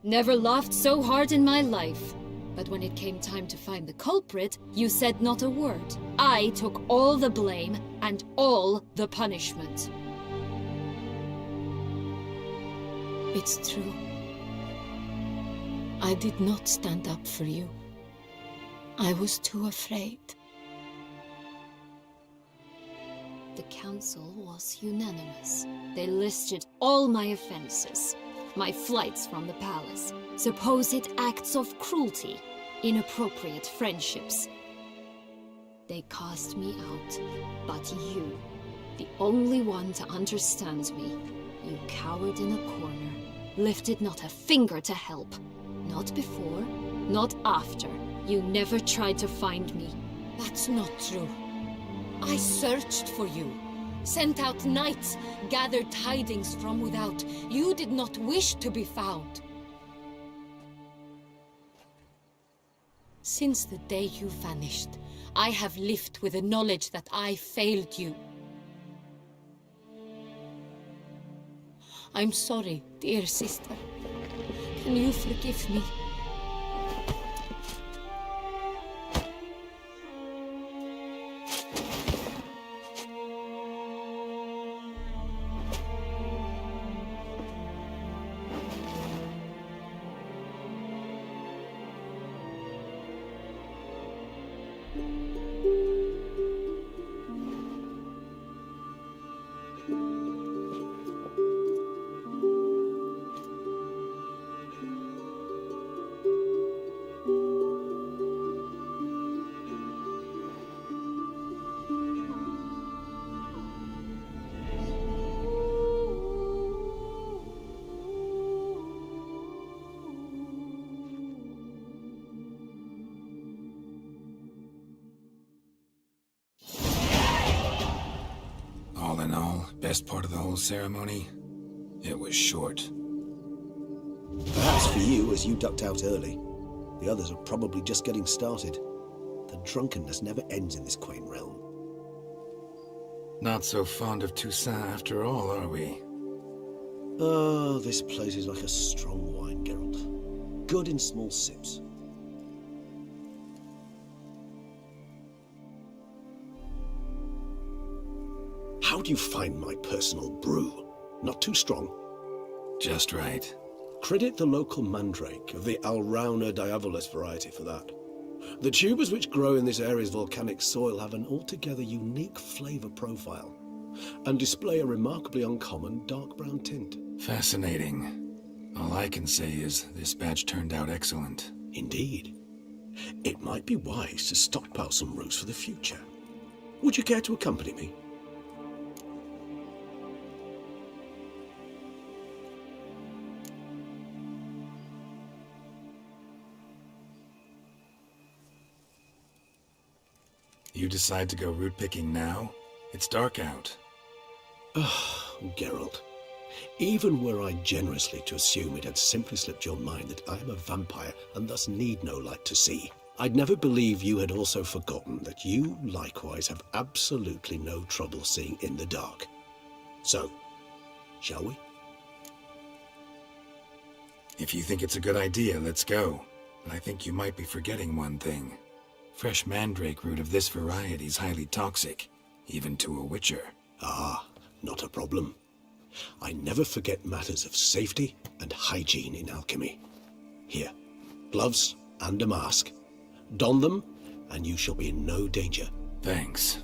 Speaker 6: Never laughed so hard in my life. But when it came time to find the culprit, you said not a word. I took all the blame and all the punishment.
Speaker 15: It's true. I did not stand up for you. I was too afraid.
Speaker 6: The council was unanimous. They listed all my offenses. My flights from the palace, supposed acts of cruelty, inappropriate friendships. They cast me out, but you, the only one to understand me, you cowered in a corner, lifted not a finger to help. Not before, not after. You never tried to find me.
Speaker 15: That's not true. I searched for you. Sent out knights, gathered tidings from without. You did not wish to be found. Since the day you vanished, I have lived with the knowledge that I failed you. I'm sorry, dear sister. Can you forgive me?
Speaker 3: All in all, best part of the whole ceremony? It was short.
Speaker 1: Perhaps for you, as you ducked out early. The others are probably just getting started. The drunkenness never ends in this quaint realm.
Speaker 3: Not so fond of Toussaint after all, are we?
Speaker 1: Oh, this place is like a strong wine, Geralt. Good in small sips. How do you find my personal brew? Not too strong?
Speaker 3: Just right.
Speaker 1: Credit the local mandrake of the Alrauna diavolus variety for that. The tubers which grow in this area's volcanic soil have an altogether unique flavor profile and display a remarkably uncommon dark brown tint.
Speaker 3: Fascinating. All I can say is this batch turned out excellent.
Speaker 1: Indeed. It might be wise to stockpile some roots for the future. Would you care to accompany me?
Speaker 3: You decide to go root picking now? It's dark out.
Speaker 1: Ah, Geralt. Even were I generously to assume it had simply slipped your mind that I am a vampire and thus need no light to see, I'd never believe you had also forgotten that you likewise have absolutely no trouble seeing in the dark. So, shall we?
Speaker 3: If you think it's a good idea, let's go. But I think you might be forgetting one thing. Fresh mandrake root of this variety is highly toxic, even to a witcher.
Speaker 1: Ah, not a problem. I never forget matters of safety and hygiene in alchemy. Here, gloves and a mask. Don them, and you shall be in no danger.
Speaker 3: Thanks.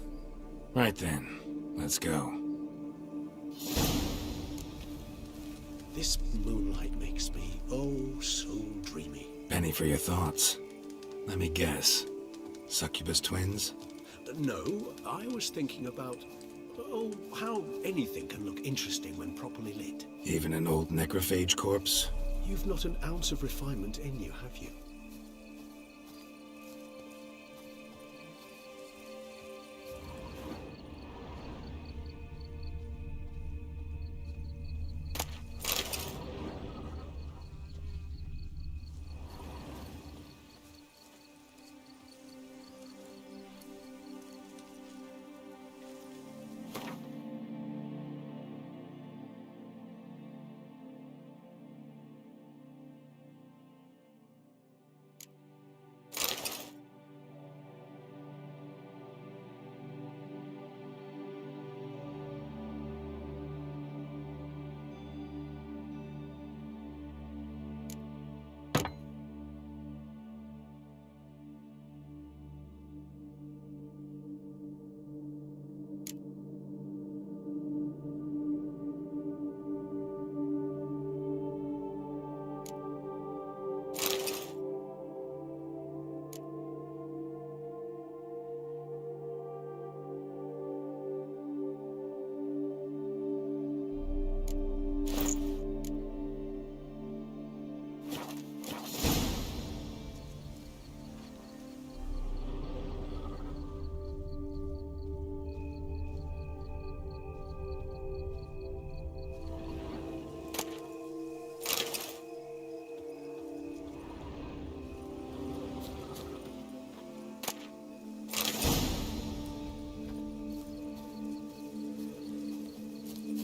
Speaker 3: Right then, let's go.
Speaker 1: This moonlight makes me oh so dreamy.
Speaker 3: Penny for your thoughts. Let me guess. Succubus twins?
Speaker 1: No, I was thinking about, oh, how anything can look interesting when properly lit.
Speaker 3: Even an old necrophage corpse?
Speaker 1: You've not an ounce of refinement in you, have you?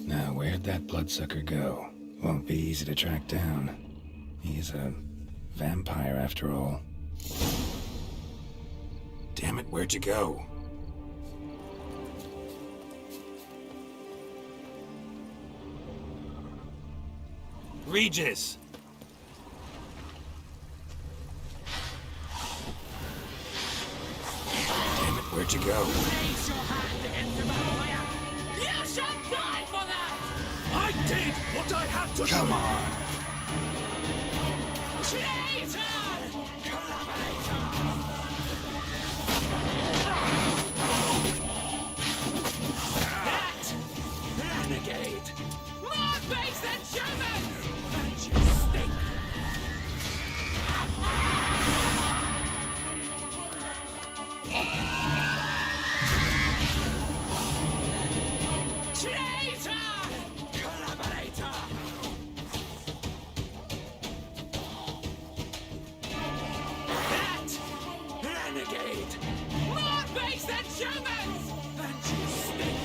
Speaker 3: Now, where'd that bloodsucker go? Won't be easy to track down. He's a vampire after all. Damn it, where'd you go? Regis! Damn it, where'd you go?
Speaker 11: Raise your hand against the vampire! You shall die for that!
Speaker 2: I did what I had to do!
Speaker 3: Come on!
Speaker 11: Traitor! That renegade! More base than Germans! And you stink! Traitor! Collaborator! That renegade! More base than Germans! And you stink!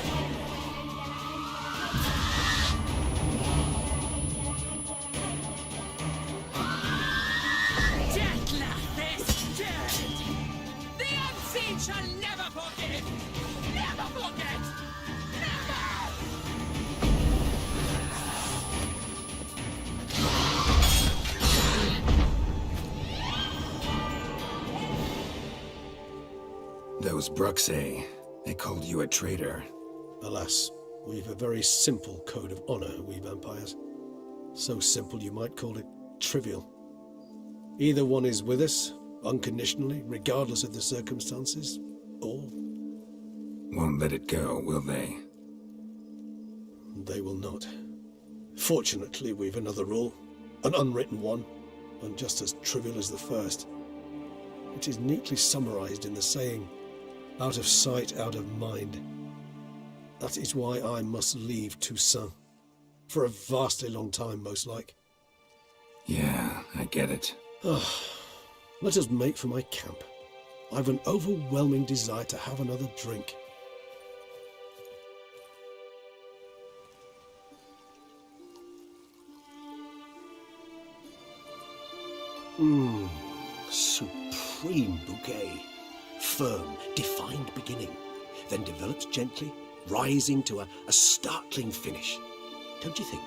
Speaker 11: Dettlaff is dead! The unseen shall never forget! Never forget! Never!
Speaker 3: Those Bruxae, they called you a traitor.
Speaker 1: Alas, we've a very simple code of honor, we vampires. So simple you might call it trivial. Either one is with us, unconditionally, regardless of the circumstances, or
Speaker 3: Won't let it go, will they?
Speaker 1: they will not. Fortunately, we've another rule, an unwritten one, and just as trivial as the first. It is neatly summarized in the saying, out of sight, out of mind. That is why I must leave Toussaint. For a vastly long time, most like.
Speaker 3: Yeah, I get it.
Speaker 1: Let us make for my camp. I've an overwhelming desire to have another drink. Supreme bouquet. Firm, defined beginning, then develops gently, rising to a startling finish. Don't you think?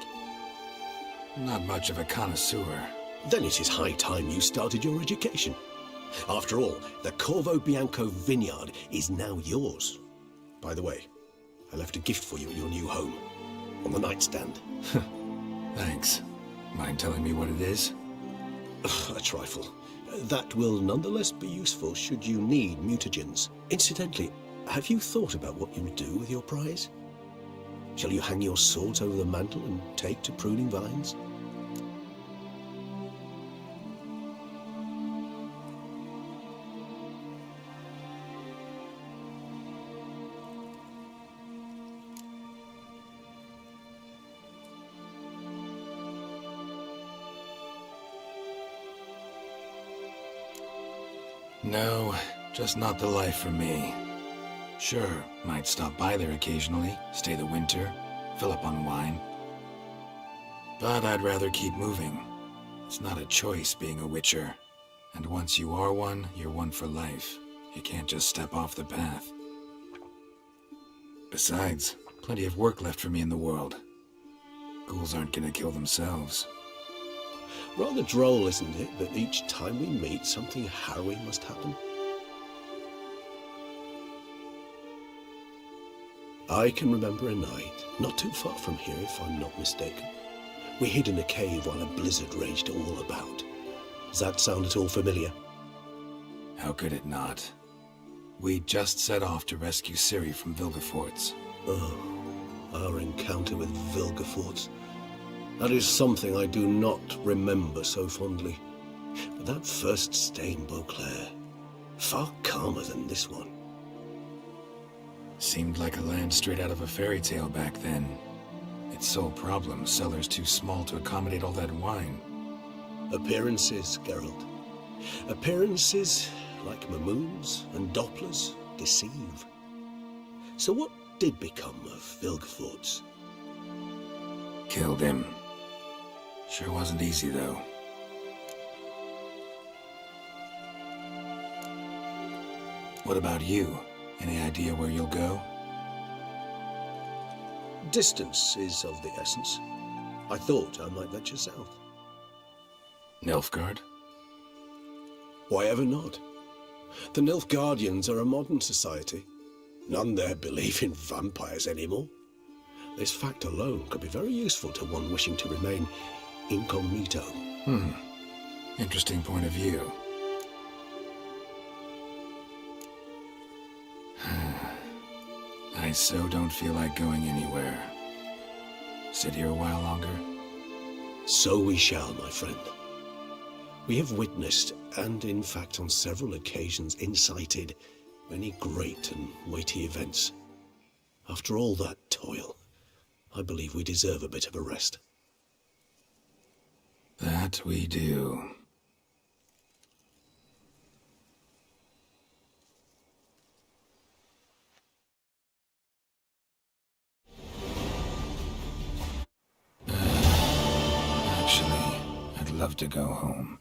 Speaker 3: Not much of a connoisseur.
Speaker 1: Then it is high time you started your education. After all, the Corvo Bianco vineyard is now yours. By the way, I left a gift for you at your new home. On the nightstand.
Speaker 3: Thanks. Mind telling me what it is?
Speaker 1: A trifle. That will nonetheless be useful should you need mutagens. Incidentally, have you thought about what you'll do with your prize? Shall you hang your swords over the mantle and take to pruning vines?
Speaker 3: No, just not the life for me. Sure, might stop by there occasionally, stay the winter, fill up on wine. But I'd rather keep moving. It's not a choice being a witcher. And once you are one, you're one for life. You can't just step off the path. Besides, plenty of work left for me in the world. Ghouls aren't gonna kill themselves.
Speaker 1: Rather droll, isn't it, that each time we meet, something harrowing must happen? I can remember a night, not too far from here if I'm not mistaken. We hid in a cave while a blizzard raged all about. Does that sound at all familiar?
Speaker 3: How could it not? We just set off to rescue Ciri from Vilgefortz.
Speaker 1: Oh, our encounter with Vilgefortz. That is something I do not remember so fondly. But that first stay in Beauclair, far calmer than this one.
Speaker 3: Seemed like a land straight out of a fairy tale back then. Its sole problem, cellars too small to accommodate all that wine.
Speaker 1: Appearances, Geralt. Appearances, like Mamoons and Dopplers, deceive. So what did become of Vilgefortz?
Speaker 3: Killed him. Sure wasn't easy, though. What about you? Any idea where you'll go?
Speaker 1: Distance is of the essence. I thought I might venture south.
Speaker 3: Nilfgaard?
Speaker 1: Why ever not? The Nilfgaardians are a modern society. None there believe in vampires anymore. This fact alone could be very useful to one wishing to remain incognito.
Speaker 3: Interesting point of view. I so don't feel like going anywhere. Sit here a while longer?
Speaker 1: So we shall, my friend. We have witnessed, and in fact on several occasions incited, many great and weighty events. After all that toil, I believe we deserve a bit of a rest.
Speaker 3: That we do. Actually, I'd love to go home.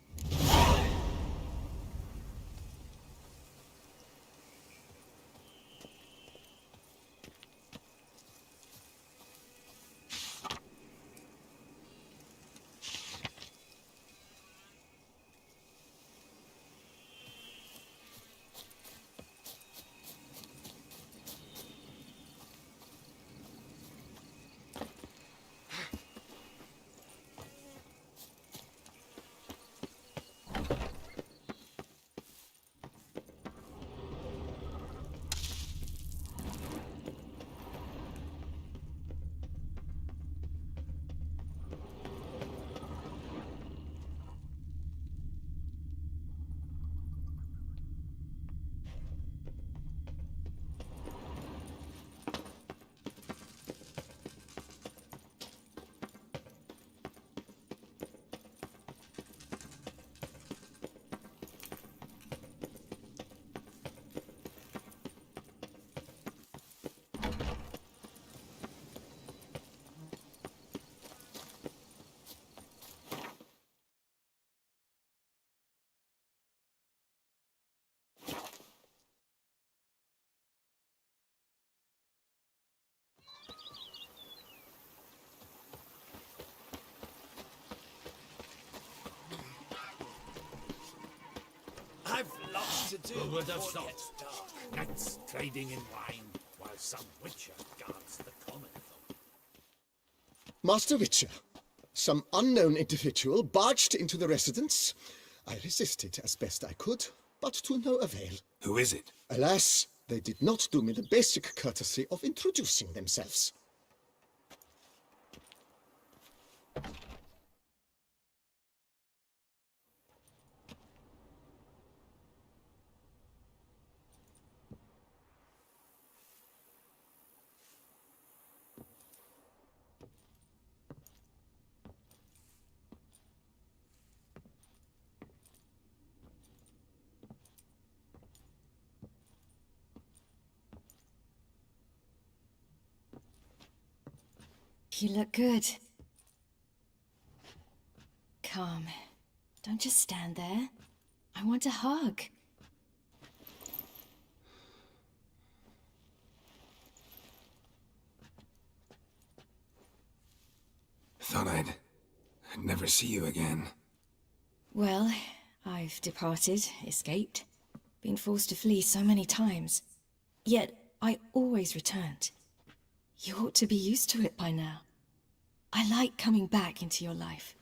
Speaker 1: I've
Speaker 12: Lots to do
Speaker 2: Who would have
Speaker 12: before it
Speaker 2: thought?
Speaker 12: gets dark.
Speaker 2: Knights trading in wine while some witcher guards the common folk.
Speaker 16: Master Witcher, some unknown individual barged into the residence. I resisted as best I could, but to no avail.
Speaker 3: Who is it?
Speaker 16: Alas, they did not do me the basic courtesy of introducing themselves.
Speaker 17: You look good. Come. Don't just stand there. I want a hug.
Speaker 3: Thought I'd never see you again.
Speaker 17: Well, I've departed, escaped, been forced to flee so many times. Yet, I always returned. You ought to be used to it by now. I like coming back into your life.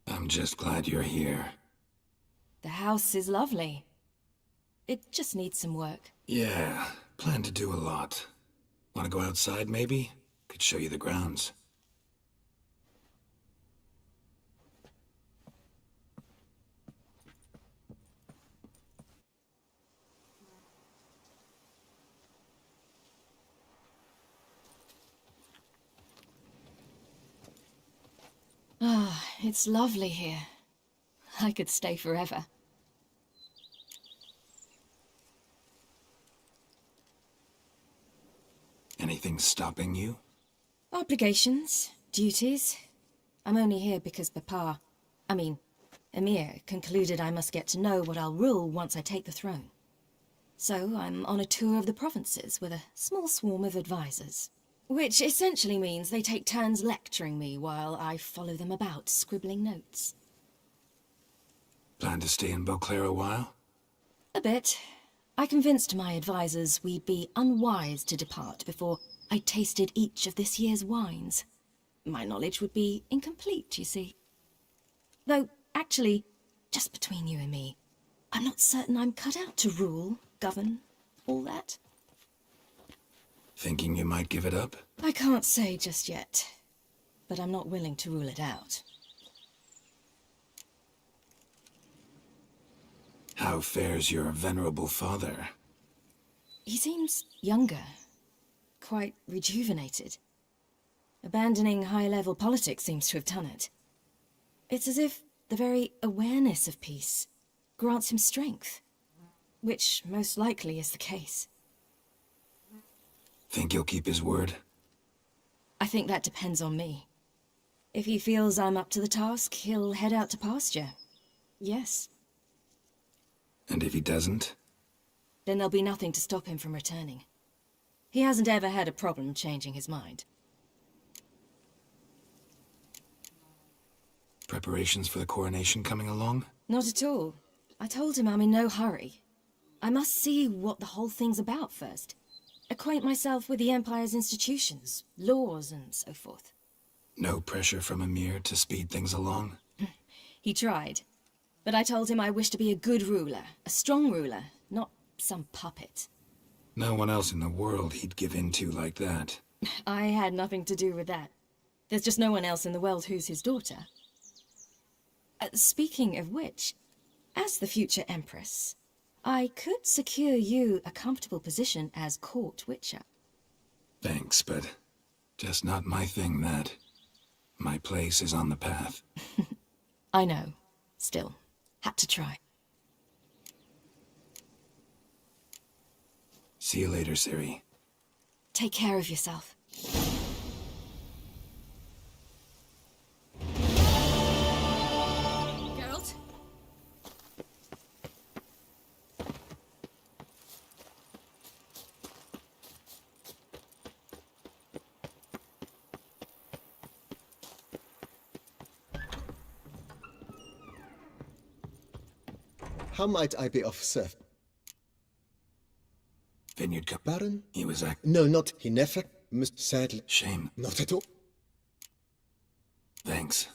Speaker 3: I'm just glad you're here.
Speaker 17: The house is lovely. It just needs some work.
Speaker 3: Yeah, plan to do a lot. Want to go outside, maybe? Could show you the grounds.
Speaker 17: Ah, it's lovely here. I could stay forever.
Speaker 3: Anything stopping you?
Speaker 17: Obligations, duties. I'm only here because Emir concluded I must get to know what I'll rule once I take the throne. So I'm on a tour of the provinces with a small swarm of advisors. Which essentially means they take turns lecturing me while I follow them about, scribbling notes.
Speaker 3: Plan to stay in Beauclair a while?
Speaker 17: A bit. I convinced my advisors we'd be unwise to depart before I tasted each of this year's wines. My knowledge would be incomplete, you see. Though, actually, just between you and me, I'm not certain I'm cut out to rule, govern, all that.
Speaker 3: Thinking you might give it up?
Speaker 17: I can't say just yet, but I'm not willing to rule it out.
Speaker 3: How fares your venerable father?
Speaker 17: He seems younger, quite rejuvenated. Abandoning high-level politics seems to have done it. It's as if the very awareness of peace grants him strength, which most likely is the case.
Speaker 3: Think he'll keep his word?
Speaker 17: I think that depends on me. If he feels I'm up to the task, he'll head out to pasture. Yes.
Speaker 3: And if he doesn't?
Speaker 17: Then there'll be nothing to stop him from returning. He hasn't ever had a problem changing his mind.
Speaker 3: Preparations for the coronation coming along?
Speaker 17: Not at all. I told him I'm in no hurry. I must see what the whole thing's about first. Acquaint myself with the Empire's institutions, laws, and so forth.
Speaker 3: No pressure from Emir to speed things along?
Speaker 17: He tried. But I told him I wish to be a good ruler, a strong ruler, not some puppet.
Speaker 3: No one else in the world he'd give in to like that.
Speaker 17: I had nothing to do with that. There's just no one else in the world who's his daughter. Speaking of which, as the future Empress, I could secure you a comfortable position as court witcher.
Speaker 3: Thanks, but just not my thing, that. My place is on the path.
Speaker 17: I know. Still, had to try.
Speaker 3: See you later, Ciri.
Speaker 17: Take care of yourself.
Speaker 6: Geralt?
Speaker 16: How might I be of service?
Speaker 3: Vineyard Cup.
Speaker 16: Baron?
Speaker 3: He was
Speaker 16: No, not. He never. Sadly.
Speaker 3: Shame.
Speaker 16: Not at all.
Speaker 3: Thanks.